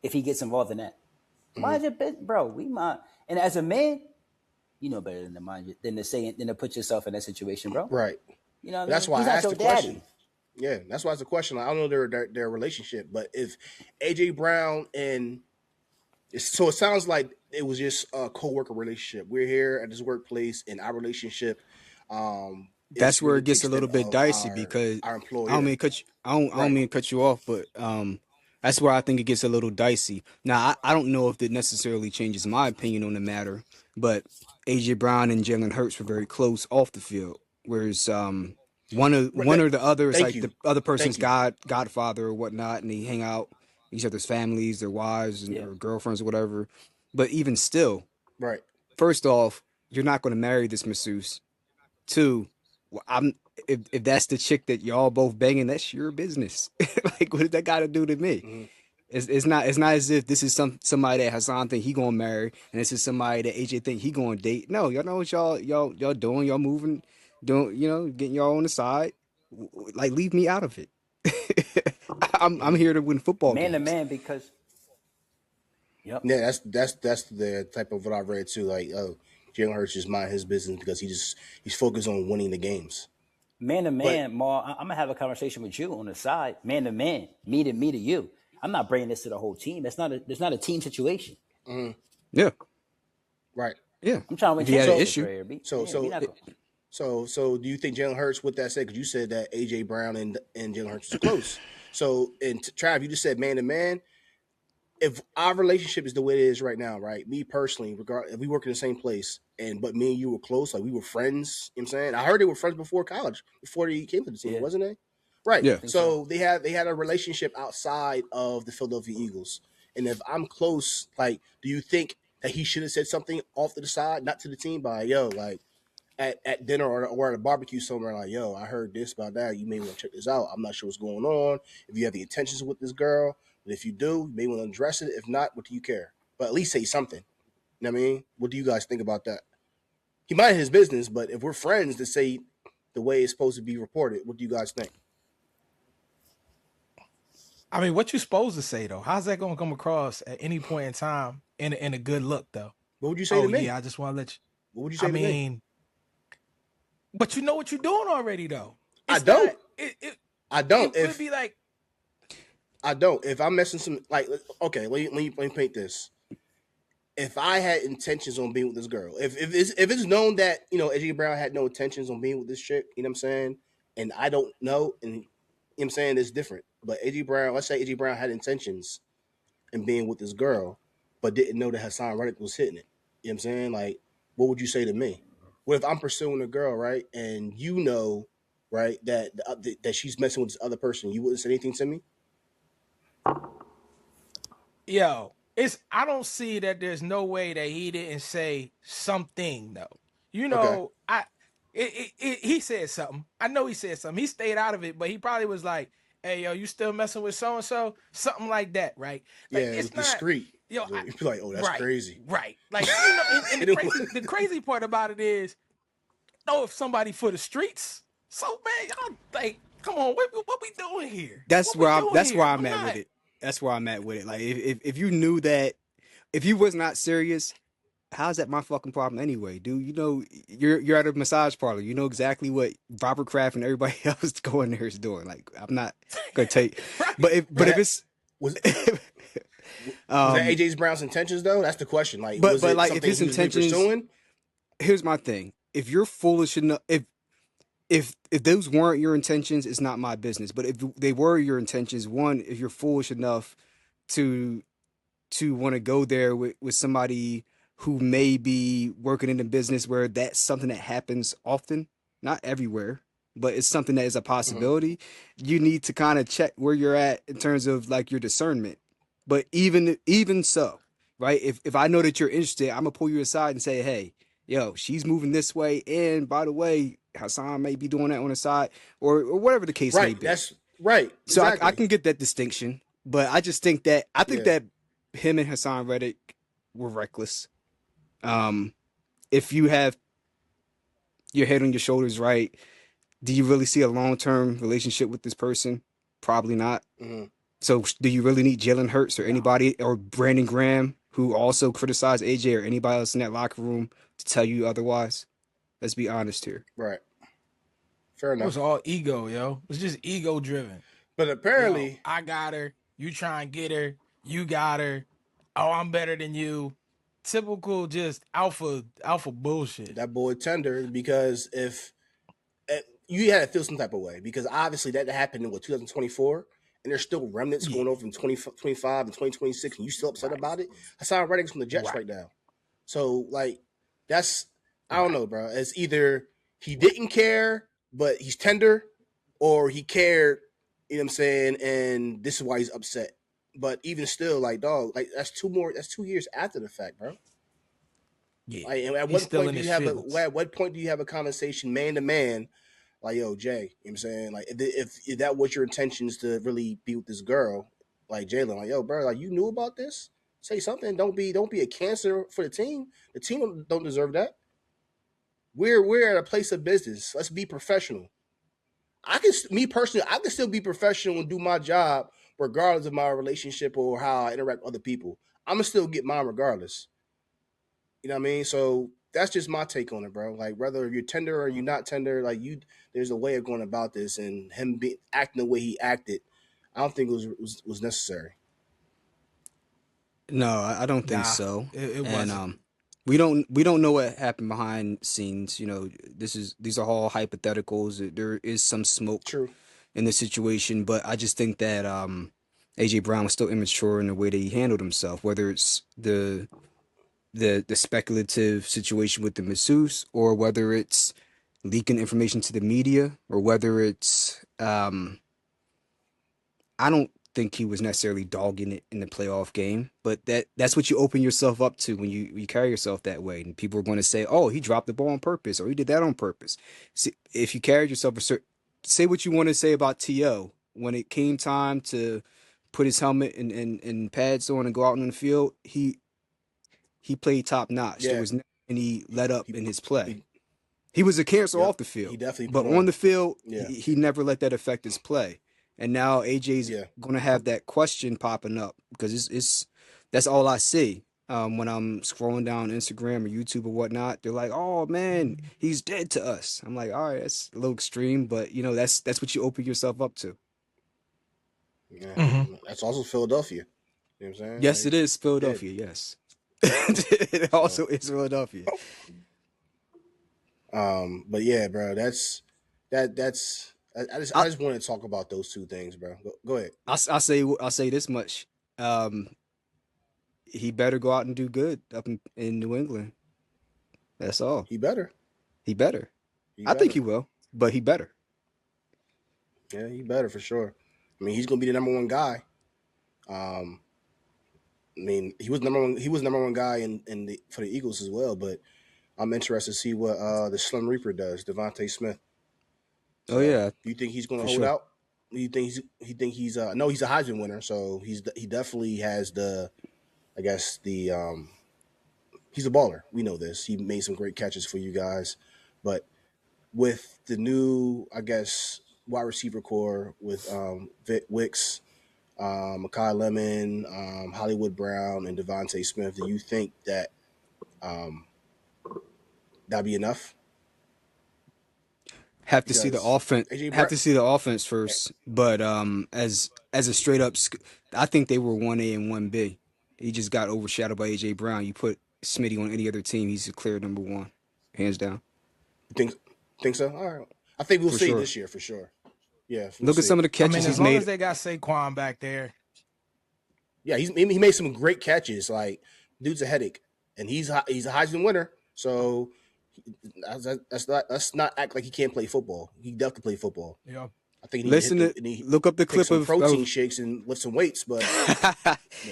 if he gets involved in that? Mm-hmm. Mind your business, bro. We mind, and as a man, you know better than to mind than to say than to put yourself in that situation, bro. Right. You know what But I that's mean? why He's I not asked your the question. daddy. Yeah, that's why it's a question. Like, I don't know their relationship, but if AJ Brown and so it sounds like it was just a co-worker relationship. We're here at this workplace, and our relationship is That's where really it to the gets a extent little bit of dicey because our I don't employer. mean to cut you, I don't Right. mean to cut you off, but that's where I think it gets a little dicey. Now I don't know if that necessarily changes my opinion on the matter, but AJ Brown and Jalen Hurts were very close off the field, whereas Right. one or the other is Thank like the you. other person's Thank you. godfather or whatnot, and they hang out each other's families, their wives and Yeah. or girlfriends or whatever. But even still, Right. first off, you're not going to marry this masseuse. Two, well, I'm if that's the chick that y'all both banging, that's your business. Like, what does that got to do to me? Hmm. It's not as if this is somebody that Hassan think he gonna marry, and this is somebody that AJ think he gonna date. No, y'all know what y'all doing. Y'all moving, doing getting y'all on the side. Like, leave me out of it. I'm Hmm. here to win football Man to games. man because yep. Yeah, that's the type of what I read too. Like, oh, Jalen Hurts just mind his business because he's focused on winning the games. Man to But man, Ma, I'm gonna have a conversation with you on the side, man to man, me to you. I'm not bringing this to the whole team. It's not a team situation. mhm, Yeah, right. yeah. I'm trying to win If you had an So championships issue, right here, B. so Yeah, we so not going. so do you think Jalen Hurts with that said? Because you said that AJ Brown and Jalen Hurts is close. So and Trav, you just said man to man. If our relationship is the way it is right now, right? Me personally, regard if we work in the same place and but me and you were close, like we were friends, you know what I'm saying? I heard they were friends before college, before they came to the team, Yeah, wasn't they? Right. yeah. I think so. So they had a relationship outside of the Philadelphia Eagles. And if I'm close, like, do you think that he should have said something off to the side, not to the team, by yo, like at dinner or at a barbecue somewhere, like, yo, I heard this about that. You may want to check this out. I'm not sure what's going on. If you have the intentions with this girl, but if you do, you may want to address it. If not, what do you care? But at least say something. You know what I mean? What do you guys think about that? He minded his business, but if we're friends to say the way it's supposed to be reported, what do you guys think? I mean, what you supposed to say though? How's that gonna come across at any point in time in a good look though? What would you say to Oh me? yeah, I just want to let you. What would you I say to me? mean, but you know what you're doing already though. I It's not. don't. It it, I it don't. would If be like, I don't. If I'm messing some like okay, let me paint this. If I had intentions on being with this girl, if it's known that AJ Brown had no intentions on being with this chick, you know what I'm saying, and I don't know, and you know what I'm saying, it's different. But AJ Brown, let's say AJ Brown had intentions in being with this girl, but didn't know that Hassan Reddick was hitting it. You know what I'm saying? Like, what would you say to me? What if I'm pursuing a girl, right, and you know, right, that she's messing with this other person? You wouldn't say anything to me? yo, it's. I don't see that. There's no way that he didn't say something though. You Okay. know, he said something. I know he said something. He stayed out of it, but he probably was like, "Hey, yo, you still messing with so and so?" Something like that, right? Like, Yeah, it was it's not. discreet. Yo, So you'd be like, oh, that's right, crazy. right. Like, and It was- the crazy part about it is, know if somebody for the streets. So man, y'all like, come on, what we doing here? What we doing That's where here? I'm I'm at with not. it. That's where I'm at with it. Like, if you knew that if you was not serious, how's that my fucking problem anyway, dude? You know, you're at a massage parlor. You know exactly what Robert Kraft and everybody else going there is doing. Like, I'm not gonna take, Right. but if it's Was was that um, AJ Brown's intentions though? That's the question. Like, but was it like if something his he was really intentions, pursuing? here's my thing: if you're foolish enough, if those weren't your intentions, it's not my business. But if they were your intentions, one, if you're foolish enough to want to go there with somebody who may be working in a business where that's something that happens often, not everywhere, but it's something that is a Mm-hmm. possibility, you need to kind of check where you're at in terms of like your discernment. But even so, right? If I know that you're interested, I'm gonna pull you aside and say, hey, yo, she's moving this way, and by the way, Hassan may be doing that on the side, or whatever the case may Right. be. That's right. So I Exactly. can get that distinction, but I just think that Yeah. him and Hassan Reddick were reckless. Um, if you have your head on your shoulders right, do you really see a long term relationship with this person? Probably not. Mm-hmm. So do you really need Jalen Hurts or No. anybody or Brandon Graham who also criticized AJ or anybody else in that locker room to tell you otherwise? Let's be honest here. Right. Fair It was enough. all ego, yo. It was just ego driven. But Yo, apparently, I got her. You try and get her. You got her. Oh, I'm better than you. Typical, just alpha bullshit. that boy tender, because if you had to feel some type of way, because obviously that happened in 2024, and there's still remnants Yeah. going over from 2025 and 2026, and you still upset Right. about it. Hassan Reddick's from the Jets Right. right now, so like that's I don't Right. know, bro. It's either he didn't care, but he's tender, or he cared. You know what I'm saying? And this is why he's upset. But even still, like dog, like that's 2 years after the fact, bro. Yeah. Like, at He's what still point in do his you have feelings. at what point do you have a conversation man to man, like, yo, Jay, you know what I'm saying? Like, if that was your intentions to really be with this girl, like Jalen, like, yo, bro, like, you knew about this? Say something. Don't be a cancer for the team. The team don't deserve that. We're at a place of business. Let's be professional. Me personally, I can still be professional and do my job regardless of my relationship or how I interact with other people. I'm gonna still get mine regardless. You know what I mean? So that's just my take on it, bro. Like, whether you're tender or you're not tender, like, there's a way of going about this, and him acting the way he acted, I don't think it was necessary. No, I don't think Nah, so. it And wasn't. we don't know what happened behind scenes. You know, these are all hypotheticals. There is some smoke True. in the situation, but I just think that AJ Brown was still immature in the way that he handled himself, whether it's the speculative situation with the masseuse, or whether it's leaking information to the media, or whether it's I don't think he was necessarily dogging it in the playoff game, but that's what you open yourself up to when you carry yourself that way. And people are going to say, "Oh, he dropped the ball on purpose, or he did that on purpose." See, if you carried yourself a certain, say what you want to say about To when it came time to put his helmet and pads on and go out on the field, he played top notch. There Yeah. was never any He let up he in his play. he. He was a cancer Yep. off the He field, definitely but put on on. the field, Yeah. he never let that affect his play. And now AJ's Yeah. going to have that question popping up because it's that's all I see when I'm scrolling down Instagram or YouTube or whatnot. They're like, "Oh man, he's dead to us." I'm like, "All right, that's a little extreme, but you know that's what you open yourself up to." Yeah. Hmm. That's also Philadelphia. You know what I'm saying? Yes, Like, it is he did. Philadelphia. Yes, it So, also is Philadelphia. but yeah, bro, that's I I just want to talk about those two things, bro. Go ahead. I'll say this much. Um, he better go out and do good up in New England. That's all. He better. He better. He I think he better. will, but he better. Yeah, he better for sure. I mean, he's gonna be the number one guy. Um, I mean, he was number one. He was number one guy for the Eagles as well. But I'm interested to see what the Slim Reaper does, Devontae Smith. Oh So, yeah, do you think he's gonna for hold sure. out? Do you think he's no, he's a Heisman winner, so he definitely has the, I guess, he's a baller. We know this. He made some great catches for you guys, but with the new, I guess, wide receiver core with Wicks, Makai Lemon, Hollywood Brown, and Devontae Smith, do you think that That'd be enough. Have to see the Because offense. AJ Have Brown, to see the offense first. But as a straight up, I think they were 1A and 1B. He just got overshadowed by AJ Brown. You put Smitty on any other team, he's a clear number one, hands down, think so? All right. I think we'll for see sure. this year for sure. Yeah, we'll Look at see. some of the I catches mean, he's as long as made. they got Saquon back there. Yeah, he made some great catches. Like, dude's a headache, and he's a Heisman winner. So let's not act like he can't play football. He definitely play football. Yeah. I think he need to Listen to look up the take clip some of protein shakes and lift some weights. But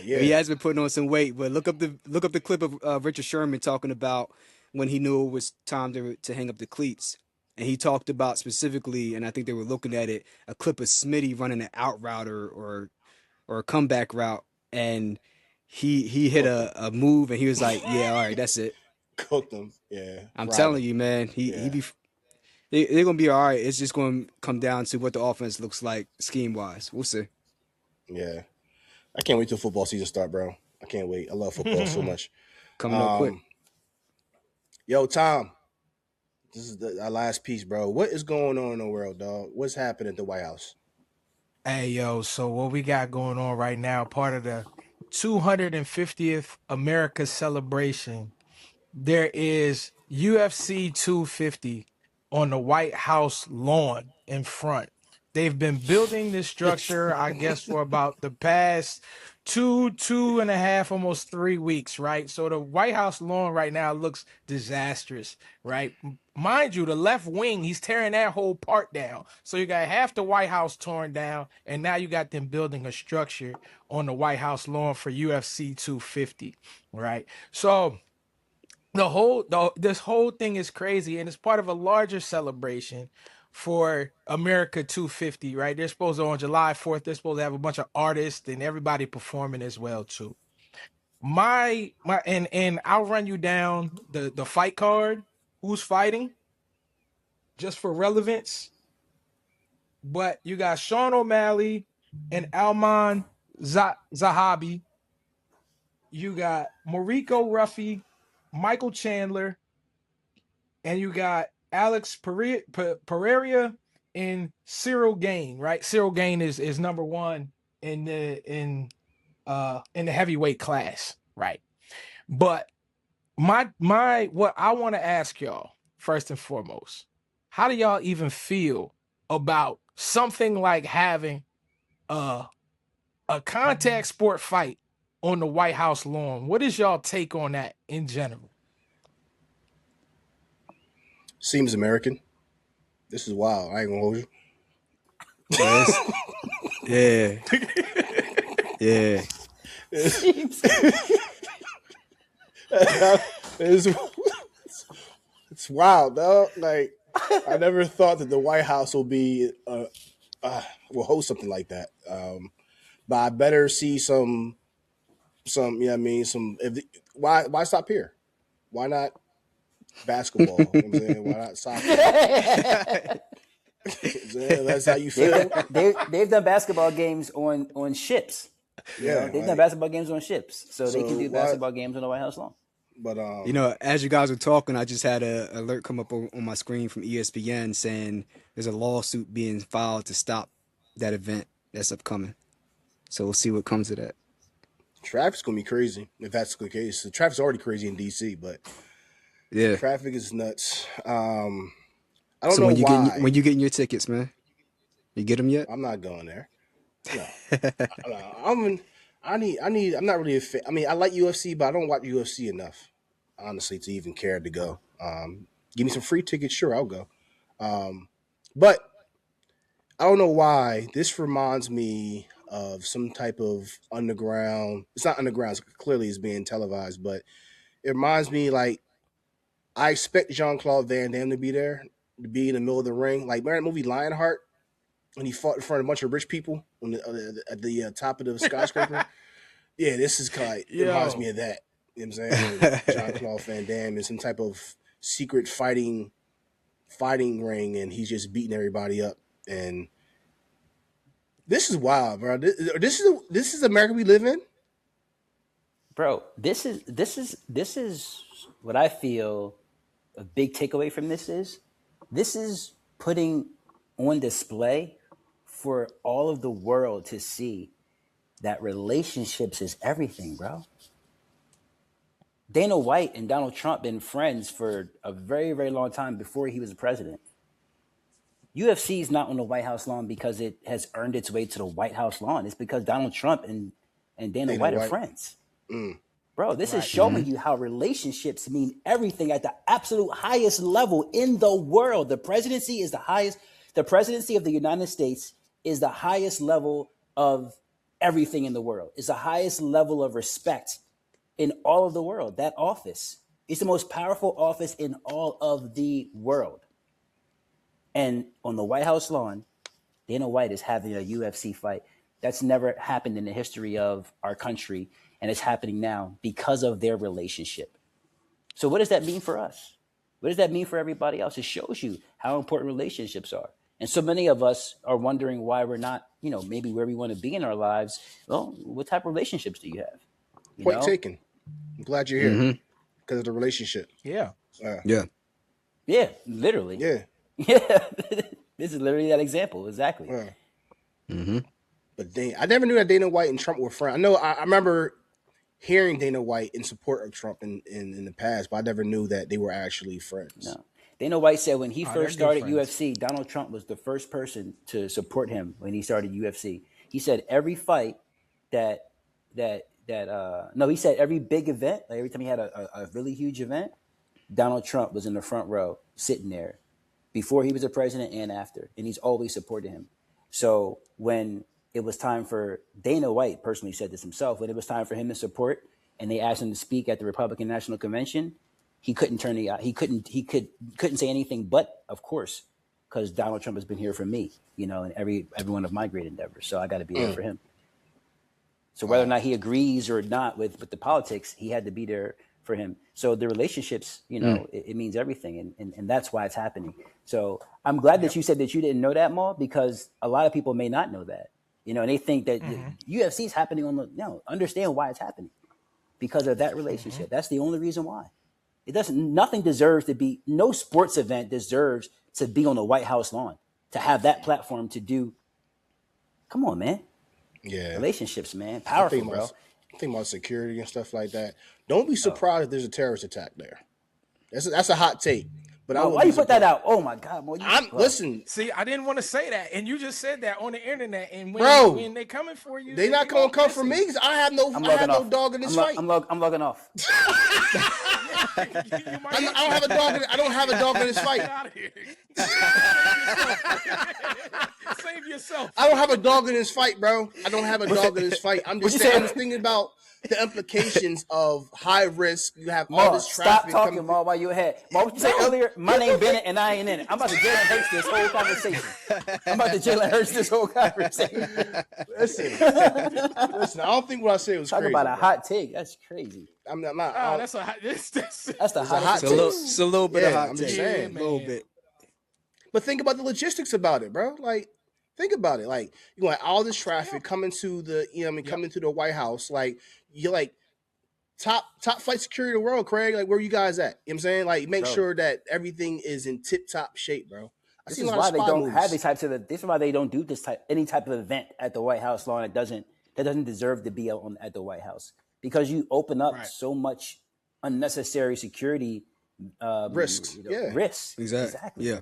yeah, he has been putting on some weight. But look up the clip of Richard Sherman talking about when he knew it was time to hang up the cleats, and he talked about specifically, and I think they were looking at it, a clip of Smitty running an out route or a comeback route, and he hit cooked him, a move, and he was like, "Yeah, all right, that's it." cooked him. Yeah, I'm fried him. telling you, man, Yeah, they're gonna be all right. It's just gonna come down to what the offense looks like scheme wise. We'll see. yeah. I can't wait till football season start, bro. I can't wait. I love football so much. Coming up quick. Yo, Tom, this is our last piece, bro. What is going on in the world, dog? What's happening at the White House? Hey, yo, so what we got going on right now, part of the 250th America celebration, there is UFC 250 on the White House lawn in front. They've been building this structure, I guess, for about the past two and a half, almost 3 weeks, right? So the White House lawn right now looks disastrous, right? Mind you, the left wing, he's tearing that whole part down. So you got half the White House torn down, and now you got them building a structure on the White House lawn for UFC 250, right? So this whole thing is crazy, and it's part of a larger celebration for America 250, right? They're supposed to, on July 4th, they're supposed to have a bunch of artists and everybody performing as well too. And I'll run you down the fight card, who's fighting, just for relevance. But you got Sean O'Malley and Alman Zahabi. You got Mariko Ruffy, Michael Chandler, and you got Alex Pereira and Cyril Gain, right? Cyril Gain is number one in the heavyweight class, right? But my what I want to ask y'all first and foremost, how do y'all even feel about something like having a contact sport fight on the White House lawn? What is y'all take on that in general? Seems American. This is wild. I ain't gonna hold you. Yes. Yeah. Yeah. It's wild, dog. Like, I never thought that the White House will will host something like that. But I better see some, you know what I mean? Why stop here? Why not basketball? You know what I'm saying? Why not soccer? You know what I'm saying? That's how you feel. They've done basketball games on ships. Yeah, They've done basketball games on ships, so they can do why- basketball games on the White House lawn. But You know, as you guys were talking, I just had an alert come up on my screen from ESPN saying there's a lawsuit being filed to stop that event that's upcoming. So we'll see what comes of that. traffic's gonna be crazy if that's the case. The traffic's already crazy in DC, but Yeah. traffic is nuts. I don't So know when you why. when you getting your tickets, man? You get them yet? I'm not going there. No, I'm not really a fan. I mean, I like UFC, but I don't watch UFC enough, honestly, to even care to go. Give me some free tickets, sure, I'll go. But I don't know why. This reminds me of some type of underground. It's not underground. Clearly, it's being televised, but it reminds me like I expect Jean-Claude Van Damme to be there, to be in the middle of the ring. Like, remember that movie Lionheart? When he fought in front of a bunch of rich people at the top of the skyscraper. Yeah, this is kind of like, it reminds me of that. You know what I'm saying? Jean-Claude Van Damme in some type of secret fighting ring, and he's just beating everybody up. And this is wild, bro. This is America we live in. Bro, this is what I feel a big takeaway from this is putting on display for all of the world to see that relationships is everything, bro. Dana White and Donald Trump been friends for a very, very long time before he was the president. UFC is not on the White House lawn because it has earned its way to the White House lawn. It's because Donald Trump and Dana White are friends. Bro, this is showing you how relationships mean everything at the absolute highest level in the world. The presidency is the highest. The presidency of the United States is the highest level of everything in the world. It's the highest level of respect in all of the world. That office is the most powerful office in all of the world. And on the White House lawn, Dana White is having a UFC fight. That's never happened in the history of our country, and it's happening now because of their relationship. So what does that mean for us? What does that mean for everybody else? It shows you how important relationships are. And so many of us are wondering why we're not, maybe where we want to be in our lives. Well, what type of relationships do you have? Point taken. I'm glad you're here because of the relationship. Yeah. Yeah, literally. Yeah. Yeah. This is literally that example. Exactly. But I never knew that Dana White and Trump were friends. I know I remember hearing Dana White in support of Trump in the past, but I never knew that they were actually friends. No. Dana White said when he first started friends. UFC, Donald Trump was the first person to support him when he started UFC. He said every fight he said every big event, like every time he had a really huge event, Donald Trump was in the front row sitting there before he was a president and after, and he's always supported him. So when it was time for Dana White, personally said this himself, when it was time for him to support and they asked him to speak at the Republican National Convention, he couldn't couldn't say anything but of course, because Donald Trump has been here for me, and every one of my great endeavors. So I got to be there for him. So whether or not he agrees or not with the politics, he had to be there for him. So the relationships, it means everything, and that's why it's happening. So I'm glad that you said that you didn't know that, Maul, because a lot of people may not know that, and they think that UFC is happening understand why it's happening because of that relationship. That's the only reason why. No sports event deserves to be on the White House lawn, to have that platform to do. Come on, man. Yeah. Relationships, man. Powerful, bro. Think about security and stuff like that. Don't be surprised if there's a terrorist attack there. That's a hot take. But why you put that out? Oh my God, boy! Listen. See, I didn't want to say that, and you just said that on the internet. And when they coming for you, they not gonna come for me because I have no dog in this fight. I'm logging off. I don't have a dog in this fight. Get out of here. Save yourself. I don't have a dog in this fight, bro. I don't have a dog in this fight. I'm just thinking about the implications of high risk. You have all this traffic. Stop talking, Ma, while you're ahead. Ma, what you say earlier? My name Bennett and I ain't in it. I'm about to Jalen Hurts this whole conversation. Listen, I don't think what I said was Talk crazy. about a hot take. That's crazy. I'm not. That's a hot. That's the hot take. It's a little bit of hot I'm take. just saying. A little bit. But think about the logistics about it, bro. Like, think about it. Like, you want all this traffic coming to the, coming to the White House. Like, you're like top flight security in the world, Craig. Like, where you guys at? You know what I'm saying? Like, make sure that everything is in tip top shape, bro. This is why they don't have these types of. This is why they don't do any type of event at the White House lawn that doesn't deserve to be at the White House, because you open up so much unnecessary security risks. Risks. Exactly. Yeah.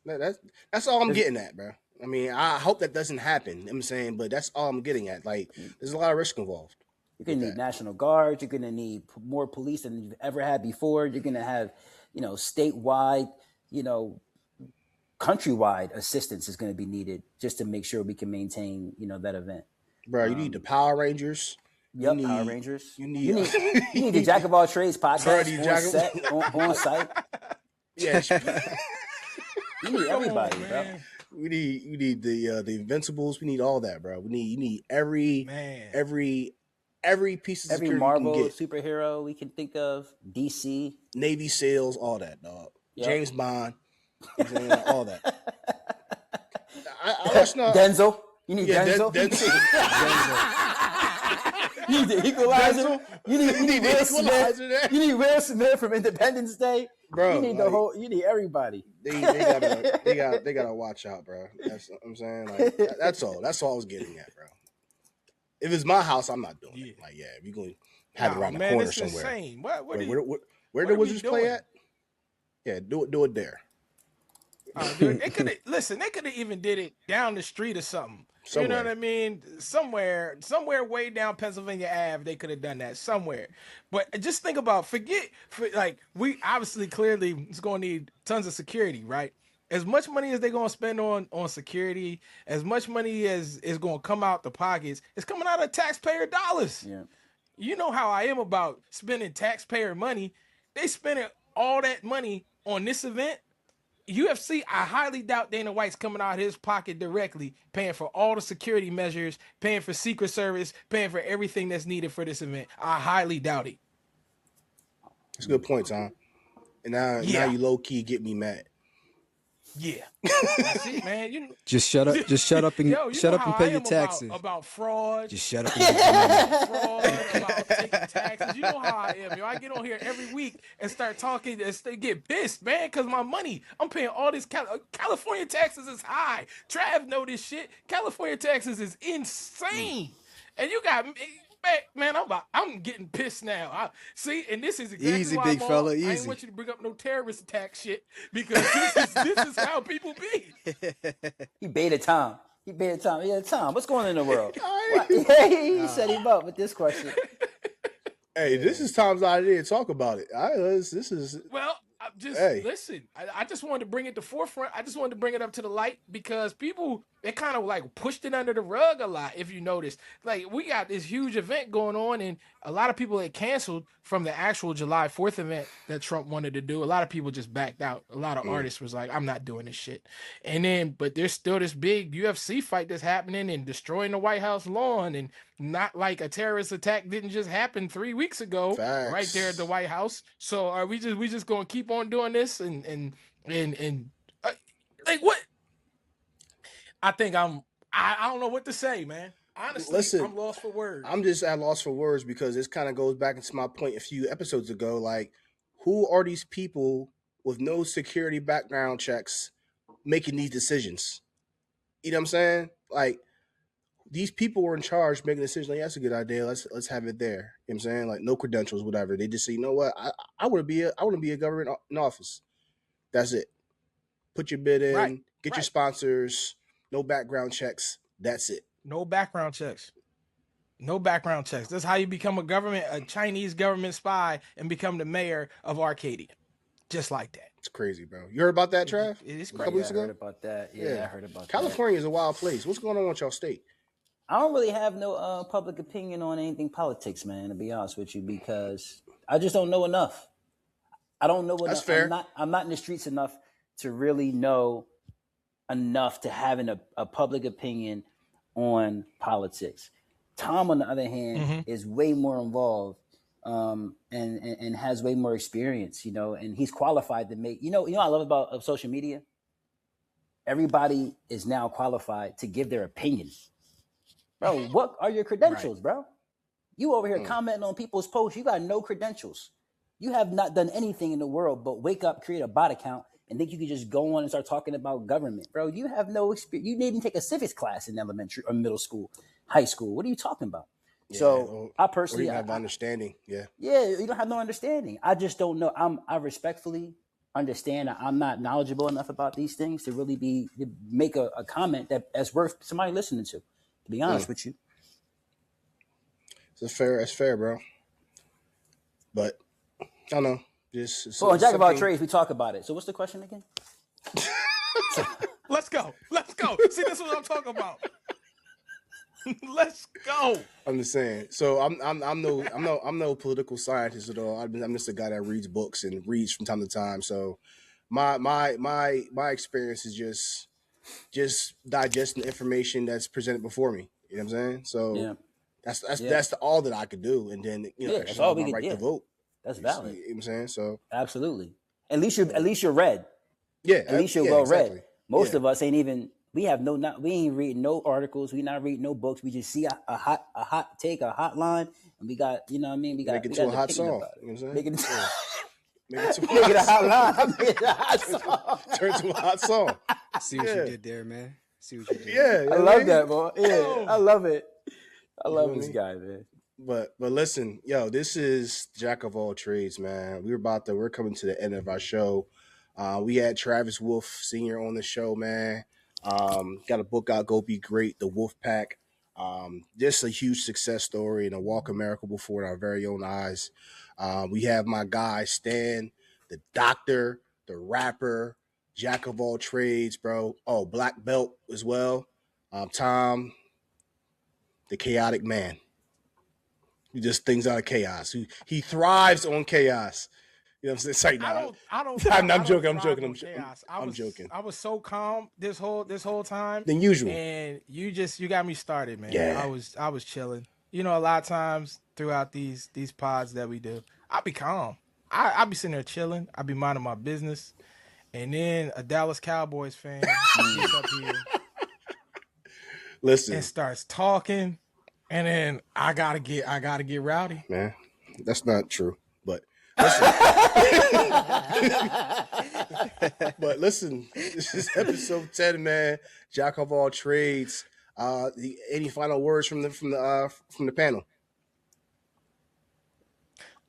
That's all I'm getting at, bro. I mean, I hope that doesn't happen. You know what I'm saying, but that's all I'm getting at. Like, there's a lot of risk involved. You're gonna need National Guard. You're gonna need more police than you've ever had before. You're gonna have, statewide, countrywide assistance is gonna be needed just to make sure we can maintain, that event. Bro, you need the Power Rangers. Yep, Power Rangers. You need the Jack of All Trades podcast on site. Yeah. You need everybody, bro. You need the Invincibles. We need all that, bro. You need every piece of every security Marvel you can get. superhero we can think of, DC, Navy SEALs, all that, dog. Yep. James Bond, all that. I watched Denzel. You need Denzel. You need the equalizer. Denzel? You need the Will equalizer Smith. there. You need Will Smith from Independence Day. Bro, You need the whole. You need everybody. They gotta watch out, bro. That's what I'm saying. Like that's all. That's all I was getting at, bro. If it's my house, I'm not doing it. Like, if you're gonna have it around the corner it's somewhere. Insane. Where the Wizards play at? Yeah, do it there. They could have They could have even did it down the street or something. Somewhere. You know what I mean? Somewhere way down Pennsylvania Ave, they could have done that somewhere. But just think about, we obviously clearly is going to need tons of security, right? As much money as they're going to spend on security, as much money as is going to come out the pockets, it's coming out of taxpayer dollars. Yeah. You know how I am about spending taxpayer money. They spending all that money on this event. UFC, I highly doubt Dana White's coming out of his pocket directly, paying for all the security measures, paying for Secret Service, paying for everything that's needed for this event. I highly doubt it. That's a good point, Tom. And now you low key get me mad. Yeah, that's it, man. Just shut up. Just shut up and shut up and pay your taxes. About fraud. Just shut up. And About taking taxes. You know how I am. I get on here every week and start talking and get pissed, man, because my money. I'm paying all this. California taxes is high. Trav know this shit. California taxes is insane, and you got. Man, I'm getting pissed now. See, and this is exactly easy, why big fella, I easy. didn't want you to bring up no terrorist attack shit because this is how people be. He baited Tom. Yeah, Tom, what's going on in the world? He set him up with this question. Hey, this is Tom's idea to talk about it. Well, listen. I just wanted to bring it to forefront. I just wanted to bring it up to the light because people, they kind of like pushed it under the rug a lot. If you notice, like we got this huge event going on, and a lot of people had canceled from the actual July 4th event that Trump wanted to do. A lot of people just backed out. A lot of artists was like, "I'm not doing this shit." And then, but there's still this big UFC fight that's happening and destroying the White House lawn, and not like a terrorist attack didn't just happen 3 weeks ago, right there at the White House. So are we just gonna keep on doing this and like what? I think I don't know what to say, man. Honestly, Listen, I'm lost for words. I'm just at loss for words because this kind of goes back into my point a few episodes ago. Like, who are these people with no security background checks making these decisions? You know what I'm saying? Like, these people were in charge making decisions. Like, that's a good idea. Let's have it there. You know what I'm saying? Like, no credentials, whatever. They just say, you know what? I want to be a government in office. That's it. Put your bid in. Get your sponsors. No background checks. That's it. No background checks. No background checks. That's how you become a Chinese government spy and become the mayor of Arcadia. Just like that. It's crazy, bro. You heard about that, Trav? It is I crazy. heard about that. Yeah, I heard about California is a wild place. What's going on with y'all state? I don't really have no public opinion on anything politics, man, to be honest with you, because I just don't know enough. I don't know enough. That's fair. I'm not in the streets enough to really know enough to having a public opinion on politics. Tom, on the other hand, is way more involved and has way more experience, and he's qualified to make, I love about social media. Everybody is now qualified to give their opinion. Bro, what are your credentials, bro? You over here commenting on people's posts. You got no credentials. You have not done anything in the world but wake up, create a bot account, and think you can just go on and start talking about government. Bro, you have no experience. You didn't take a civics class in elementary or middle school, high school. What are you talking about? So I personally have understanding. Yeah, you don't have no understanding. I just don't know. I respectfully understand that I'm not knowledgeable enough about these things to really to make a comment that's worth somebody listening to be honest with you. It's fair, bro. But I don't know. On Jack About Trades, we talk about it. So what's the question again? Let's go. See, this is what I'm talking about. Let's go. I'm just saying. So I'm no political scientist at all. I'm just a guy that reads books and reads from time to time. So my experience is just digesting the information that's presented before me. You know what I'm saying? So that's all that I could do. And then that's all we could right to vote. That's valid. You know what I'm saying? So absolutely. At least you're read. Yeah. At least you're well read. Most of us ain't even We have we ain't reading no articles. We not reading no books. We just see a hot take, a hot line, and we got, you know what I mean? We Make got it we to got a an hot opinion song. about it. You know what I'm saying? Make it Yeah. Make it to a make it a hot hot song. line. Make it a hot song. Turn to a hot song. See what Yeah. you did there, man. See what you did. Yeah, you I know what love that, boy. Yeah, Yo. I love it. I You love feel this me? guy, man. But listen, yo, this is Jack of all trades, man. We're coming to the end of our show. We had Travis Wolfe Sr. on the show, man. Got a book out, Go Be Great, The Wolf Pack. Just a huge success story and a walk of miracle before our very own eyes. We have my guy Stan, the doctor, the rapper, Jack of all trades, bro. Oh, black belt as well. Tom, the chaotic man. He just things out of chaos. He thrives on chaos. You know what I'm saying? It's like, I don't I'm joking. I'm thrive joking. on chaos. I'm joking. I was so calm this whole time, Than usual. and you got me started, man. Yeah. I was chilling. You know, a lot of times throughout these pods that we do, I be calm. I be sitting there chilling. I be minding my business, and then a Dallas Cowboys fan gets up here Listen, and starts talking, and then I gotta get rowdy. man, that's not true. But listen, but listen, this is episode 10, man. Jack of all trades. Any final words from the panel?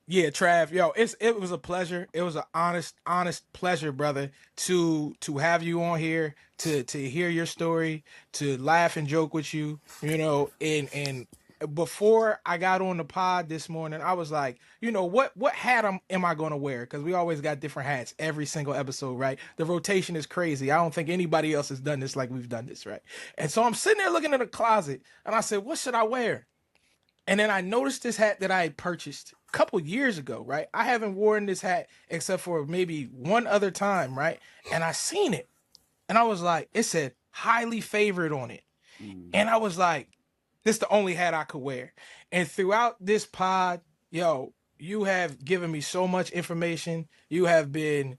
Yeah, Trav, yo, it was a pleasure. It was an honest pleasure, brother, to have you on here, to hear your story, to laugh and joke with you, you know, and before I got on the pod this morning, I was like, you know, what hat am I going to wear? Because we always got different hats every single episode, right? The rotation is crazy. I don't think anybody else has done this like we've done this, right? And so I'm sitting there looking in the closet, and I said, what should I wear? And then I noticed this hat that I had purchased a couple years ago, right? I haven't worn this hat except for maybe one other time, right? And I seen it. And I was like, it said highly favored on it. And I was like, this is the only hat I could wear. And throughout this pod, yo, you have given me so much information. You have been,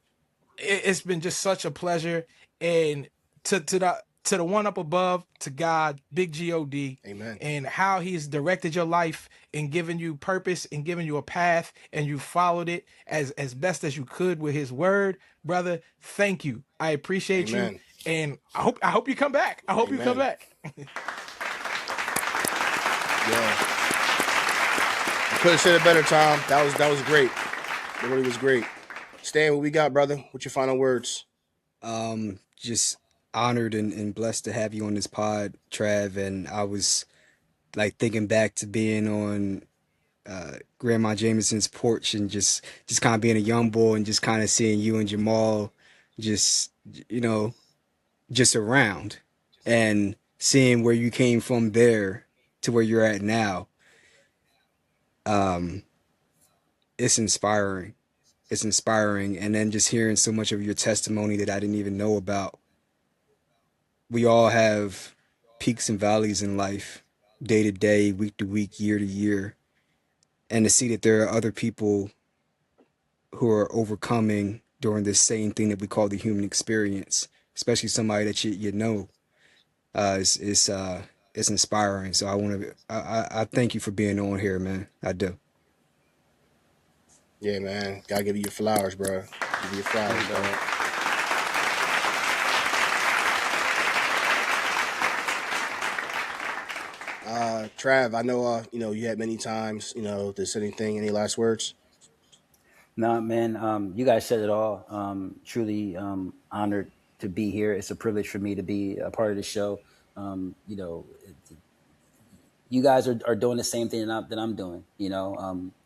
it's been just such a pleasure. And to the one up above, to God, big God, Amen. and how He's directed your life and given you purpose and given you a path, and you followed it as best as you could with His word, brother. Thank you. I appreciate Amen. you, and I hope you come back. I hope you come Amen. back. Yeah. I couldn't have said it better, Tom. That was great. It really was great. Stan, what we got, brother? What's your final words? Just honored and blessed to have you on this pod, Trav. And I was like thinking back to being on Grandma Jameson's porch and just kind of being a young boy and just kind of seeing you and Jamal just, you know, just around and seeing where you came from there to where you're at now. It's inspiring. It's inspiring. And then just hearing so much of your testimony that I didn't even know about. We all have peaks and valleys in life, day to day, week to week, year to year. And to see that there are other people who are overcoming during this same thing that we call the human experience, especially somebody that you know, is inspiring. So I thank you for being on here, man. I do. Yeah, man. Gotta give you your flowers, bro. Give you your flowers, bro. Trav, I know you had many times, this anything, any last words? No, man, you guys said it all. Truly honored to be here. It's a privilege for me to be a part of the show. You guys are doing the same thing that I'm doing,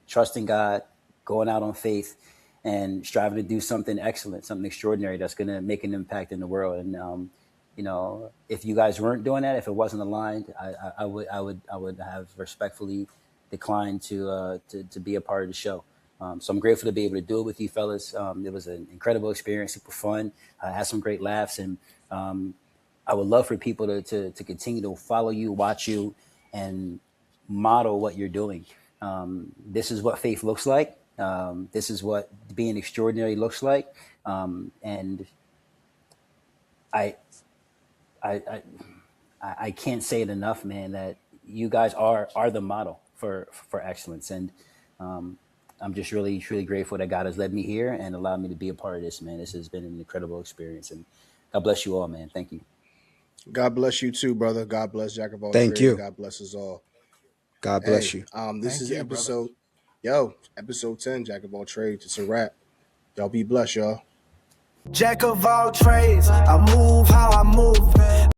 trusting God, going out on faith, and striving to do something excellent, something extraordinary that's going to make an impact in the world. And, if you guys weren't doing that, if it wasn't aligned, I would have respectfully declined to be a part of the show. So I'm grateful to be able to do it with you fellas. It was an incredible experience, super fun. I had some great laughs, and I would love for people to continue to follow you, watch you, and model what you're doing. This is what faith looks like. This is what being extraordinary looks like. And I can't say it enough, man, that you guys are the model for excellence. And I'm just really, truly grateful that God has led me here and allowed me to be a part of this, man. This has been an incredible experience. And God bless you all, man. Thank you. God bless you too, brother. God bless Jack of all Thank trades. you. God bless us all. God bless Hey, you. this Thank is you, brother. episode 10, Jack of all trades. It's a wrap. Y'all be blessed, y'all. Jack of all trades, I move how I move.